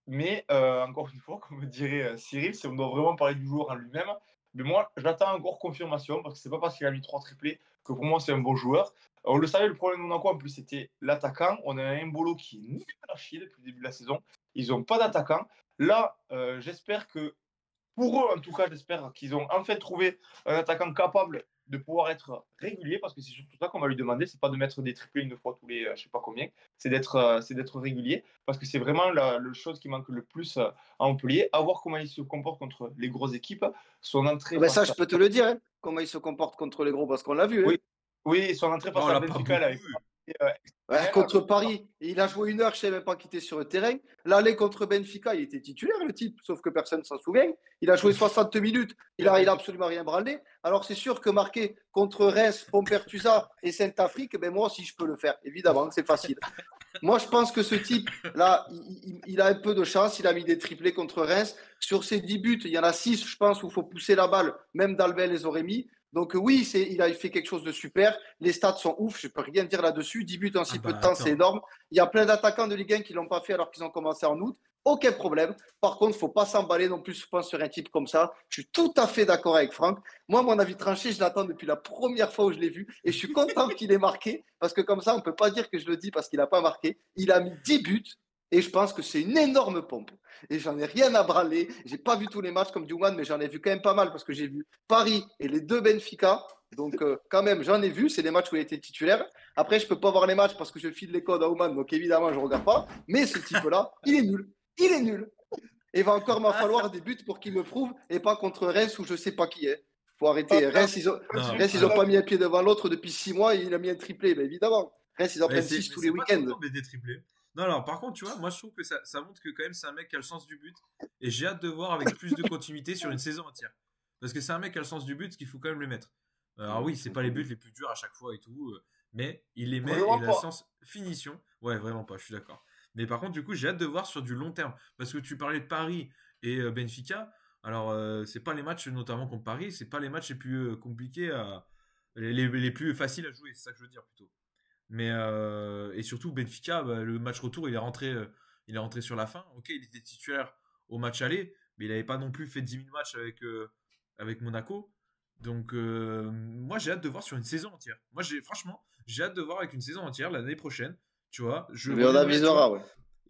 Mais encore une fois, comme dirait Cyril, si on doit vraiment parler du joueur en lui-même, mais moi, j'attends encore confirmation parce que c'est pas parce qu'il a mis 3 triplés que pour moi c'est un bon joueur. On le savait, le problème de Monaco en plus c'était l'attaquant. On a un Mbolo qui est nul à chier depuis le début de la saison. Ils n'ont pas d'attaquant. Là, j'espère que pour eux, en tout cas, j'espère qu'ils ont enfin trouvé un attaquant capable de pouvoir être régulier, parce que c'est surtout ça qu'on va lui demander, c'est pas de mettre des triplés une fois tous les je sais pas combien, c'est d'être régulier, parce que c'est vraiment la chose qui manque le plus à Montpellier, à voir comment il se comporte contre les grosses équipes, son entrée Ah ben ça, face je à... peux te le dire, hein, comment il se comporte contre les gros, parce qu'on l'a vu, hein. Oui, oui, son entrée Oh, face on à l'a pas Benfica, elle beaucoup avait vu. été Ouais, exceptionnelle. contre Paris, il a joué 1 heure, je ne savais même pas qu'il était sur le terrain. L'aller contre Benfica, il était titulaire, le type, sauf que personne ne s'en souvient. Il a joué 60 minutes, il a absolument rien branlé. Alors c'est sûr que marquer contre Reims, Pompertusa et Saint-Afrique, ben moi aussi je peux le faire, évidemment, c'est facile. Moi, je pense que ce type-là, il a un peu de chance. Il a mis des triplés contre Reims. Sur ses 10 buts, il y en a 6, je pense, où il faut pousser la balle. Même Dalbel les aurait mis. Donc oui, il a fait quelque chose de super. Les stats sont ouf, je peux rien dire là-dessus. 10 buts en si peu de temps, c'est énorme. Il y a plein d'attaquants de Ligue 1 qui ne l'ont pas fait alors qu'ils ont commencé en août. Aucun problème. Par contre, il ne faut pas s'emballer non plus, je pense, sur un type comme ça. Je suis tout à fait d'accord avec Franck. Moi, mon avis tranché, je l'attends depuis la première fois où je l'ai vu. Et je suis content qu'il ait marqué. Parce que comme ça, on ne peut pas dire que je le dis parce qu'il n'a pas marqué. Il a mis 10 buts. Et je pense que c'est une énorme pompe. Et j'en ai rien à branler. J'ai pas vu tous les matchs comme Duman, mais j'en ai vu quand même pas mal parce que j'ai vu Paris et les 2 Benfica. Donc, quand même, j'en ai vu. C'est des matchs où il était titulaire. Après, je peux pas voir les matchs parce que je file les codes à Oman. Donc, évidemment, je regarde pas. Mais ce type-là, il est nul. Il est nul. Et il va encore m'en falloir des buts pour qu'il me prouve et pas contre Reims où je sais pas qui est. Faut arrêter. Reims, ils ont pas mis un pied devant l'autre depuis 6 mois et il a mis un triplé. Mais évidemment. Reims, ils en prennent 6 tous les week-ends. Des triplés. Non, alors par contre, tu vois, moi je trouve que ça montre que quand même c'est un mec qui a le sens du but et j'ai hâte de voir avec plus de continuité sur une saison entière. Parce que c'est un mec qui a le sens du but, ce qu'il faut quand même le mettre. Alors oui, c'est pas les buts les plus durs à chaque fois et tout, mais il les met et il a le sens finition. Ouais, vraiment pas, je suis d'accord. Mais par contre, du coup, j'ai hâte de voir sur du long terme. Parce que tu parlais de Paris et Benfica. Alors, c'est pas les matchs, notamment contre Paris, c'est pas les matchs les plus compliqués, les plus faciles à jouer, c'est ça que je veux dire plutôt. Mais et surtout Benfica, le match retour, il est rentré sur la fin. Ok, il était titulaire au match aller, mais il n'avait pas non plus fait 10 000 matchs avec Monaco. Donc moi j'ai hâte de voir sur une saison entière. Moi franchement, j'ai hâte de voir avec une saison entière l'année prochaine. Tu vois, on avisera, ouais.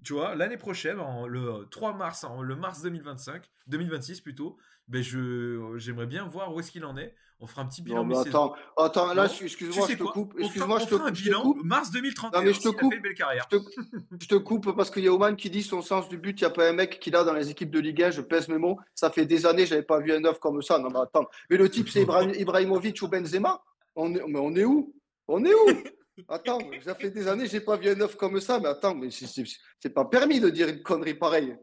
Tu vois, l'année prochaine, le 3 mars, le mars 2026 plutôt, ben j'aimerais bien voir où est-ce qu'il en est. On fera un petit bilan. Non, attends, là, excuse-moi, je te coupe. Excuse-moi, je te coupe. Un bilan mars 2031. Non, mais je te coupe. Il a fait une belle carrière. Je te coupe parce qu'il y a Oman qui dit son sens du but. Il n'y a pas un mec qui l'a dans les équipes de Ligue 1. Je pèse mes mots. Ça fait des années, je n'avais pas vu un œuf comme ça. Non, mais attends. Mais le type, c'est Ibrahimovic ou Benzema. Mais on est où? On est où? Attends, ça fait des années, j'ai pas vu un œuf comme ça, mais attends, mais c'est pas permis de dire une connerie pareille.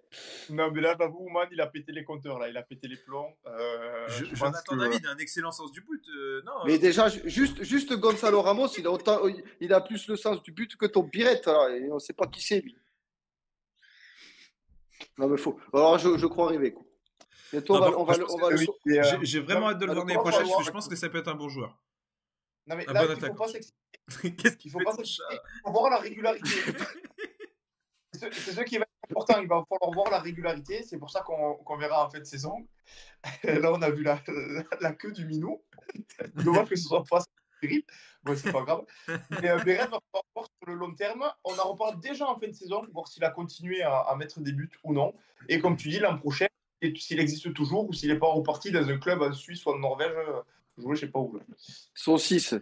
Non, mais là, j'avoue, Oman, il a pété les compteurs, là, il a pété les plombs. Jonathan David a un excellent sens du but. Non, mais déjà, juste Gonzalo Ramos, il a plus le sens du but que ton Pirette, là, et on sait pas qui c'est, lui. Non, mais faut. Alors, je crois arriver, quoi. Et toi, on va le. J'ai vraiment hâte de le voir l'année prochaine, parce que je pense que ça peut être un bon joueur. Non, mais là, il faut pas s'exciter. Qu'est-ce qu'il faut pas s'exciter. Il faut voir la régularité. C'est ce qui va être important. Il va falloir voir la régularité. C'est pour ça qu'on verra en fin de saison. Là, on a vu la queue du minou. Dommage que ce soit pas terrible. Bon, c'est pas grave. Mais Beren va voir sur le long terme. On en reparle déjà en fin de saison pour voir s'il a continué à mettre des buts ou non. Et comme tu dis, l'an prochain, s'il existe toujours ou s'il n'est pas reparti dans un club en Suisse ou en Norvège, jouer, je sais pas où. Son 6.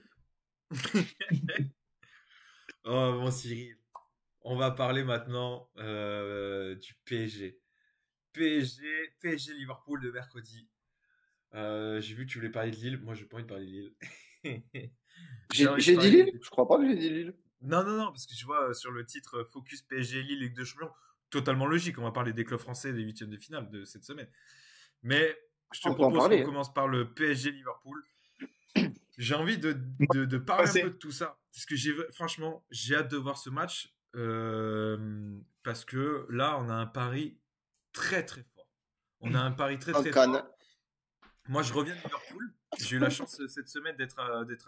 Oh, mon Cyril. On va parler maintenant du PSG. PSG Liverpool de mercredi. J'ai vu que tu voulais parler de Lille. Moi, j'ai pas envie de parler de Lille. J'ai dit Lille? Je crois pas que j'ai dit Lille. Non, parce que tu vois, sur le titre Focus PSG Lille Ligue des Champions, totalement logique. On va parler des clubs français des huitièmes de finale de cette semaine. Mais je te propose qu'on commence par le PSG Liverpool. J'ai envie de parler un peu de tout ça. Parce que franchement, j'ai hâte de voir ce match. Parce que là, on a un pari très très fort. On a un pari très très fort. Moi, je reviens de Liverpool. J'ai eu la chance cette semaine d'être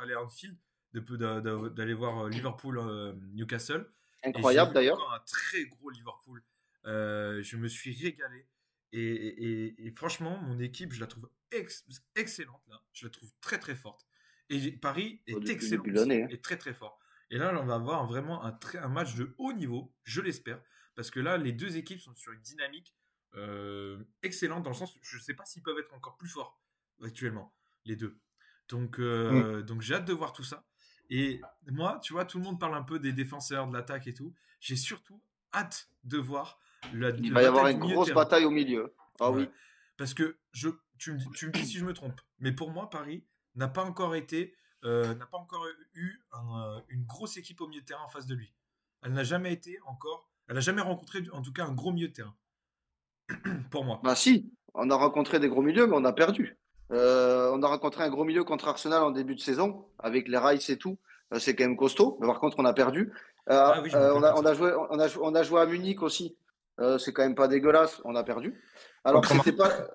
allé à Anfield, d'aller voir Liverpool Newcastle. Incroyable d'ailleurs. Un très gros Liverpool. Je me suis régalé. Et franchement, mon équipe, je la trouve excellente là. Je la trouve très très forte. Et Paris est excellent et très très fort. Et là, on va avoir vraiment un match de haut niveau, je l'espère, parce que là, les deux équipes sont sur une dynamique excellente dans le sens, je ne sais pas s'ils peuvent être encore plus forts actuellement, les deux. Donc j'ai hâte de voir tout ça. Et moi, tu vois, tout le monde parle un peu des défenseurs, de l'attaque et tout. J'ai surtout hâte de voir il va y avoir une grosse bataille au milieu. Ah ouais. Oui. Parce que tu me dis si je me trompe, mais pour moi, Paris n'a pas encore eu une grosse équipe au milieu de terrain en face de lui. Elle n'a jamais rencontré en tout cas un gros milieu de terrain. Pour moi. Bah si, on a rencontré des gros milieux, mais on a perdu. On a rencontré un gros milieu contre Arsenal en début de saison, avec les Rice et tout. C'est quand même costaud, mais par contre, on a perdu. Oui, on a joué à Munich aussi. C'est quand même pas dégueulasse, on a perdu. Alors, c'était pas.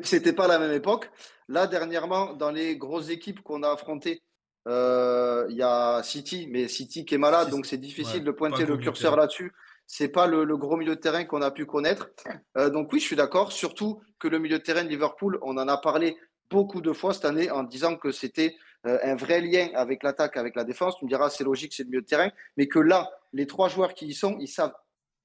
C'était pas la même époque. Là, dernièrement, dans les grosses équipes qu'on a affrontées, il y a City, mais City qui est malade, donc c'est difficile de pas un pointer gros le milieu de curseur terrain. là-dessus. C'est pas le gros milieu de terrain qu'on a pu connaître. Donc oui, je suis d'accord. Surtout que le milieu de terrain de Liverpool, on en a parlé beaucoup de fois cette année en disant que c'était un vrai lien avec l'attaque, avec la défense. Tu me diras, c'est logique, c'est le milieu de terrain, mais que là, les trois joueurs qui y sont, ils savent,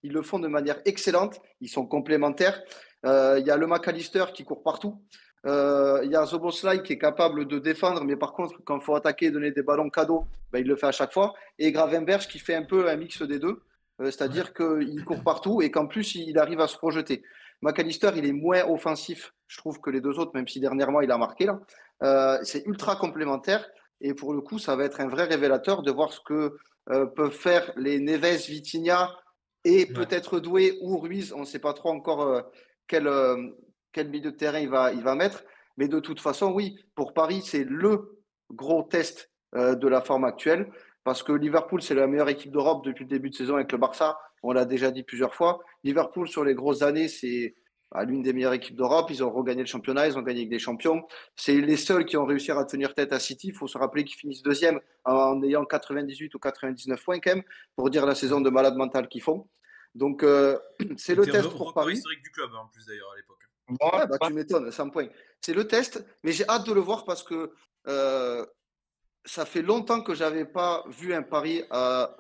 ils le font de manière excellente. Ils sont complémentaires. Il y a le McAllister qui court partout. Il y a Zoboslai qui est capable de défendre, mais par contre, quand il faut attaquer et donner des ballons cadeaux, ben, il le fait à chaque fois. Et Gravenberch qui fait un peu un mix des deux, c'est-à-dire qu'il court partout et qu'en plus, il arrive à se projeter. McAllister, il est moins offensif, je trouve, que les deux autres, même si dernièrement, il a marqué là. C'est ultra complémentaire et pour le coup, ça va être un vrai révélateur de voir ce que peuvent faire les Neves, Vitinha et Ouais. peut-être Doué ou Ruiz. On ne sait pas trop encore quel, quel milieu de terrain il va mettre. Mais de toute façon, oui, pour Paris, c'est le gros test de la forme actuelle. Parce que Liverpool, c'est la meilleure équipe d'Europe depuis le début de saison avec le Barça. On l'a déjà dit plusieurs fois. Liverpool, sur les grosses années, c'est l'une des meilleures équipes d'Europe. Ils ont regagné le championnat, ils ont gagné avec des champions. C'est les seuls qui ont réussi à tenir tête à City. Il faut se rappeler qu'ils finissent deuxième en ayant 98 ou 99 points quand même, pour dire la saison de malade mental qu'ils font. Donc, c'est le C'était test pour record Paris. historique du club, en plus, d'ailleurs, à l'époque. Ouais, bah, tu m'étonnes, 100 points. C'est le test, mais j'ai hâte de le voir parce que ça fait longtemps que j'avais pas vu un pari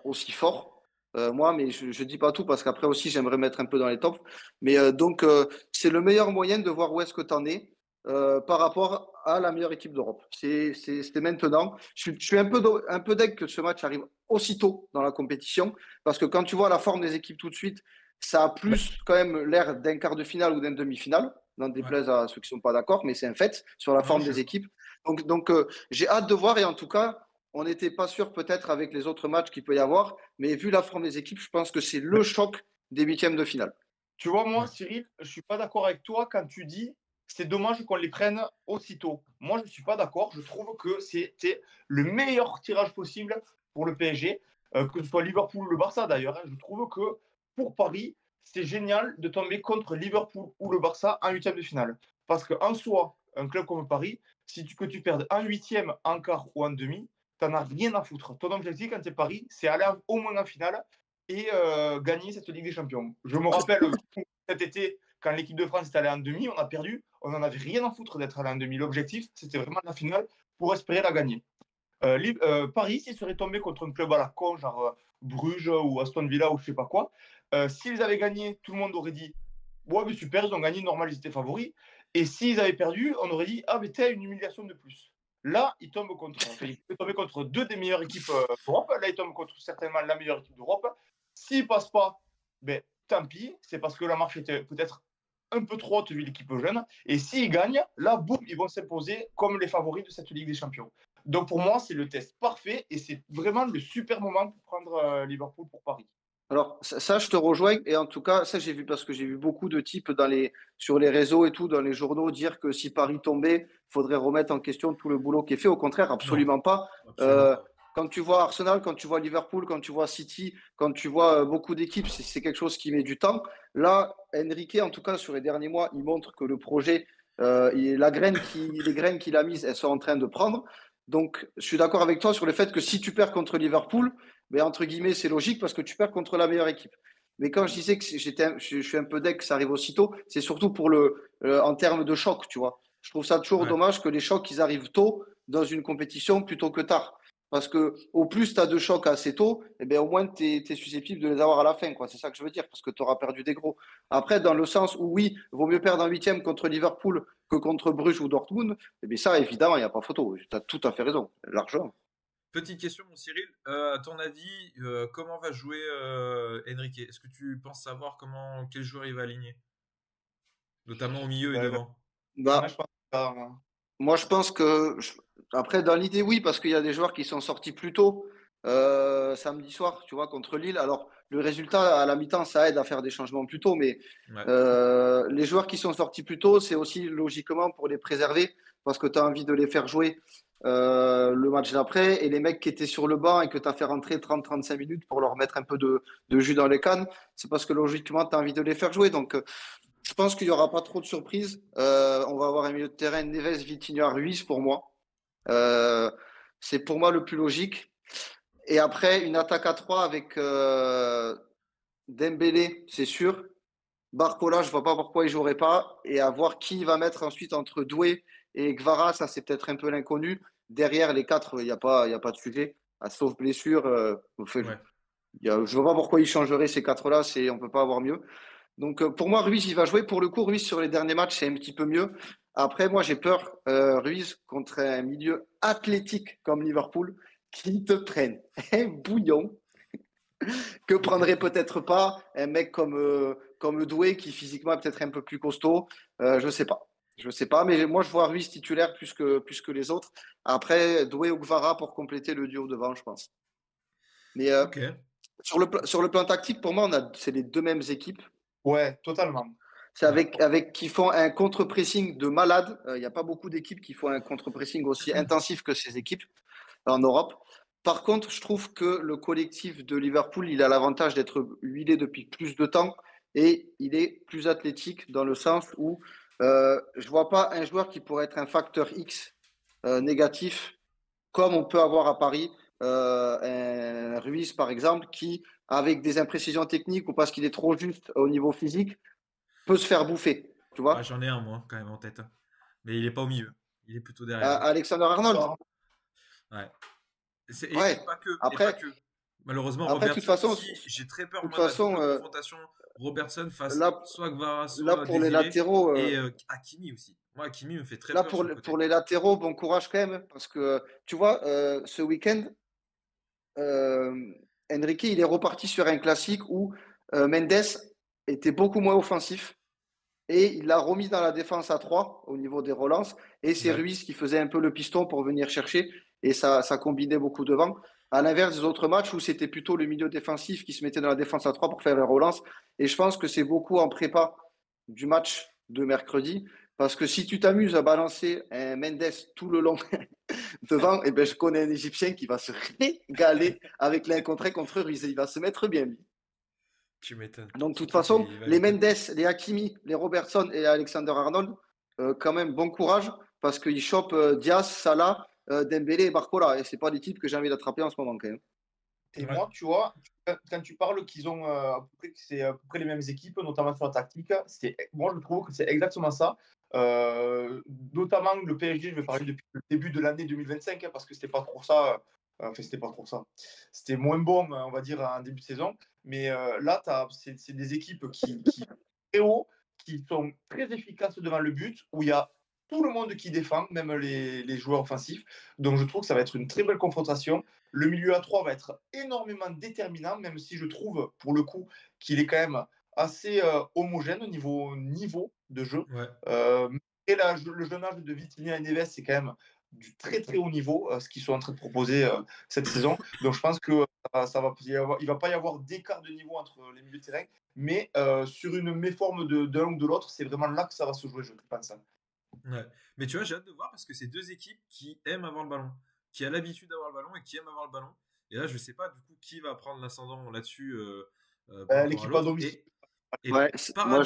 aussi fort. Moi, mais je dis pas tout parce qu'après aussi, j'aimerais mettre un peu dans les tops. Mais donc, c'est le meilleur moyen de voir où est-ce que tu en es par rapport à la meilleure équipe d'Europe. C'est maintenant. Je suis un peu deg que ce match arrive aussitôt dans la compétition parce que quand tu vois la forme des équipes tout de suite, ça a plus quand même l'air d'un quart de finale ou d'un demi-finale. N'en déplaise à ceux qui ne sont pas d'accord, mais c'est un fait sur la forme des équipes. Donc j'ai hâte de voir et en tout cas, on n'était pas sûr peut-être avec les autres matchs qu'il peut y avoir, mais vu la forme des équipes, je pense que c'est le choc des huitièmes de finale. Tu vois, moi, Ouais. Cyril, je ne suis pas d'accord avec toi quand tu dis c'est dommage qu'on les prenne aussitôt. Moi, je ne suis pas d'accord. Je trouve que c'était le meilleur tirage possible pour le PSG, que ce soit Liverpool ou le Barça d'ailleurs. Je trouve que pour Paris, c'est génial de tomber contre Liverpool ou le Barça en huitième de finale. Parce qu'en soi, un club comme Paris, que tu perdes en huitième, en quart ou en demi, tu n'en as rien à foutre. Ton objectif quand tu es Paris, c'est aller au moins en finale et gagner cette Ligue des Champions. Je me rappelle cet été, quand l'équipe de France est allée en demi, on a perdu. On n'en avait rien à foutre d'être allé en demi. L'objectif, c'était vraiment la finale pour espérer la gagner. Paris, s'ils seraient tombés contre un club à la con, genre Bruges ou Aston Villa ou je sais pas quoi, s'ils avaient gagné, tout le monde aurait dit ouais, mais super, ils ont gagné, normal, ils étaient favoris. Et s'ils avaient perdu, on aurait dit ah, mais t'as une humiliation de plus. Là, ils tombent contre deux des meilleures équipes d'Europe. Là, ils tombent contre certainement la meilleure équipe d'Europe. S'ils ne passent pas, ben, tant pis. C'est parce que la marche était peut-être un peu trop haute vu l'équipe jeune. Et s'ils gagnent, là, boum, ils vont s'imposer comme les favoris de cette Ligue des Champions. Donc pour moi, c'est le test parfait et c'est vraiment le super moment pour prendre Liverpool pour Paris. Alors, ça, je te rejoins. Et en tout cas, ça, j'ai vu parce que j'ai vu beaucoup de types sur les réseaux et tout, dans les journaux, dire que si Paris tombait, il faudrait remettre en question tout le boulot qui est fait. Au contraire, absolument pas. Absolument pas. Quand tu vois Arsenal, quand tu vois Liverpool, quand tu vois City, quand tu vois beaucoup d'équipes, c'est quelque chose qui met du temps. Là, Enrique, en tout cas, sur les derniers mois, il montre que le projet, les graines qu'il a mises, elles sont en train de prendre. Donc, je suis d'accord avec toi sur le fait que si tu perds contre Liverpool, ben, entre guillemets, c'est logique parce que tu perds contre la meilleure équipe. Mais quand je disais que je suis un peu deck que ça arrive aussitôt, c'est surtout pour en termes de choc, tu vois. Je trouve ça toujours dommage que les chocs, ils arrivent tôt dans une compétition plutôt que tard. Parce que au plus tu as de chocs assez tôt, eh bien, au moins tu es susceptible de les avoir à la fin, quoi. C'est ça que je veux dire, parce que tu auras perdu des gros. Après, dans le sens où oui, vaut mieux perdre en huitième contre Liverpool que contre Bruges ou Dortmund, eh bien, ça, évidemment, il n'y a pas photo. Tu as tout à fait raison, largement. Petite question, mon Cyril. À ton avis, comment va jouer Enrique? Est-ce que tu penses savoir quel joueur il va aligner? Notamment au milieu et devant. Bah, moi, je pense que. Après, dans l'idée, oui, parce qu'il y a des joueurs qui sont sortis plus tôt samedi soir, tu vois, contre Lille. Alors, le résultat à la mi-temps, ça aide à faire des changements plus tôt, mais les joueurs qui sont sortis plus tôt, c'est aussi logiquement pour les préserver, parce que tu as envie de les faire jouer le match d'après. Et les mecs qui étaient sur le banc et que tu as fait rentrer 30-35 minutes pour leur mettre un peu de jus dans les cannes, c'est parce que logiquement, tu as envie de les faire jouer. Donc, Je pense qu'il n'y aura pas trop de surprises. On va avoir un milieu de terrain Neves, Vitinha, Ruiz pour moi. C'est pour moi le plus logique. Et après, une attaque à 3 avec Dembélé, c'est sûr. Barcola, je ne vois pas pourquoi il ne jouerait pas. Et à voir qui il va mettre ensuite entre Doué et Gvara, ça c'est peut-être un peu l'inconnu. Derrière les quatre, il n'y a pas de sujet. Sauf blessure, Ouais. je ne vois pas pourquoi il changerait ces quatre-là. On ne peut pas avoir mieux. Donc pour moi, Ruiz, il va jouer. Pour le coup, Ruiz sur les derniers matchs, c'est un petit peu mieux. Après, moi, j'ai peur, Ruiz, contre un milieu athlétique comme Liverpool, qui te prenne un bouillon que prendrait peut-être pas un mec comme Doué, qui physiquement est peut-être un peu plus costaud. Je sais pas. Je sais pas, mais moi, je vois Ruiz titulaire plus que les autres. Après, Doué ou Gvara pour compléter le duo devant, je pense. Mais Ok. sur le plan tactique, pour moi, c'est les deux mêmes équipes. Ouais, totalement. C'est avec qui font un contre-pressing de malade. Il n'y a pas beaucoup d'équipes qui font un contre-pressing aussi intensif que ces équipes en Europe. Par contre, je trouve que le collectif de Liverpool, il a l'avantage d'être huilé depuis plus de temps et il est plus athlétique dans le sens où je vois pas un joueur qui pourrait être un facteur X négatif comme on peut avoir à Paris un Ruiz par exemple qui, avec des imprécisions techniques ou parce qu'il est trop juste au niveau physique, peut se faire bouffer, tu Ouais, vois. j'en ai un, moi, quand même, en tête, hein. Mais il est pas au milieu. Il est plutôt derrière, hein. Alexander-Arnold, Ouais. Et ouais. pas que. Et pas Après, que. Malheureusement, après, de toute Robertson façon, aussi, j'ai très peur, moi, de la façon, double confrontation Robertson face là, soit Gvara, là soit pour les Désiré. latéraux, Et Hakimi aussi. Moi, Hakimi me fait très là peur sur le côté. pour les latéraux, bon courage quand même, parce que tu vois, ce week-end, euh, Enrique, il est reparti sur un classique où Mendes était beaucoup moins offensif. Et il l'a remis dans la défense à 3 au niveau des relances. Et c'est Ouais. Ruiz qui faisait un peu le piston pour venir chercher. Et ça combinait beaucoup devant. À l'inverse des autres matchs où c'était plutôt le milieu défensif qui se mettait dans la défense à 3 pour faire les relances. Et je pense que c'est beaucoup en prépa du match de mercredi. Parce que si tu t'amuses à balancer un Mendes tout le long devant, eh ben, je connais un Égyptien qui va se régaler avec l'un contre Ruiz. Et il va se mettre bien, lui. Tu m'étonnes. Donc, de toute Surtout façon, qu'il va les vite. Mendes, les Hakimi, les Robertson et Alexander-Arnold, quand même, bon courage parce qu'ils chopent Diaz, Salah, Dembélé et Barcola. Et ce pas des types que j'ai envie d'attraper en ce moment, quand même. Et Ouais. moi, tu vois, quand tu parles qu'ils ont que c'est à peu près les mêmes équipes, notamment sur la tactique, moi je trouve que c'est exactement ça. Notamment le PSG, je vais parler depuis le début de l'année 2025, parce que c'était pas trop ça. Enfin, c'était pas trop ça. C'était moins bon, on va dire, en début de saison. Mais là, c'est des équipes qui très haut, qui sont très efficaces devant le but, où il y a tout le monde qui défend, même les joueurs offensifs. Donc je trouve que ça va être une très belle confrontation. Le milieu à 3 va être énormément déterminant, même si je trouve, pour le coup, qu'il est quand même assez homogène au niveau de jeu. Ouais. Et le jeune âge de Vitinha et Neves, c'est quand même du très très haut niveau, ce qu'ils sont en train de proposer cette saison. Donc je pense que il va pas y avoir d'écart de niveau entre les milieux de terrain, mais sur une méforme de l'un ou de l'autre, c'est vraiment là que ça va se jouer, je pense. Ouais. Mais tu vois, j'ai hâte de voir parce que c'est deux équipes qui aiment avoir le ballon, qui a l'habitude d'avoir le ballon et qui aiment avoir le ballon. Et là, je sais pas du coup qui va prendre l'ascendant là-dessus par rapport à L'équipe à l'autre. domicile. Et Ouais, moi,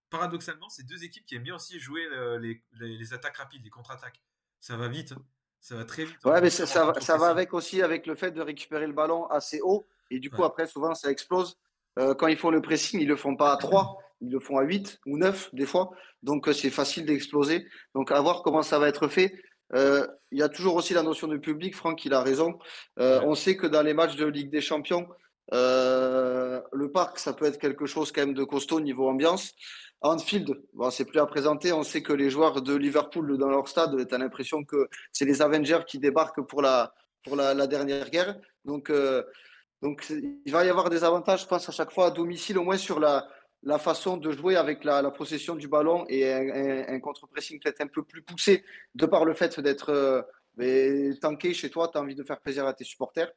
paradoxalement, c'est deux équipes qui aiment bien aussi jouer les attaques rapides, les contre-attaques. Ça va vite, hein. Ça va très vite ouais, mais justement en ça va contre-pressing. avec aussi avec le fait de récupérer le ballon assez haut. Et du coup, Ouais. après, souvent, ça explose. Quand ils font le pressing, ils le font pas à 3, ils le font à 8 ou 9 des fois. Donc, c'est facile d'exploser. Donc, à voir comment ça va être fait. Il y a toujours aussi la notion de public. Franck, il a raison. Ouais. On sait que dans les matchs de Ligue des Champions, le parc, ça peut être quelque chose quand même de costaud niveau ambiance. Anfield, bon, c'est plus à présenter. On sait que les joueurs de Liverpool dans leur stade, tu as l'impression que c'est les Avengers qui débarquent pour la dernière guerre. Donc, il va y avoir des avantages, je pense, à chaque fois à domicile, au moins sur la façon de jouer avec la possession du ballon et un contre-pressing peut-être un peu plus poussé de par le fait d'être tanké chez toi. Tu as envie de faire plaisir à tes supporters.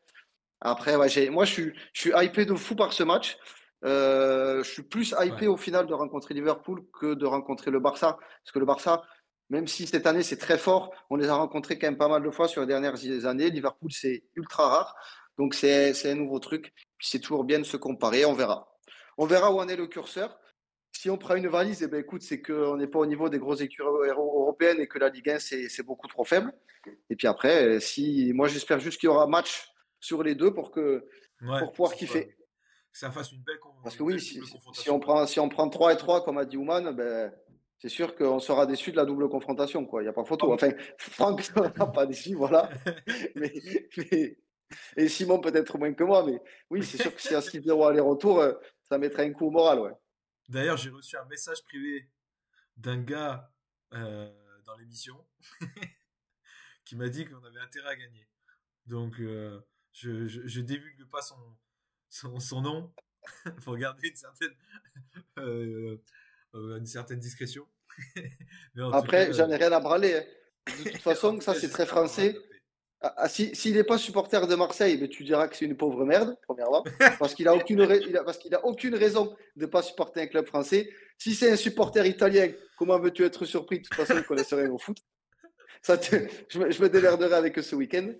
Après, ouais, moi, je suis hypé de fou par ce match. Je suis plus hypé Ouais. au final de rencontrer Liverpool que de rencontrer le Barça. Parce que le Barça, même si cette année c'est très fort, on les a rencontrés quand même pas mal de fois sur les dernières années. Liverpool, c'est ultra rare. Donc c'est un nouveau truc. Puis c'est toujours bien de se comparer. On verra. On verra où en est le curseur. si on prend une valise, eh ben, écoute, c'est qu'on n'est pas au niveau des grosses écuries européennes et que la Ligue 1, c'est beaucoup trop faible. Et puis après, moi, j'espère juste qu'il y aura match sur les deux pour pouvoir kiffer. Que ça fasse une belle Parce que oui, double si confrontation. si on prend 3 et 3, comme a dit Ouman, ben, c'est sûr qu'on sera déçu de la double confrontation, quoi. Il n'y a pas photo. Enfin, Franck n'a pas déçu, voilà. mais, et Simon peut-être moins que moi, mais oui, c'est sûr que si y a 6-0 aller-retour, ça mettrait un coup au moral, ouais. D'ailleurs, j'ai reçu un message privé d'un gars dans l'émission qui m'a dit qu'on avait intérêt à gagner. Donc, je divulgue pas son nom pour garder une certaine discrétion. Mais Après, j'en ai rien à branler, hein. De toute façon, ça, c'est très français. S'il n'est pas supporter de Marseille, mais tu diras que c'est une pauvre merde, premièrement, parce qu'il a aucune raison de ne pas supporter un club français. Si c'est un supporter italien, comment veux-tu être surpris? De toute façon, il ne connaît rien au foot. Je me démerderai avec eux ce week-end.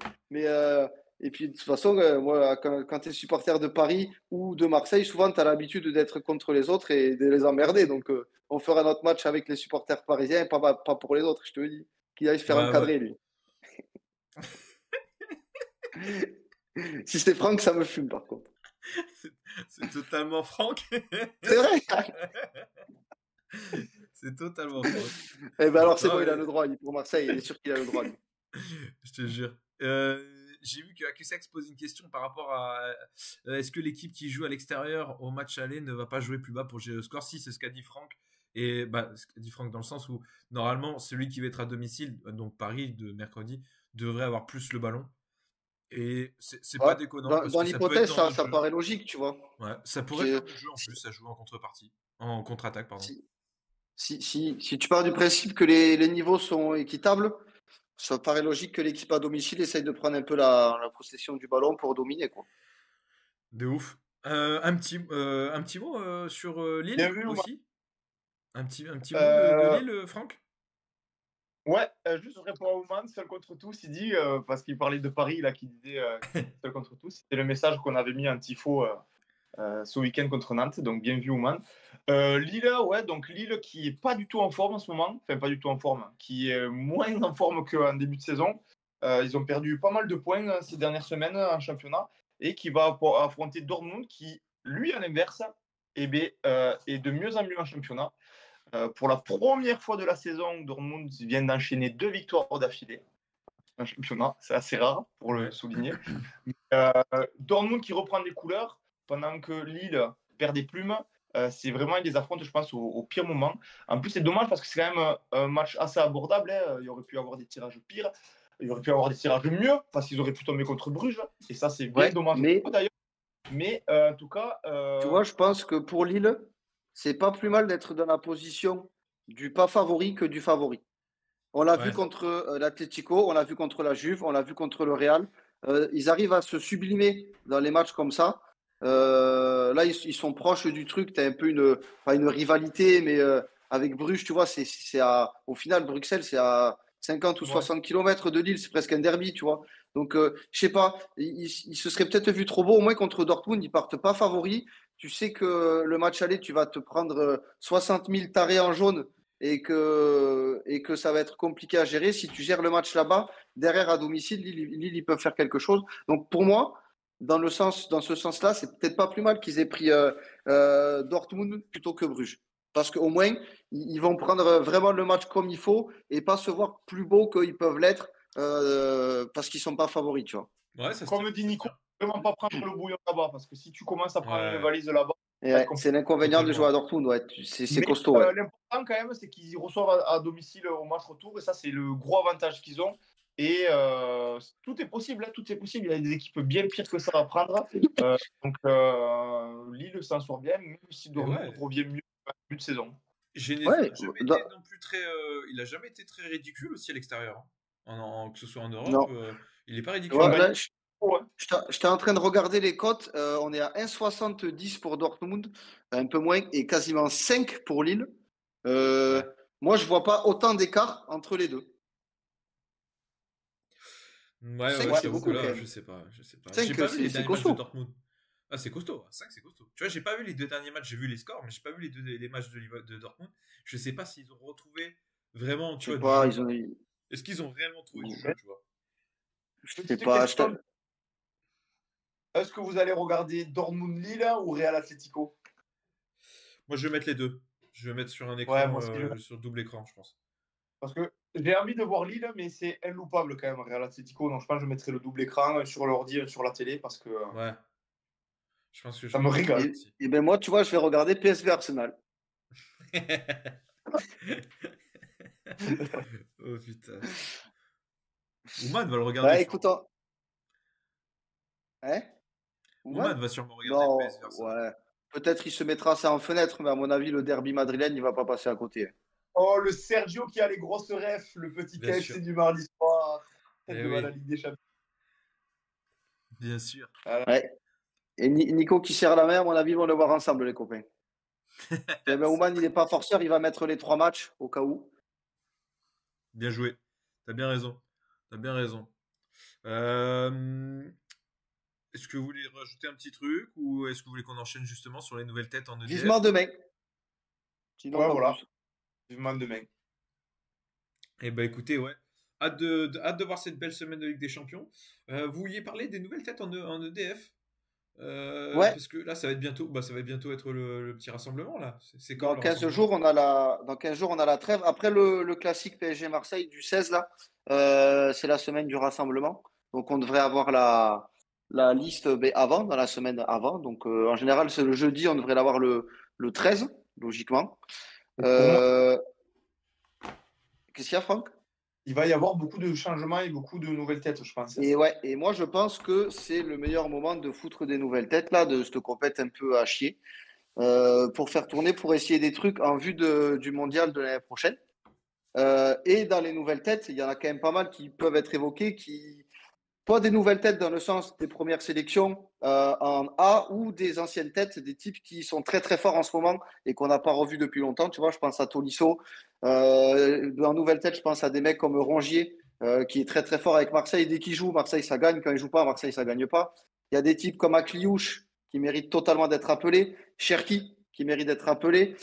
Et puis, de toute façon, moi, quand tu es supporter de Paris ou de Marseille, souvent, tu as l'habitude d'être contre les autres et de les emmerder. Donc, on fera notre match avec les supporters parisiens, pas pour les autres, je te le dis. Qu'il aille se faire encadrer, lui. Si c'est Franck, ça me fume, par contre. C'est totalement Franck. C'est vrai. C'est totalement Franck. Eh ben alors, c'est bon, il a le droit. Pour Marseille, il est sûr qu'il a le droit. Lui. Je te jure. J'ai vu que Accusex pose une question par rapport à est-ce que l'équipe qui joue à l'extérieur au match aller ne va pas jouer plus bas pour gérer le score? Si, c'est ce qu'a dit Franck. Et ce qu'a dit Franck dans le sens où normalement celui qui va être à domicile, donc Paris de mercredi, devrait avoir plus le ballon. Et c'est pas déconnant. Dans l'hypothèse, ça paraît logique, tu vois. Ouais, ça pourrait faire le jeu en plus, ça joue en contrepartie, en contre-attaque, pardon. Si tu pars du principe que les niveaux sont équitables, ça paraît logique que l'équipe à domicile essaye de prendre un peu la possession du ballon pour dominer, quoi. De ouf. Un petit mot sur Lille aussi. Un petit mot de Lille, Franck. Ouais, juste je réponds à Ouman, seul contre tous, il dit, parce qu'il parlait de Paris, là, qui disait seul contre tous. C'était le message qu'on avait mis en tifo ce week-end contre Nantes, donc bien vu Ouman. Lille, ouais, donc Lille qui est pas du tout en forme en ce moment, enfin pas du tout en forme, qui est moins en forme qu'en début de saison. Ils ont perdu pas mal de points ces dernières semaines en championnat et qui va affronter Dortmund qui, lui, à l'inverse, est de mieux en mieux en championnat. Pour la première fois de la saison, Dortmund vient d'enchaîner 2 victoires d'affilée en championnat. C'est assez rare pour le souligner. Dortmund qui reprend des couleurs pendant que Lille perd des plumes. C'est vraiment, ils les affrontent, je pense, au pire moment. En plus, c'est dommage parce que c'est quand même un match assez abordable. Hein. Il y aurait pu avoir des tirages pires. Il y aurait pu avoir des tirages mieux parce qu'ils auraient pu tomber contre Bruges. Et ça, c'est bien dommage d'ailleurs. Mais en tout cas. Tu vois, je pense que pour Lille, c'est pas plus mal d'être dans la position du pas favori que du favori. On l'a vu contre l'Atlético, on l'a vu contre la Juve, on l'a vu contre le Real. Ils arrivent à se sublimer dans les matchs comme ça. Là, ils sont proches du truc. Tu as un peu pas une rivalité, mais avec Bruges, tu vois, au final, Bruxelles, c'est à 50 ou 60 km de Lille. C'est presque un derby, tu vois. Donc, je sais pas, ils se seraient peut-être vu trop beau. Au moins, contre Dortmund, ils partent pas favoris. Tu sais que le match aller, tu vas te prendre 60 000 tarés en jaune et que ça va être compliqué à gérer. Si tu gères le match là-bas, derrière à domicile, Lille, ils peuvent faire quelque chose. Donc, pour moi, dans ce sens-là, c'est peut-être pas plus mal qu'ils aient pris Dortmund plutôt que Bruges. Parce qu'au moins, ils vont prendre vraiment le match comme il faut et pas se voir plus beau qu'ils peuvent l'être parce qu'ils sont pas favoris, tu vois. Ouais, comme dit Nico, vraiment pas prendre le bouillon là-bas parce que si tu commences à prendre une valise là-bas, c'est l'inconvénient de jouer à Dortmund, ouais. C'est costaud. Ouais. L'important quand même, c'est qu'ils reçoivent à domicile au match retour et ça, c'est le gros avantage qu'ils ont. Et tout est possible, hein, tout est possible. Il y a des équipes bien pires que ça à prendre. Donc Lille s'en sort bien, même si Dortmund revient mieux en début de saison. Il a jamais été très ridicule aussi à l'extérieur. Que ce soit en Europe, il n'est pas ridicule. Ouais, j'étais en train de regarder les cotes. On est à 1,70 pour Dortmund, un peu moins, et quasiment 5 pour Lille. Moi, je ne vois pas autant d'écart entre les deux. C'est beaucoup. Là, je sais pas. J'ai pas vu les derniers matchs de Dortmund. Ah, c'est costaud. 5, c'est costaud. Tu vois, j'ai pas vu les 2 derniers matchs. J'ai vu les scores, mais j'ai pas vu les matchs de Dortmund. Je sais pas s'ils ont retrouvé vraiment, tu Je sais vois, du pas, jeu. ils ont. Est-ce qu'ils ont réellement trouvé du jeu, tu vois? Je sais Petite pas. question, est-ce que vous allez regarder Dortmund-Lille ou Real Atlético? Moi, je vais mettre les deux. Je vais mettre sur un Ouais, écran, moi aussi, sur double écran, je pense. parce que j'ai envie de voir Lille, mais c'est inloupable quand même, Real Atlético. Donc je pense que je mettrai le double écran sur l'ordi, sur la télé, parce que Ouais, je pense que je ça me ferai pareil régale. aussi. Et ben moi, tu vois, je vais regarder PSV Arsenal. Oh putain. Ouman va le regarder Ouais, écoute, sûrement. hein? Ouman Ouman? va sûrement regarder le Non, PSV Arsenal. ouais. Peut-être il se mettra ça en fenêtre, mais à mon avis, le derby madrilène, il va pas passer à côté. Oh, le Sergio qui a les grosses refs, le petit Bien sûr. KFC du mardi soir, Eh devant la oui, Ligue des Champions. bien sûr. Voilà. Ouais. Et Nico qui serre la main, à mon avis, ils vont le voir ensemble, les copains. Eh ben, Ouman, il n'est pas forceur, il va mettre les 3 matchs au cas où. Bien joué. T'as bien raison. T'as bien raison. Euh, Est-ce que vous voulez rajouter un petit truc ou est-ce que vous voulez qu'on enchaîne justement sur les nouvelles têtes en Vivement EDF? demain. Sinon, Ouais, pas voilà, plus. vivement demain. Eh ben écoutez, ouais. Hâte de voir cette belle semaine de Ligue des Champions. Vous vouliez parler des nouvelles têtes en EDF? Ouais, Parce que là, ça va être bientôt, ça va bientôt être le petit rassemblement là. C'est quand dans le 15 rassemblement? jours, dans 15 jours, on a la trêve. Après le classique PSG Marseille du 16, là, c'est la semaine du rassemblement. Donc, on devrait avoir la liste avant, dans la semaine avant. Donc, en général, c'est le jeudi, on devrait l'avoir le 13, logiquement. Et pour moi, Euh, Qu'est-ce qu'il y a, Franck? il va y avoir beaucoup de changements et beaucoup de nouvelles têtes, je pense. Et ouais, et moi je pense que c'est le meilleur moment de foutre des nouvelles têtes là, de cette compète un peu à chier, pour faire tourner, pour essayer des trucs en vue du mondial de l'année prochaine. Et dans les nouvelles têtes, il y en a quand même pas mal qui peuvent être évoquées, qui pas des nouvelles têtes dans le sens des premières sélections en A ou des anciennes têtes, des types qui sont très très forts en ce moment et qu'on n'a pas revus depuis longtemps. Tu vois, je pense à Tolisso. En nouvelle tête, je pense à des mecs comme Rongier, qui est très très fort avec Marseille. Dès qu'il joue, Marseille ça gagne. Quand il joue pas, Marseille ça gagne pas. Il y a des types comme Akliouche qui méritent totalement d'être appelés. Cherki qui mérite d'être appelé.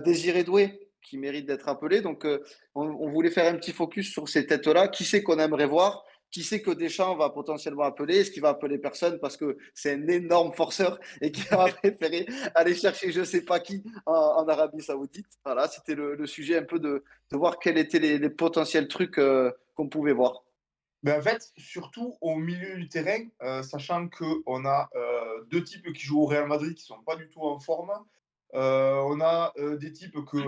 Désiré Doué qui mérite d'être appelé. Donc, on voulait faire un petit focus sur ces têtes-là. Qui c'est qu'on aimerait voir? Qui sait que Deschamps va potentiellement appeler? Est-ce qu'il va appeler personne parce que c'est un énorme forceur et qu'il va préférer aller chercher je ne sais pas qui en Arabie Saoudite? Voilà, c'était le sujet un peu de voir quels étaient les potentiels trucs qu'on pouvait voir. Ben, en fait, surtout au milieu du terrain, sachant qu'on a deux types qui jouent au Real Madrid qui ne sont pas du tout en forme. On a des types que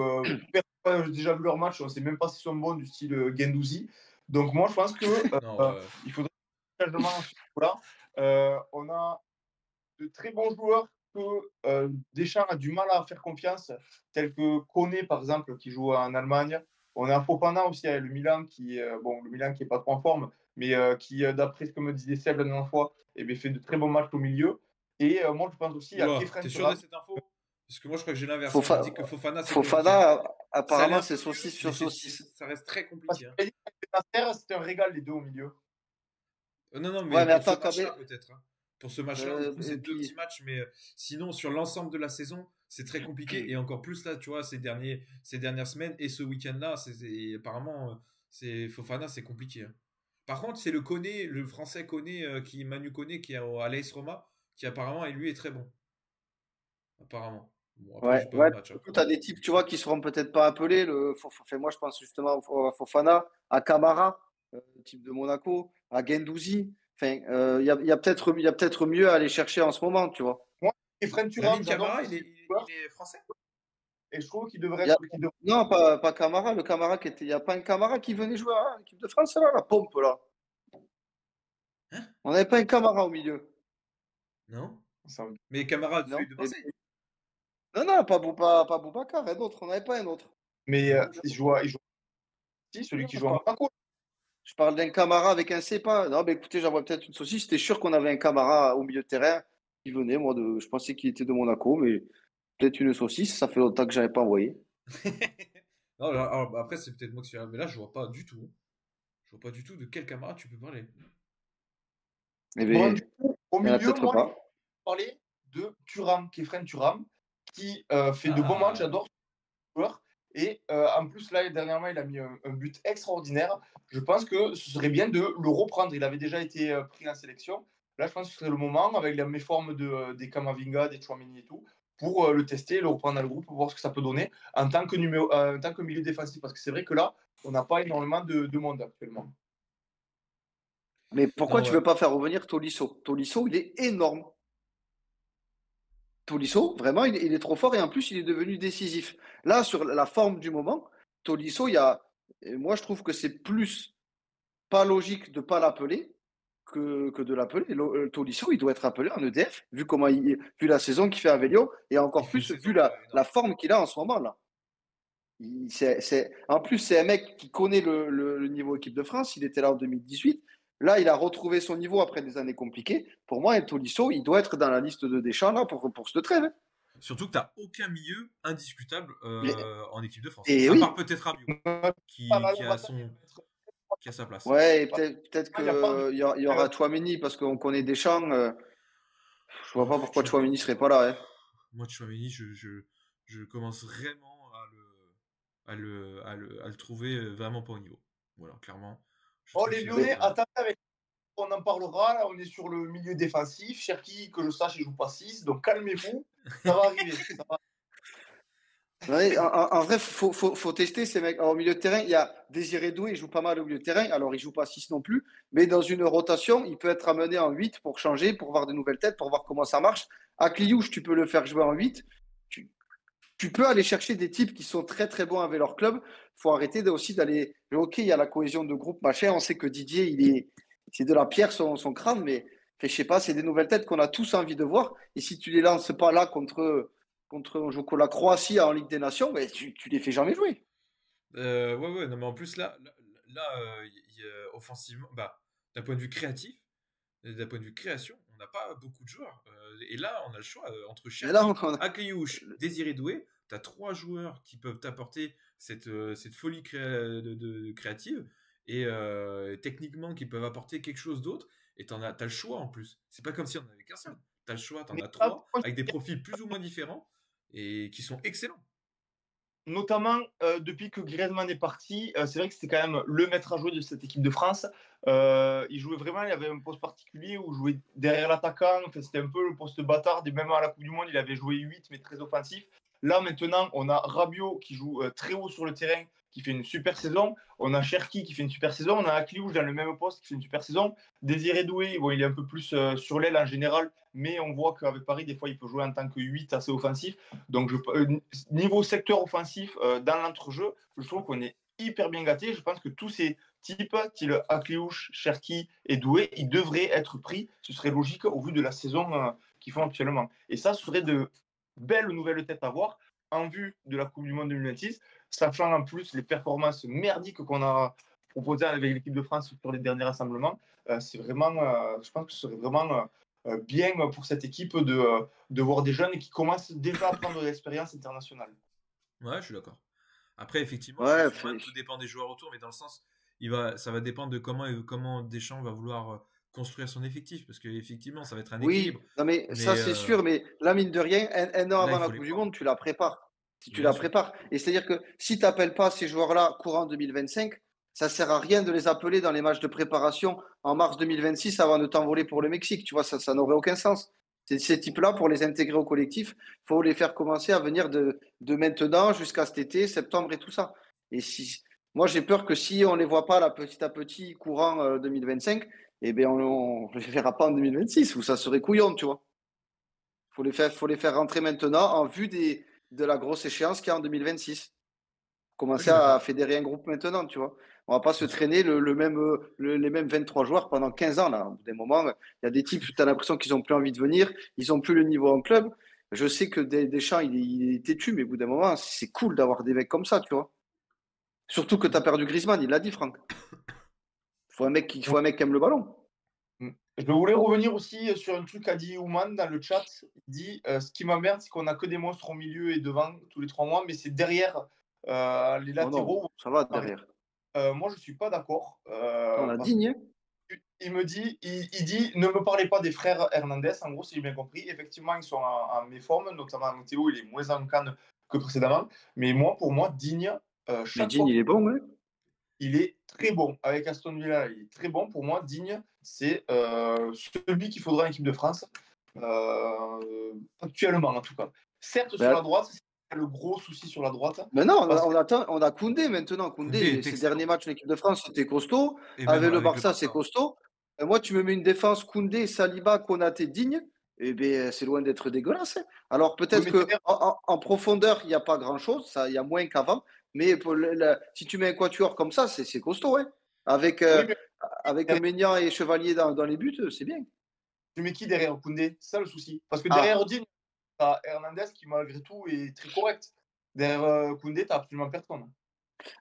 personne n'a déjà vu leur match, on ne sait même pas s'ils sont bons, du style Guendouzi. Donc moi, je pense que Non, il faudrait un changement à ce niveau-là. On a de très bons joueurs que Deschamps a du mal à faire confiance, tels que Koné, par exemple, qui joue en Allemagne. On a Fofana aussi avec le Milan, le Milan qui n'est pas trop en forme, mais qui, d'après ce que me disait Seb la dernière fois, fait de très bons matchs au milieu. Et moi, je pense aussi à oula, Kefren t'es sûr de Turam. cette info? Parce que moi, je crois que j'ai l'inverse. On me Fofa- dit que Fofana, c'est compliqué, hein. Fofana, Ça allait apparemment, un c'est peu saucisse mieux, mais sur saucisse. ça reste très Parce compliqué, hein. que c'est un régal, les deux au milieu. Non, non, mais Ouais, mais pour ce attends, quand match-là, même. peut-être, hein. Pour ce match-là, ou pour Et ces deux puis, petits matchs, mais sinon, sur l'ensemble de la saison, c'est très compliqué. Et encore plus, là, tu vois, ces dernières semaines et ce week-end-là, apparemment, c'est Fofana, c'est compliqué, hein. Par contre, c'est le français Koné, Manu Koné, qui est à l'AS Roma, qui apparemment, et lui, est très bon. Apparemment. Bon, après, j'ai ouais, pas vu ouais. le match, hein. Tu as des types, tu vois, qui seront peut-être pas appelés. Moi, je pense justement à Fofana, à Camara, type de Monaco, à Guendouzi. Enfin, il y a peut-être mieux à aller chercher en ce moment, tu vois. Moi, Kefren Turam, Lamine j'adore Camara, ce style de il joueur est français? et je trouve qu'il devrait Il y a- être. Non, pas Camara, le Camara qui était. Il n'y a pas un Camara qui venait jouer à l'équipe de France, là, la pompe, là. Hein? On n'avait pas un Camara au milieu. Non? Ça- Mais Camara, celui Non? de Marseille? Non, non, pas Boubacar, un autre. On n'avait pas un autre. Mais Non, je il crois joue, pas. il joue aussi, celui Non, qui joue à Monaco. je parle d'un Camara avec un CEPA. Non, mais écoutez, j'envoie peut-être une saucisse. J'étais sûr qu'on avait un Camara au milieu de terrain qui venait. Je pensais qu'il était de Monaco, mais peut-être une saucisse. Ça fait longtemps que je n'avais pas envoyé. Non, alors, bah, après, c'est peut-être moi qui suis là, mais là, je vois pas du tout. Je vois pas du tout de quel camarade tu peux parler. Eh Bon, bien, du coup, au il n'y en a milieu, peut-être moi, je pas. parlais de Thuram, Kefren Thuram, qui fait de bons matchs. J'adore ce joueur. Et en plus, là, dernièrement, il a mis un but extraordinaire. Je pense que ce serait bien de le reprendre. Il avait déjà été pris en sélection. Là, je pense que ce serait le moment, avec les méformes des Kamavinga, des Tchouaméni et tout, pour le tester, le reprendre dans le groupe, pour voir ce que ça peut donner en tant que milieu défensif. Parce que c'est vrai que là, on n'a pas énormément de monde actuellement. Mais pourquoi Non, tu ouais. veux pas faire revenir Tolisso? Tolisso, il est énorme. Tolisso, vraiment, il est trop fort et en plus, il est devenu décisif. Là, sur la forme du moment, Tolisso, moi, je trouve que c'est plus pas logique de ne pas l'appeler que de l'appeler. Tolisso, il doit être appelé en EDF, vu la saison qu'il fait à Vélion et Il encore fait une plus saison vu énorme. la forme qu'il a en ce moment là. En plus, c'est un mec qui connaît le niveau équipe de France. Il était là en 2018. Là, il a retrouvé son niveau après des années compliquées. Pour moi, Tolisso, il doit être dans la liste de Deschamps là, pour cette trêve. Surtout que tu n'as aucun milieu indiscutable Mais- en équipe de France. Et À oui, part peut-être Rabiot, qui a sa place. ouais, et peut-être Il n'y a pas de. qu'il y aura Tchouaméni parce qu'on connaît Deschamps. Je vois pas pourquoi Tchouaméni serait pas là. Hein. Moi, Tchouaméni, je commence vraiment à le trouver vraiment pas au niveau. Voilà, clairement. Oh, les Lyonnais, attendez avec. On en parlera. Là, on est sur le milieu défensif. Cherki, que je sache, il joue pas 6. Donc calmez-vous. Ça va arriver. Ça va. Ouais, en vrai, faut tester ces mecs. Alors, au milieu de terrain, il y a Désiré Doué, il joue pas mal au milieu de terrain. Alors, il joue pas 6 non plus. Mais dans une rotation, il peut être amené en 8 pour changer, pour voir de nouvelles têtes, pour voir comment ça marche. À Cliouche, tu peux le faire jouer en 8. Tu peux aller chercher des types qui sont très très bons avec leur club. Il faut arrêter aussi d'aller. Ok, il y a la cohésion de groupe, machin. On sait que Didier, c'est de la pierre son crâne, mais je sais pas, c'est des nouvelles têtes qu'on a tous envie de voir. Et si tu les lances pas là contre la Croatie en Ligue des Nations, mais tu les fais jamais jouer. Ouais, non, mais en plus, offensivement, d'un point de vue créatif, d'un point de vue création, on n'a pas beaucoup de joueurs. Et là, on a le choix entre Mais là, Cherki, Akliouche, Désiré Doué. Tu as 3 joueurs qui peuvent t'apporter cette folie créative et techniquement qui peuvent apporter quelque chose d'autre. Et t'as le choix en plus. C'est pas comme si on n'avait qu'un seul. Tu as le choix, tu en as 3 avec des profils plus ou moins différents et qui sont excellents. Notamment depuis que Griezmann est parti, c'est vrai que c'était quand même le maître à jouer de cette équipe de France. Il jouait vraiment, il avait un poste particulier où il jouait derrière l'attaquant. Enfin, c'était un peu le poste bâtard. Et même à la Coupe du Monde, il avait joué 8, mais très offensif. Là, maintenant, on a Rabiot qui joue très haut sur le terrain, qui fait une super saison. On a Cherki qui fait une super saison. On a Akliouche dans le même poste qui fait une super saison. Désiré Doué, bon, il est un peu plus sur l'aile en général, mais on voit qu'avec Paris, des fois, il peut jouer en tant que 8 assez offensif. Donc, niveau secteur offensif, dans l'entrejeu, je trouve qu'on est hyper bien gâté. Je pense que tous ces types, style Akliouche, Cherki et Doué, ils devraient être pris. Ce serait logique au vu de la saison qu'ils font actuellement. Et ça, ce serait de belles nouvelles têtes à voir en vue de la Coupe du Monde 2026, sachant en plus les performances merdiques qu'on a proposées avec l'équipe de France sur les derniers rassemblements. C'est vraiment, je pense que ce serait vraiment bien pour cette équipe de voir des jeunes qui commencent déjà à prendre de l'expérience internationale. Ouais, je suis d'accord. Après, effectivement, Ouais, tout dépend des joueurs autour, mais dans le sens, ça va dépendre de comment Deschamps va vouloir construire son effectif, parce qu'effectivement, ça va être un équilibre. oui, non mais ça c'est sûr, mais là, mine de rien, un an Là, il avant la faut les Coupe du prendre. Monde, tu la prépares. Si tu Bien la sûr. prépares. Et c'est-à-dire que si tu n'appelles pas ces joueurs-là courant 2025, ça ne sert à rien de les appeler dans les matchs de préparation en mars 2026 avant de t'envoler pour le Mexique. Tu vois, ça n'aurait aucun sens. Ces types-là, pour les intégrer au collectif, il faut les faire commencer à venir de maintenant jusqu'à cet été, septembre et tout ça. Et moi, j'ai peur que si on ne les voit pas là, petit à petit courant 2025, eh bien, on ne les verra pas en 2026, où ça serait couillon, tu vois. Faut les faire rentrer maintenant en vue de la grosse échéance qu'il y a en 2026. Ouais, je Commencer suis à d'accord. fédérer un groupe maintenant, tu vois. On va pas se Bien sûr. traîner les mêmes 23 joueurs pendant 15 ans. Là. Au bout d'un moment, il y a des types, tu as l'impression qu'ils n'ont plus envie de venir, ils n'ont plus le niveau en club. Je sais que Deschamps, il est têtu, mais au bout d'un moment, c'est cool d'avoir des mecs comme ça, tu vois. Surtout que tu as perdu Griezmann, il l'a dit, Franck. Il faut un mec qui aime le ballon. Je voulais revenir aussi sur un truc qu'a dit Ouman dans le chat. Il dit ce qui m'emmerde, c'est qu'on n'a que des monstres au milieu et devant tous les 3 mois, mais c'est derrière les Oh non, latéraux. ça va derrière. Moi, je ne suis pas d'accord. On a Digne. il dit ne me parlez pas des frères Hernandez, en gros, si j'ai bien compris. Effectivement, ils sont en méforme, notamment Théo, il est moins en canne que précédemment. Mais moi, pour moi, Digne, Mais chaque Digne, fois, il est bon, ouais. il est très bon. Avec Aston Villa, il est très bon. Pour moi, Digne, c'est celui qu'il faudra en équipe de France, actuellement en tout cas. Certes, Mais, sur la droite, c'est le gros souci sur la droite. mais non, Parce que on a Koundé maintenant. Koundé Koundé, est ses excellent. derniers matchs en équipe de France, c'était costaud. Et même Avec le avec le Barça, c'est Barça. costaud. Et moi, tu me mets une défense Koundé, Saliba, Konaté, Digne. Eh bien, c'est loin d'être dégueulasse, hein. Alors, oui, peut-être mais que derrière, en profondeur, il n'y a pas grand-chose. Il y a moins qu'avant. Mais si tu mets un quatuor comme ça, c'est costaud, hein. Avec, oui, mais avec derrière, Maignan et Chevalier dans les buts, c'est bien. tu mets qui derrière Koundé? C'est ça le souci. Parce que Ah, derrière Digne, tu as Hernandez qui, malgré tout, est très correct. Derrière Koundé, tu n'as absolument personne.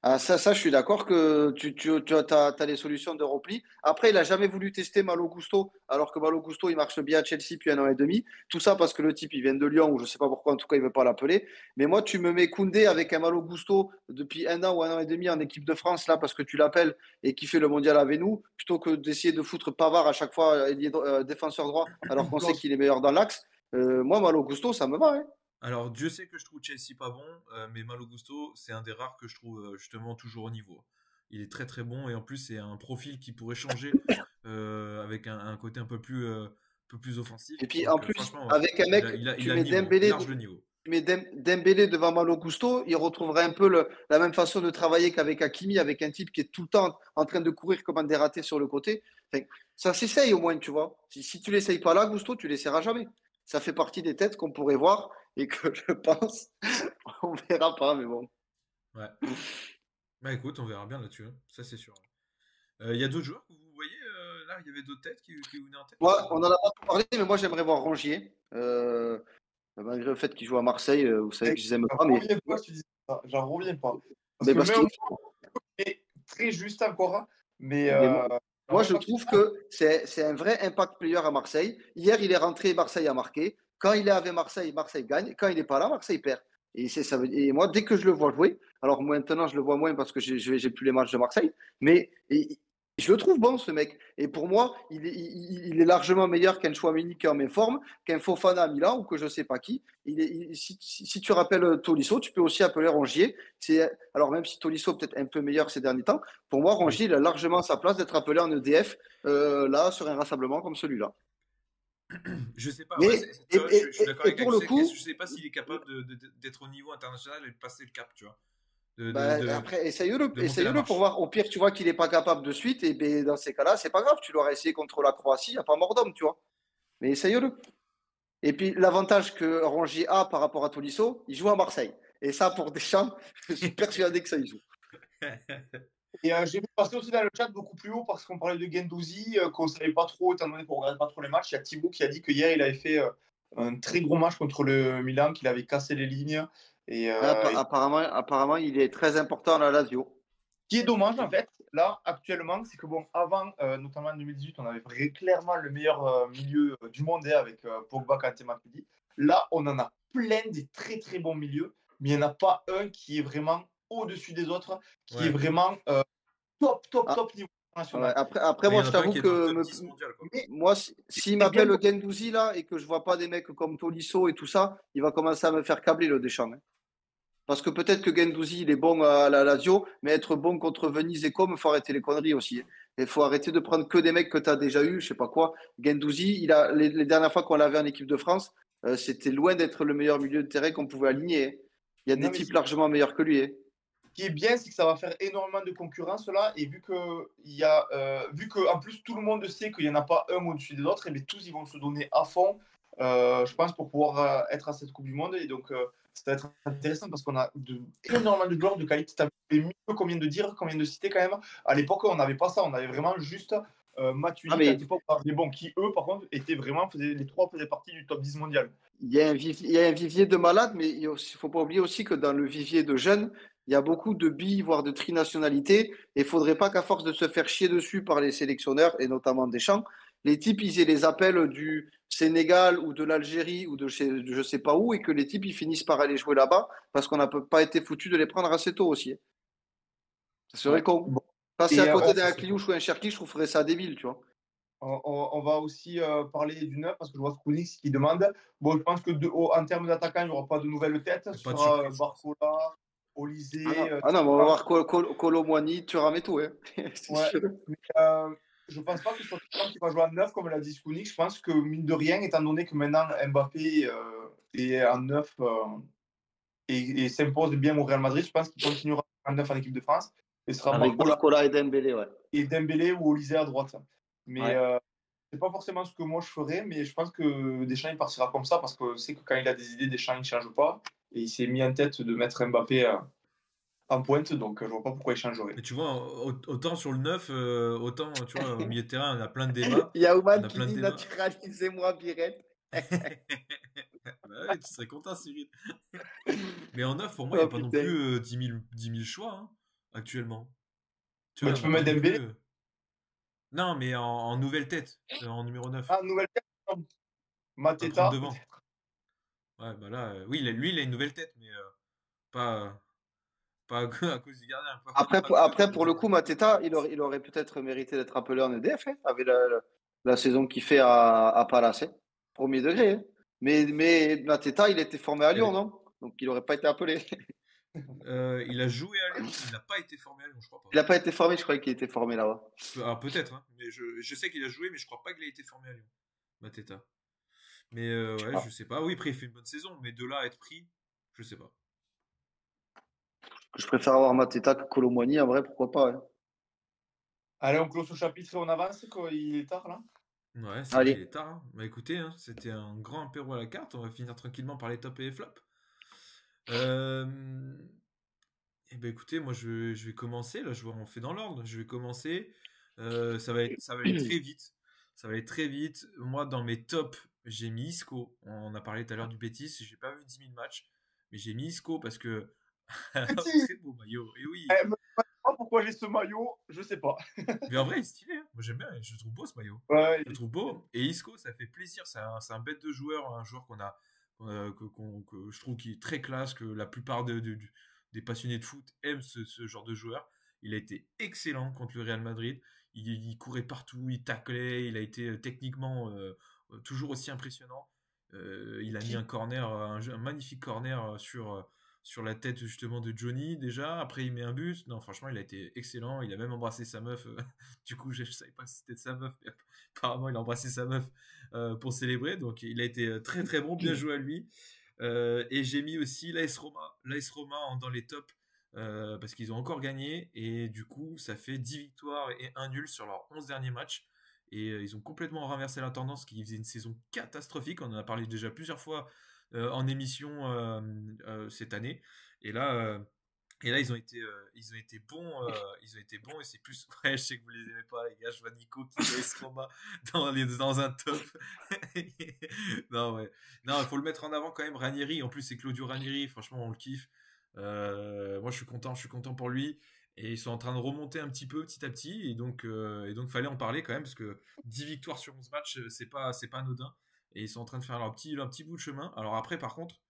ah, ça, je suis d'accord que tu as les solutions de repli. Après, il n'a jamais voulu tester Malo Gusto, alors que Malo Gusto, il marche bien à Chelsea depuis 1 an et demi. Tout ça parce que le type, il vient de Lyon, ou je ne sais pas pourquoi, en tout cas, il ne veut pas l'appeler. Mais moi, tu me mets Koundé avec un Malo Gusto depuis 1 an ou 1 an et demi en équipe de France, là, parce que tu l'appelles et qui fait le mondial avec nous, plutôt que d'essayer de foutre Pavard à chaque fois, défenseur droit, alors qu'on sait qu'il est meilleur dans l'axe. Moi, Malo Gusto, ça me va, hein. Alors, Dieu sait que je trouve Chelsea pas bon, mais Malo Gusto, c'est un des rares que je trouve justement toujours au niveau. Il est très très bon et en plus, c'est un profil qui pourrait changer avec un côté un peu plus offensif. Et puis, en Donc, plus, franchement, ouais, avec un mec, il tu a le mets niveau, Dembélé, large le niveau. Dembélé devant Malo Gusto, il retrouverait un peu la même façon de travailler qu'avec Hakimi, avec un type qui est tout le temps en train de courir comme un dératé sur le côté. Enfin, ça s'essaye au moins, tu vois. Si tu l'essayes pas là, Gusto, tu l'essaieras jamais. Ça fait partie des têtes qu'on pourrait voir et que je pense on verra pas, mais bon. Ouais. Bah écoute, on verra bien là-dessus, hein. Ça c'est sûr. Il y a d'autres joueurs que vous voyez là, il y avait d'autres têtes qui vous venaient en tête ou Moi, pas? on en a pas trop parlé, mais moi j'aimerais voir Rongier. Malgré le fait qu'il joue à Marseille, vous savez que je les aime J'en pas, mais, reviens pas, tu dis ça. J'en reviens pas. Parce mais que parce même qu'il il est très juste encore, hein, mais mais j'en moi, reviens je pas que tu trouve que c'est un vrai impact player à Marseille. Hier, il est rentré, Marseille a marqué. Quand il est avec Marseille, Marseille gagne. Quand il n'est pas là, Marseille perd. Et moi, dès que je le vois jouer, alors maintenant, je le vois moins parce que j'ai plus les matchs de Marseille, mais je le trouve bon, ce mec. Et pour moi, il est largement meilleur qu'un Chouameni qui est en méforme, qu'un Fofana à Milan ou que je ne sais pas qui. Si tu rappelles Tolisso, tu peux aussi appeler Rongier. Alors, même si Tolisso peut-être un peu meilleur ces derniers temps, pour moi, Oui. Rongier, il a largement sa place d'être appelé en EDF, là, sur un rassemblement comme celui-là. Je sais pas, ouais, Mais, tu vois, je suis d'accord et avec pour le Axel. Je coup, sais pas s'il est capable d'être au niveau international et de passer le cap, tu vois. bah, après, De monter la essaye-le pour marche. voir. Au pire, tu vois qu'il n'est pas capable de suite, et ben, dans ces cas-là, c'est pas grave. Tu l'auras essayé contre la Croatie, il n'y a pas mort d'homme, tu vois. Mais essaye-le. Et puis, l'avantage que Rongier a par rapport à Tolisso, il joue à Marseille. Et ça, pour Deschamps, je suis persuadé que ça y joue. Et j'ai vu passer aussi dans le chat beaucoup plus haut parce qu'on parlait de Guendouzi, qu'on ne savait pas trop, étant donné qu'on ne regarde pas trop les matchs. Il y a Thibaut qui a dit que hier il avait fait un très gros match contre le Milan, qu'il avait cassé les lignes. Et Apparemment, il est très important à la Lazio. ce qui est dommage, en fait, là, actuellement, c'est que, bon, avant, notamment en 2018, on avait clairement le meilleur milieu du monde, hein, avec Pogba, Kanté, Matuidi. Là, on en a plein des très, très bons milieux, mais il n'y en a pas un qui est vraiment au-dessus des autres, qui est Ouais. vraiment Ah, top niveau ouais. international. Après, Mais il y moi, en je a pas un t'avoue qui est dans le que top 10 mondial, quoi. Mais moi, s'il c'est bien m'appelle Guendouzi là et que je vois pas des mecs comme Tolisso et tout ça, il va commencer à me faire câbler le Deschamps, hein. Parce que peut-être que Guendouzi, il est bon à la Lazio, mais être bon contre Venise et comme, il faut arrêter les conneries aussi, hein. Il faut arrêter de prendre que des mecs que tu as déjà eu, je sais pas quoi. Guendouzi, les dernières fois qu'on l'avait en équipe de France, c'était loin d'être le meilleur milieu de terrain qu'on pouvait aligner, hein. Il y a des non, mais types largement meilleurs que lui, hein. ce qui est bien, c'est que ça va faire énormément de concurrence là, et vu que en plus tout le monde sait qu'il n'y en a pas un au-dessus des autres, et bien tous ils vont se donner à fond, je pense, pour pouvoir être à cette Coupe du Monde, et donc ça va être intéressant parce qu'on a énormément de joueurs de qualité. Tu as mieux combien de citer quand même. À l'époque, on n'avait pas ça, on avait vraiment juste Ah, Matuidi, mais les bons, qui eux, par contre, les trois faisaient partie du top 10 mondial. il y a un vivier de malades, mais il ne faut pas oublier aussi que dans le vivier de jeunes, il y a beaucoup de billes, voire de trinationalités. Et il ne faudrait pas qu'à force de se faire chier dessus par les sélectionneurs, et notamment Deschamps, les types, ils aient les appels du Sénégal ou de l'Algérie ou de je ne sais pas où, et que les types, ils finissent par aller jouer là-bas parce qu'on n'a pas été foutu de les prendre assez tôt aussi. Ça serait Ouais. con. Passer à Et côté Ouais, d'un ça serait cool. Kliouche ou un Cherki, je trouverais ça débile, tu vois. on va aussi parler du 9 parce que je vois Skrunic qui demande. Bon, je pense que en termes d'attaquant, il n'y aura pas de nouvelles têtes. Y a Ce pas de sera surprise, je pense. Barcola, Ah Olysée, non, ah non, mais on va Thuram. voir Colomwani, Thuram et tout, hein. C'est Ouais. sûr. Mais, je ne pense pas que ce soit Thuram qui va jouer à 9 comme l'a dit Skrunic. Je pense que, mine de rien, étant donné que maintenant Mbappé est en 9 et s'impose bien au Real Madrid, je pense qu'il continuera en 9 en équipe de France. Et ce sera Avec Barcola Barcola et Dembélé, ouais. et Dembélé ou Olysée à droite. Mais Ouais. c'est pas forcément ce que moi je ferais, mais je pense que Deschamps il partira comme ça parce que c'est que quand il a des idées, Deschamps il ne change pas. Et il s'est mis en tête de mettre Mbappé en pointe, donc je vois pas pourquoi il changerait. Mais tu vois, autant sur le 9, autant, tu vois, au milieu de terrain, on a plein de débats. Il y a On Oman a qui plein de dit débats. naturalisez-moi Biret. Bah ouais, tu serais content, Cyril. Mais en 9, pour moi, il n'y Oh a pas non putain. plus 10 000 choix hein, actuellement. Tu Bah, vois, tu on peux n'a pas mettre non plus. Dembélé. Non, mais en nouvelle tête, en numéro 9. Ah, nouvelle tête, À prendre Mateta, devant. peut-être. Ouais, bah là, oui, lui, il a une nouvelle tête, mais pas, pas à cause du gardien. Après, Pas pour, que à après, cause pour du le coup, gardien. Mateta, il aurait peut-être mérité d'être appelé en EDF, hein, avec la saison qu'il fait à Palace. Hein. Premier degré. Hein. Mais Mateta, il était formé à Elle Lyon, est- non? Donc il n'aurait pas été appelé. il a joué à Lyon, il n'a pas été formé à Lyon, je crois pas. Il n'a pas été formé, je croyais qu'il était formé là-bas. Alors peut-être, hein, mais je sais qu'il a joué, mais je crois pas qu'il a été formé à Lyon, Mateta. Mais ouais, Ah. je sais pas. Oui, après, il fait une bonne saison, mais de là à être pris, je sais pas. Je préfère avoir Mateta que Colomboigny, en vrai, pourquoi pas. Hein. Allez, on close au chapitre et on avance, quoi. Il est tard là. Ouais, c'est vrai, il Allez, est tard. Hein. Bah écoutez, hein, c'était un grand apéro à la carte. On va finir tranquillement par les tops et les flops. Et ben écoutez, moi je vais commencer. Là, je vois, on fait dans l'ordre. Je vais commencer. Ça va aller très vite. Ça va aller très vite. Moi, dans mes tops, j'ai mis Isco. On a parlé tout à l'heure du Betis. J'ai pas vu 10 000 matchs, mais j'ai mis Isco parce que Petit. très beau maillot. Et oui. Me demande pas pourquoi j'ai ce maillot, je sais pas. Mais en vrai, il est stylé. Hein. Moi, j'aime bien. Je le trouve beau ce maillot. Ouais, Je le trouve beau. Et Isco, ça fait plaisir. C'est un bête de joueur. Un joueur que je trouve qui est très classe. Que la plupart des passionnés de foot aiment ce genre de joueur. Il a été excellent contre le Real Madrid. Il courait partout. Il taclait. Il a été techniquement toujours aussi impressionnant. Il a mis un corner, un magnifique corner sur la tête justement de Johnny déjà. Après, il met un but. Non, franchement, il a été excellent. Il a même embrassé sa meuf. Du coup, je savais pas si c'était sa meuf, mais apparemment, il a embrassé sa meuf pour célébrer. Donc, il a été très très bon. Bien joué à lui. Et j'ai mis aussi l'AS Roma. L'AS Roma dans les tops. Parce qu'ils ont encore gagné et du coup ça fait 10 victoires et 1 nul sur leurs 11 derniers matchs et ils ont complètement renversé la tendance qui faisait une saison catastrophique, on en a parlé déjà plusieurs fois en émission cette année et là ils ont été bons ils ont été bons et c'est plus ouais je sais que vous les aimez pas les gars, je vois Nico qui met Roma dans un top. Non ouais, non il faut le mettre en avant quand même. Ranieri, en plus c'est Claudio Ranieri, franchement on le kiffe. Moi je suis content pour lui et ils sont en train de remonter un petit peu petit à petit et donc fallait en parler quand même parce que 10 victoires sur 11 matchs c'est pas anodin et ils sont en train de faire leur petit bout de chemin. Alors après par contre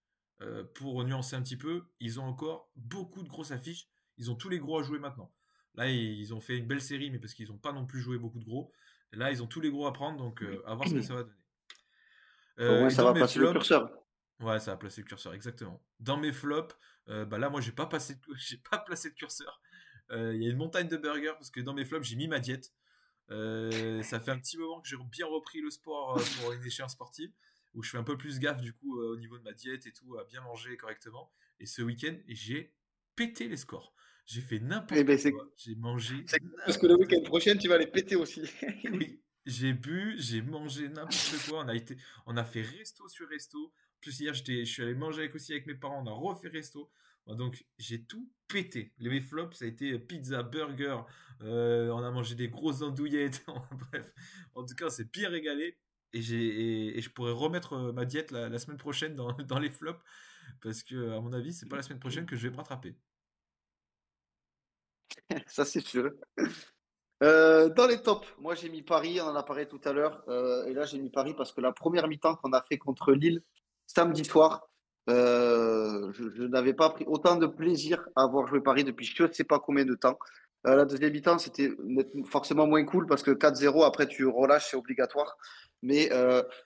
pour nuancer un petit peu, ils ont encore beaucoup de grosses affiches, ils ont tous les gros à jouer maintenant. Là ils ont fait une belle série mais parce qu'ils n'ont pas non plus joué beaucoup de gros. Là ils ont tous les gros à prendre donc à voir ce que ça va donner. au moins Et ça dans va mes passer le flops, curseur. ouais, ça a placé le curseur, exactement. Dans mes flops, bah là, moi, j'ai pas placé de curseur. Il y a une montagne de burgers parce que dans mes flops, j'ai mis ma diète. Ça fait un petit moment que j'ai bien repris le sport pour une échéance sportive où je fais un peu plus gaffe du coup au niveau de ma diète et tout, à bien manger correctement. Et ce week-end, j'ai pété les scores. J'ai fait Eh ben, n'importe quoi. J'ai mangé c'est parce que le n'importe week-end quoi. prochain, tu vas les péter aussi. Oui, j'ai bu, j'ai mangé n'importe quoi. On a fait resto sur resto. Plus hier, je suis allé manger aussi avec mes parents. On a refait resto. Bon, donc j'ai tout pété. Mes flops, ça a été pizza, burger. On a mangé des grosses andouillettes. Bref, en tout cas, on s'est bien régalé. Et je pourrais remettre ma diète la semaine prochaine dans les flops parce que à mon avis, c'est pas la semaine prochaine que je vais me rattraper. Ça, c'est sûr. Dans les tops, moi j'ai mis Paris, on en a parlé tout à l'heure. Et là, j'ai mis Paris parce que la première mi-temps qu'on a fait contre Lille samedi soir, je n'avais pas pris autant de plaisir à avoir joué Paris depuis je ne sais pas combien de temps. La deuxième mi-temps, c'était forcément moins cool parce que 4-0, après tu relâches, c'est obligatoire. Mais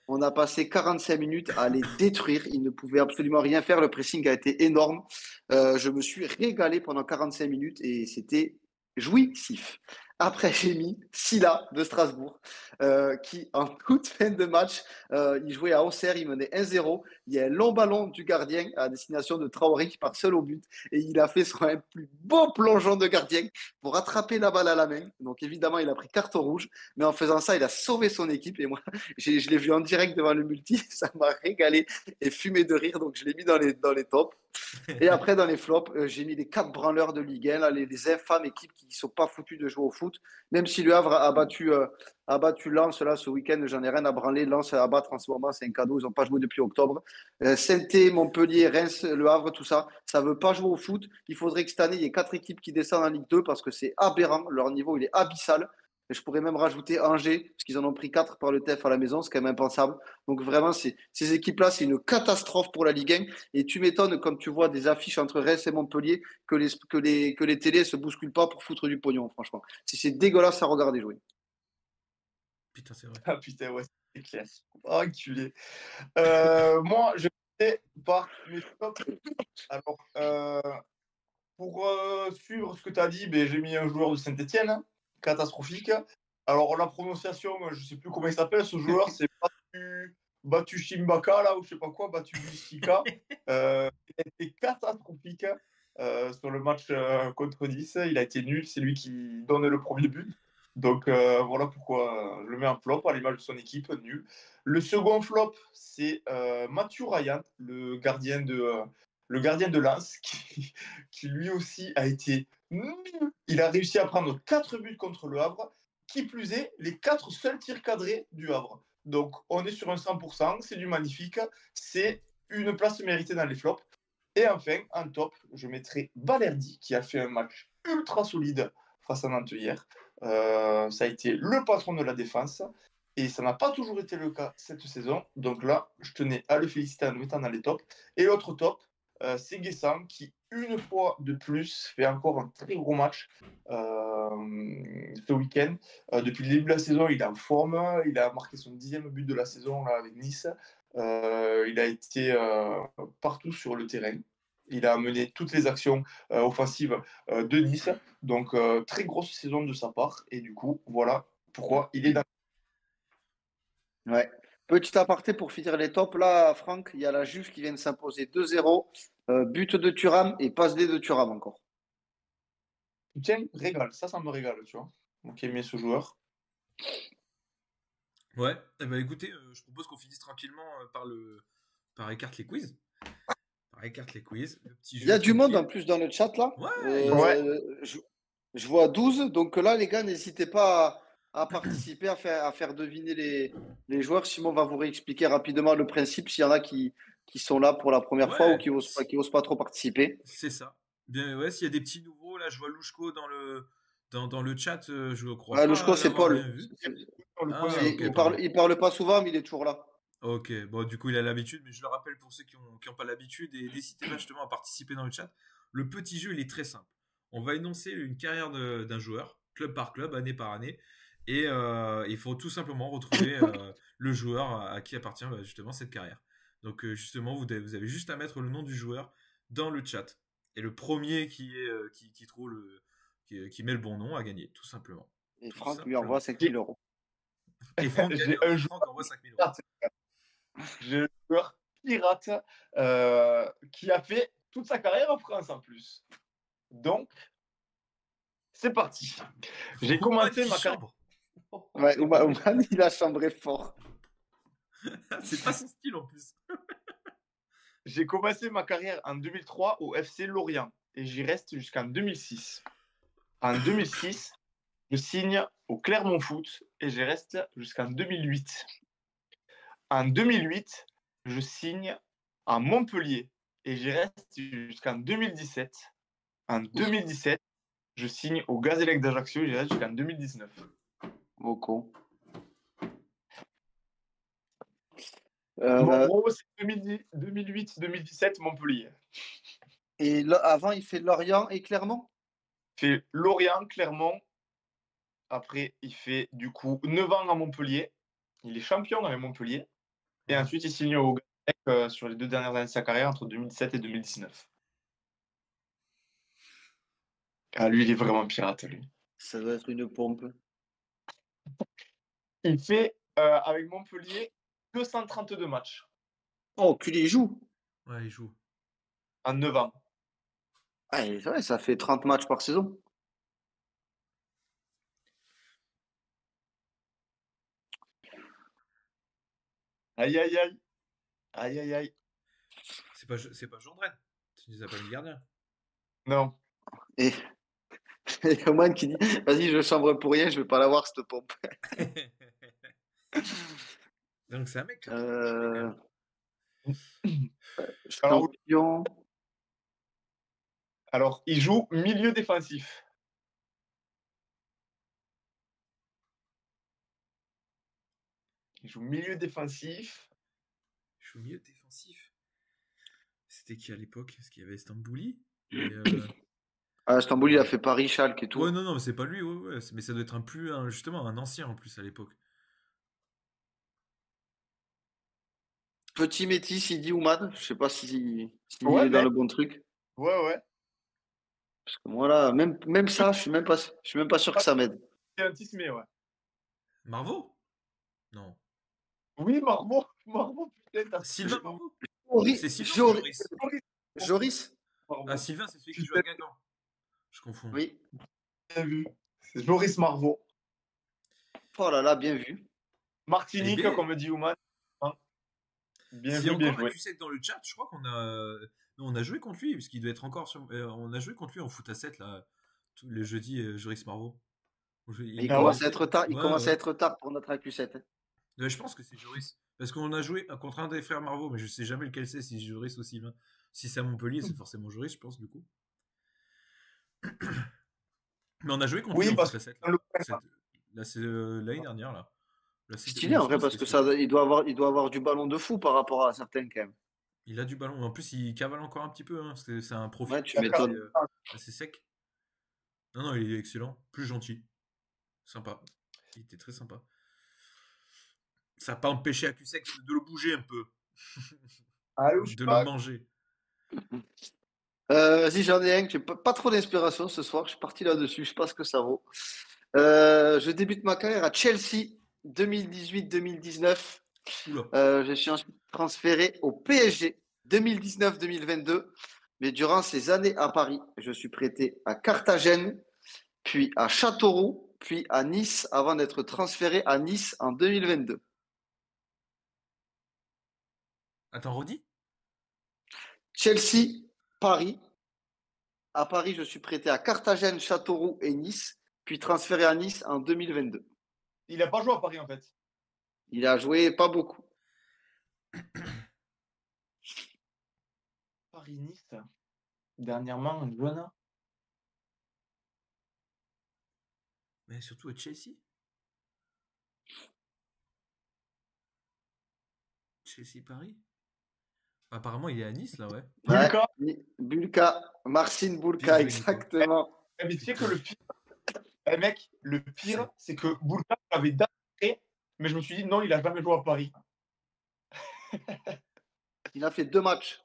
on a passé 45 minutes à les détruire. Ils ne pouvaient absolument rien faire. Le pressing a été énorme. Je me suis régalé pendant 45 minutes et c'était jouissif. Après, j'ai mis Silla de Strasbourg, qui, en toute fin de match, il jouait à Auxerre, il menait 1-0. Il y a un long ballon du gardien à destination de Traoré qui part seul au but. Et il a fait son un plus beau plongeon de gardien pour attraper la balle à la main. Donc, évidemment, il a pris carton rouge. Mais en faisant ça, il a sauvé son équipe. Et moi, je l'ai vu en direct devant le multi. Ça m'a régalé et fumé de rire. Donc, je l'ai mis dans les tops. Et après, dans les flops, j'ai mis les 4 branleurs de Ligue 1, là, les infâmes équipes qui ne sont pas foutues de jouer au foot. Même si Le Havre a battu Lens là, ce week-end, j'en ai rien à branler. Lens à battre en ce moment, c'est un cadeau. Ils n'ont pas joué depuis octobre. Saint-Étienne, Montpellier, Reims, Le Havre, tout ça, ça ne veut pas jouer au foot. Il faudrait que cette année, il y ait 4 équipes qui descendent en Ligue 2 parce que c'est aberrant. Leur niveau, il est abyssal. Et je pourrais même rajouter Angers, parce qu'ils en ont pris 4 par le TEF à la maison, c'est quand même impensable. Donc vraiment, ces équipes-là, c'est une catastrophe pour la Ligue 1. Et tu m'étonnes, quand tu vois des affiches entre Reims et Montpellier, que les télés ne se bousculent pas pour foutre du pognon, franchement. C'est dégueulasse à regarder jouer. Putain, c'est vrai. Ah putain, ouais, c'est clair. Oh, enculé. Moi, je vais par mes flops. Alors, pour suivre ce que tu as dit, ben, j'ai mis un joueur de Saint-Etienne, catastrophique. Alors, la prononciation, je ne sais plus comment il s'appelle, ce joueur, c'est Batu Shimbaka, là, ou je sais pas quoi, Batu Bishika. Il a été catastrophique sur le match contre Nice. Il a été nul, c'est lui qui donne le premier but. Donc, voilà pourquoi je le mets en flop, à l'image de son équipe, nul. Le second flop, c'est Mathieu Ryan, le gardien de Lens, qui lui aussi a été nul. Il a réussi à prendre 4 buts contre le Havre, qui plus est, les 4 seuls tirs cadrés du Havre. Donc, on est sur un 100%, c'est du magnifique, c'est une place méritée dans les flops. Et enfin, en top, je mettrai Balerdi, qui a fait un match ultra solide face à Nantes hier. Ça a été le patron de la défense. Et ça n'a pas toujours été le cas cette saison. Donc là, je tenais à le féliciter en le mettant dans les tops. Et l'autre top, c'est Guessam qui, une fois de plus, fait encore un très gros match ce week-end. Depuis le début de la saison, il est en forme. Il a marqué son 10e but de la saison là, avec Nice. Il a été partout sur le terrain. Il a mené toutes les actions offensives de Nice. Donc, très grosse saison de sa part. Et du coup, voilà pourquoi il est dans. Ouais. Petit aparté pour finir les tops. Là, Franck, il y a la Juve qui vient de s'imposer 2-0. But de Thuram et passe D de Thuram encore. Tiens, régale. Ça me régale, tu vois. Donc, aimer ce joueur. Ouais, eh ben, écoutez, je propose qu'on finisse tranquillement par écarte les quiz. Par écarte les quiz. Le petit Il jeu y a du monde en tranquille. plus dans le chat là. Ouais, Ouais. Je vois 12. Donc là, les gars, n'hésitez pas à participer, à faire deviner les joueurs. Simon va vous réexpliquer rapidement le principe s'il y en a qui sont là pour la première fois ou ouais, qui osent pas trop participer. c'est ça. Bien, ouais, s'il y a des petits nouveaux, là, je vois Louchko dans le chat, je crois Louchko, pas c'est l'avoir Paul. bien vu. On le Ah, connaît. C'est- ok, il parle, pardon. il parle pas souvent, mais il est toujours là. Ok, bon, du coup, il a l'habitude, mais je le rappelle pour ceux qui ont pas l'habitude, et n'hésitez pas justement à participer dans le chat. Le petit jeu, il est très simple. On va énoncer une carrière d'un joueur, club par club, année par année, et il faut tout simplement retrouver le joueur à qui appartient justement cette carrière. Donc, justement, vous avez juste à mettre le nom du joueur dans le chat. Et le premier qui trouve qui met le bon nom a gagné, tout simplement. Et Tout Franck lui simplement. envoie 5 000 euros. Et Franck gagne. J'ai un Franck joueur envoie 5000 euros. pirate. J'ai un joueur pirate qui a fait toute sa carrière en France en plus. Donc, c'est parti. J'ai Oman commencé qui ma carrière. chambre. Ouais, C'est pas Oman, il a chambré fort. C'est pas son style en plus. J'ai commencé ma carrière en 2003 au FC Lorient et j'y reste jusqu'en 2006. En 2006, je signe au Clermont Foot et j'y reste jusqu'en 2008. En 2008, je signe à Montpellier et j'y reste jusqu'en 2017. En 2017, je signe au Gazélec d'Ajaccio et j'y reste jusqu'en 2019. Beaucoup. En gros, c'est 2008-2017 Montpellier. Et là, avant, il fait Lorient et Clermont. fait Lorient, Clermont. Après, il fait du coup 9 ans à Montpellier. Il est champion avec Montpellier. Et ensuite, il signe au GAEC sur les 2 dernières années de sa carrière, entre 2017 et 2019. Ah, lui, il est vraiment pirate, lui. Ça doit être une pompe. Il fait, avec Montpellier, 232 matchs Oh, tu les joues. Ouais, il joue. en 9 ans. Ah, et ouais, ça fait 30 matchs par saison. Aïe, aïe, aïe. Aïe, aïe, aïe. C'est pas Gendren. Tu nous as pas mis le gardien. Non. Et il y a Oman qui dit vas-y, je chambre pour rien, je vais pas l'avoir cette pompe. Donc c'est un mec qui a pas mal enchaîné, quand même. Alors, Champion. alors, il joue milieu défensif. Il joue milieu défensif. Il joue milieu défensif. C'était qui à l'époque? Est-ce qu'il y avait Stambouli? Ah, Stambouli, il a fait Paris, Schalke et tout. Ouais, non, mais c'est pas lui. Ouais. Mais ça doit être justement un ancien en plus à l'époque. Petit métis, il dit Oumad. Je sais pas si Ouais, il est dans mec. le bon truc. Ouais, ouais. Parce que moi, là, même ça, je suis même pas sûr que ça m'aide. C'est un Tismé, ouais. Marveau? Non. Oui, Marmot. Marmot, putain, t'as Sylvain Marveau? Joris. C'est Sylvain ou Joris? Joris. Marmot. Ah, Sylvain, c'est celui qui joue à Guingamp. Je confonds. Oui. Bien vu. C'est Joris Marvaux. Oh là là, bien vu. Martinique, Eh bien, comme dit Ouman. Hein. Bien s'il y vu, a bien encore joué. Accusec dans le chat, je crois qu'on a. Non, on a joué contre lui, parce qu'il doit être encore sur. On a joué contre lui en foot à 7 là, tous les jeudis, Joris Marveau. Il Ah commence ouais à être tard. Il Ouais, commence à ouais. être tard pour notre AQ7. Ouais, je pense que c'est Joris. Parce qu'on a joué contre un des frères Marveau, mais je sais jamais lequel c'est, si Joris ou Sylvain. Si c'est à Montpellier, c'est forcément Joris, je pense, du coup. Mais on a joué contre lui Oui, en parce foot à 7 que là, c'est l'année dernière, là. Là, c'est Stylé en vrai 2019, parce que ça, il doit avoir du ballon de fou par rapport à certains quand même. Il a du ballon. En plus, il cavale encore un petit peu. Hein. C'est un profil Ouais, tu qui est assez, m'étonnes. assez sec. Non, il est excellent. Plus gentil. Sympa. Il était très sympa. Ça n'a pas empêché Akusex de le bouger un peu. Allô, je De le pas. manger. Vas-y, j'en ai un. J'ai pas trop d'inspiration ce soir. Je suis parti là-dessus. Je sais pas ce que ça vaut. Je débute ma carrière à Chelsea 2018-2019. Oula. Je suis ensuite transféré au PSG 2019-2022. Mais durant ces années à Paris, je suis prêté à Carthagène, puis à Châteauroux, puis à Nice avant d'être transféré à Nice en 2022. Attends, redis. Chelsea, Paris. À Paris, je suis prêté à Carthagène, Châteauroux et Nice, puis transféré à Nice en 2022. Il a pas joué à Paris, en fait. Il a joué pas beaucoup. Paris-Nice. Dernièrement, Joana. Mais surtout à Chelsea. Chelsea-Paris. Apparemment, il est à Nice, là, ouais. Bulka. Ouais, Bulka, Marcin Bulka, Bien joué, Nico. exactement. Mais tu sais que le pire, mec, le pire, c'est que Bulka avait daté, mais je me suis dit non, il a jamais joué à Paris. Il a fait 2 matchs.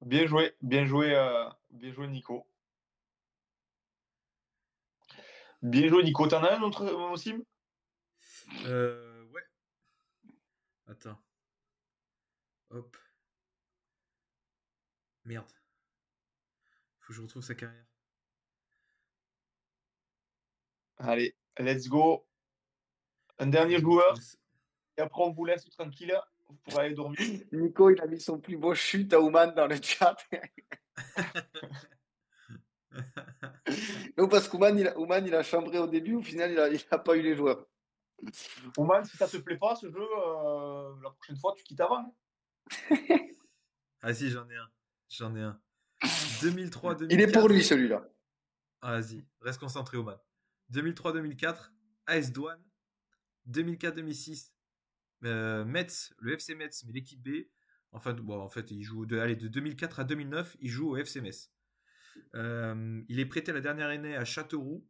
Bien joué, Nico. Bien joué, Nico. T'en as un autre aussi? Ouais. Attends. Hop. Merde. Faut que je retrouve sa carrière. Allez, let's go. Un dernier joueur. Et après, on vous laisse tranquille. Vous pourrez aller dormir. Nico, il a mis son plus beau chute à Ouman dans le chat. Non, parce qu'Ouman, il a chambré au début, au final, il a pas eu les joueurs. Oman, si ça te plaît pas, ce jeu, la prochaine fois, tu quittes avant. Ah si, j'en ai un. J'en ai un. 2003-2004. Il est pour lui, celui-là. Ah, vas-y, reste concentré, Oman. 2003-2004, AS Douane. 2004-2006, Metz, le FC Metz, mais l'équipe B. Enfin, bon, en fait, il joue de 2004 à 2009, il joue au FC Metz. Il est prêté la dernière année à Châteauroux.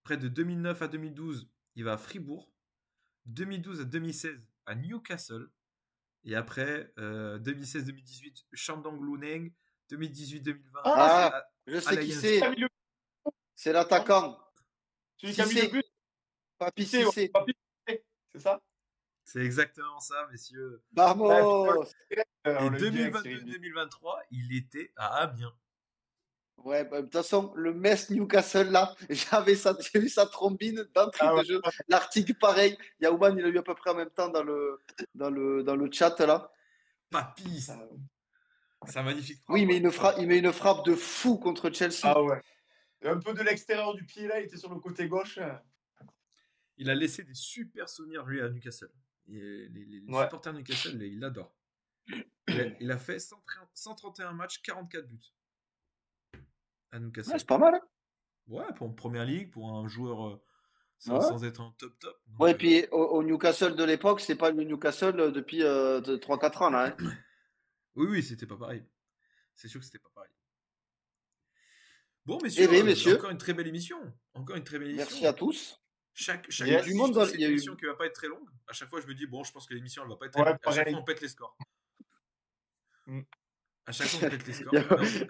Près de 2009 à 2012, il va à Fribourg. 2012 à 2016 à Newcastle. Et après, 2016-2018, Shandong-Luneng. 2018-2020 Ah, je sais qui Alliance. c'est. C'est l'attaquant. Celui qui a mis le but. Papi Cissé, Cissé. Papi Cissé, c'est ça? C'est exactement ça, messieurs. Vamos. Et 2022-2023, il était à Amiens. Ouais, bah, de toute façon, le Metz Newcastle là, j'ai vu sa trombine d'entrée de jeu. L'article pareil. Yaouman, il a eu à peu près en même temps dans le chat là. Papy, c'est un magnifique frappe. Oui, mais il met une frappe de fou contre Chelsea. Ah ouais. Un peu de l'extérieur du pied là, il était sur le côté gauche. Il a laissé des super souvenirs lui à Newcastle. Et les supporters de Newcastle, il l'adore. Il a fait 131 matchs, 44 buts à Newcastle. Ouais, c'est pas mal. Hein. Ouais, pour une première ligue, pour un joueur sans être en top. Donc, ouais, et puis au Newcastle de l'époque, c'est pas le Newcastle depuis 3-4 ans là. Hein. Oui, c'était pas pareil. C'est sûr que c'était pas pareil. Bon, messieurs, encore une très belle émission. Merci à tous. Chaque il y a du monde dans une émission qui va pas être très longue. À chaque fois, je me dis, bon, je pense que l'émission, elle va pas être très longue. À chaque fois, on pète les scores. À chaque fois, on pète les scores.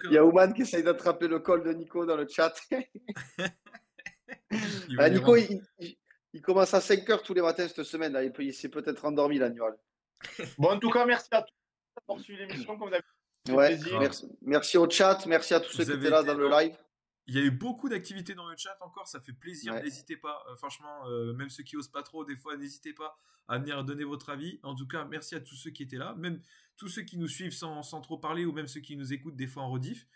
Il y a Ouman qui essaye d'attraper le col de Nico dans le chat. Nico, il commence à 5h tous les matins cette semaine. Là. Il s'est peut-être endormi l'annual. Bon, en tout cas, merci à tous d'avoir suivi l'émission. Comme vous avez merci au chat. Merci à tous ceux qui étaient là dans le live. Il y a eu beaucoup d'activités dans le chat encore, ça fait plaisir, n'hésitez pas, franchement, même ceux qui osent pas trop, des fois, n'hésitez pas à venir donner votre avis. En tout cas, merci à tous ceux qui étaient là, même tous ceux qui nous suivent sans trop parler, ou même ceux qui nous écoutent des fois en rediff.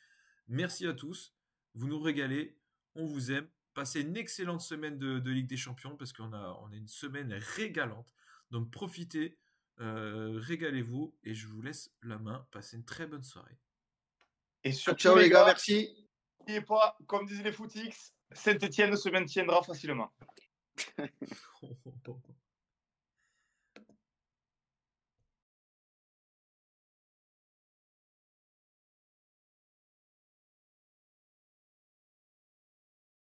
Merci à tous, vous nous régalez, on vous aime. Passez une excellente semaine de Ligue des Champions, parce qu'on a une semaine régalante. Donc profitez, régalez-vous, et je vous laisse la main. Passez une très bonne soirée. Et surtout, ciao les gars, merci. N'oubliez pas, comme disent les footix, Saint-Etienne se maintiendra facilement.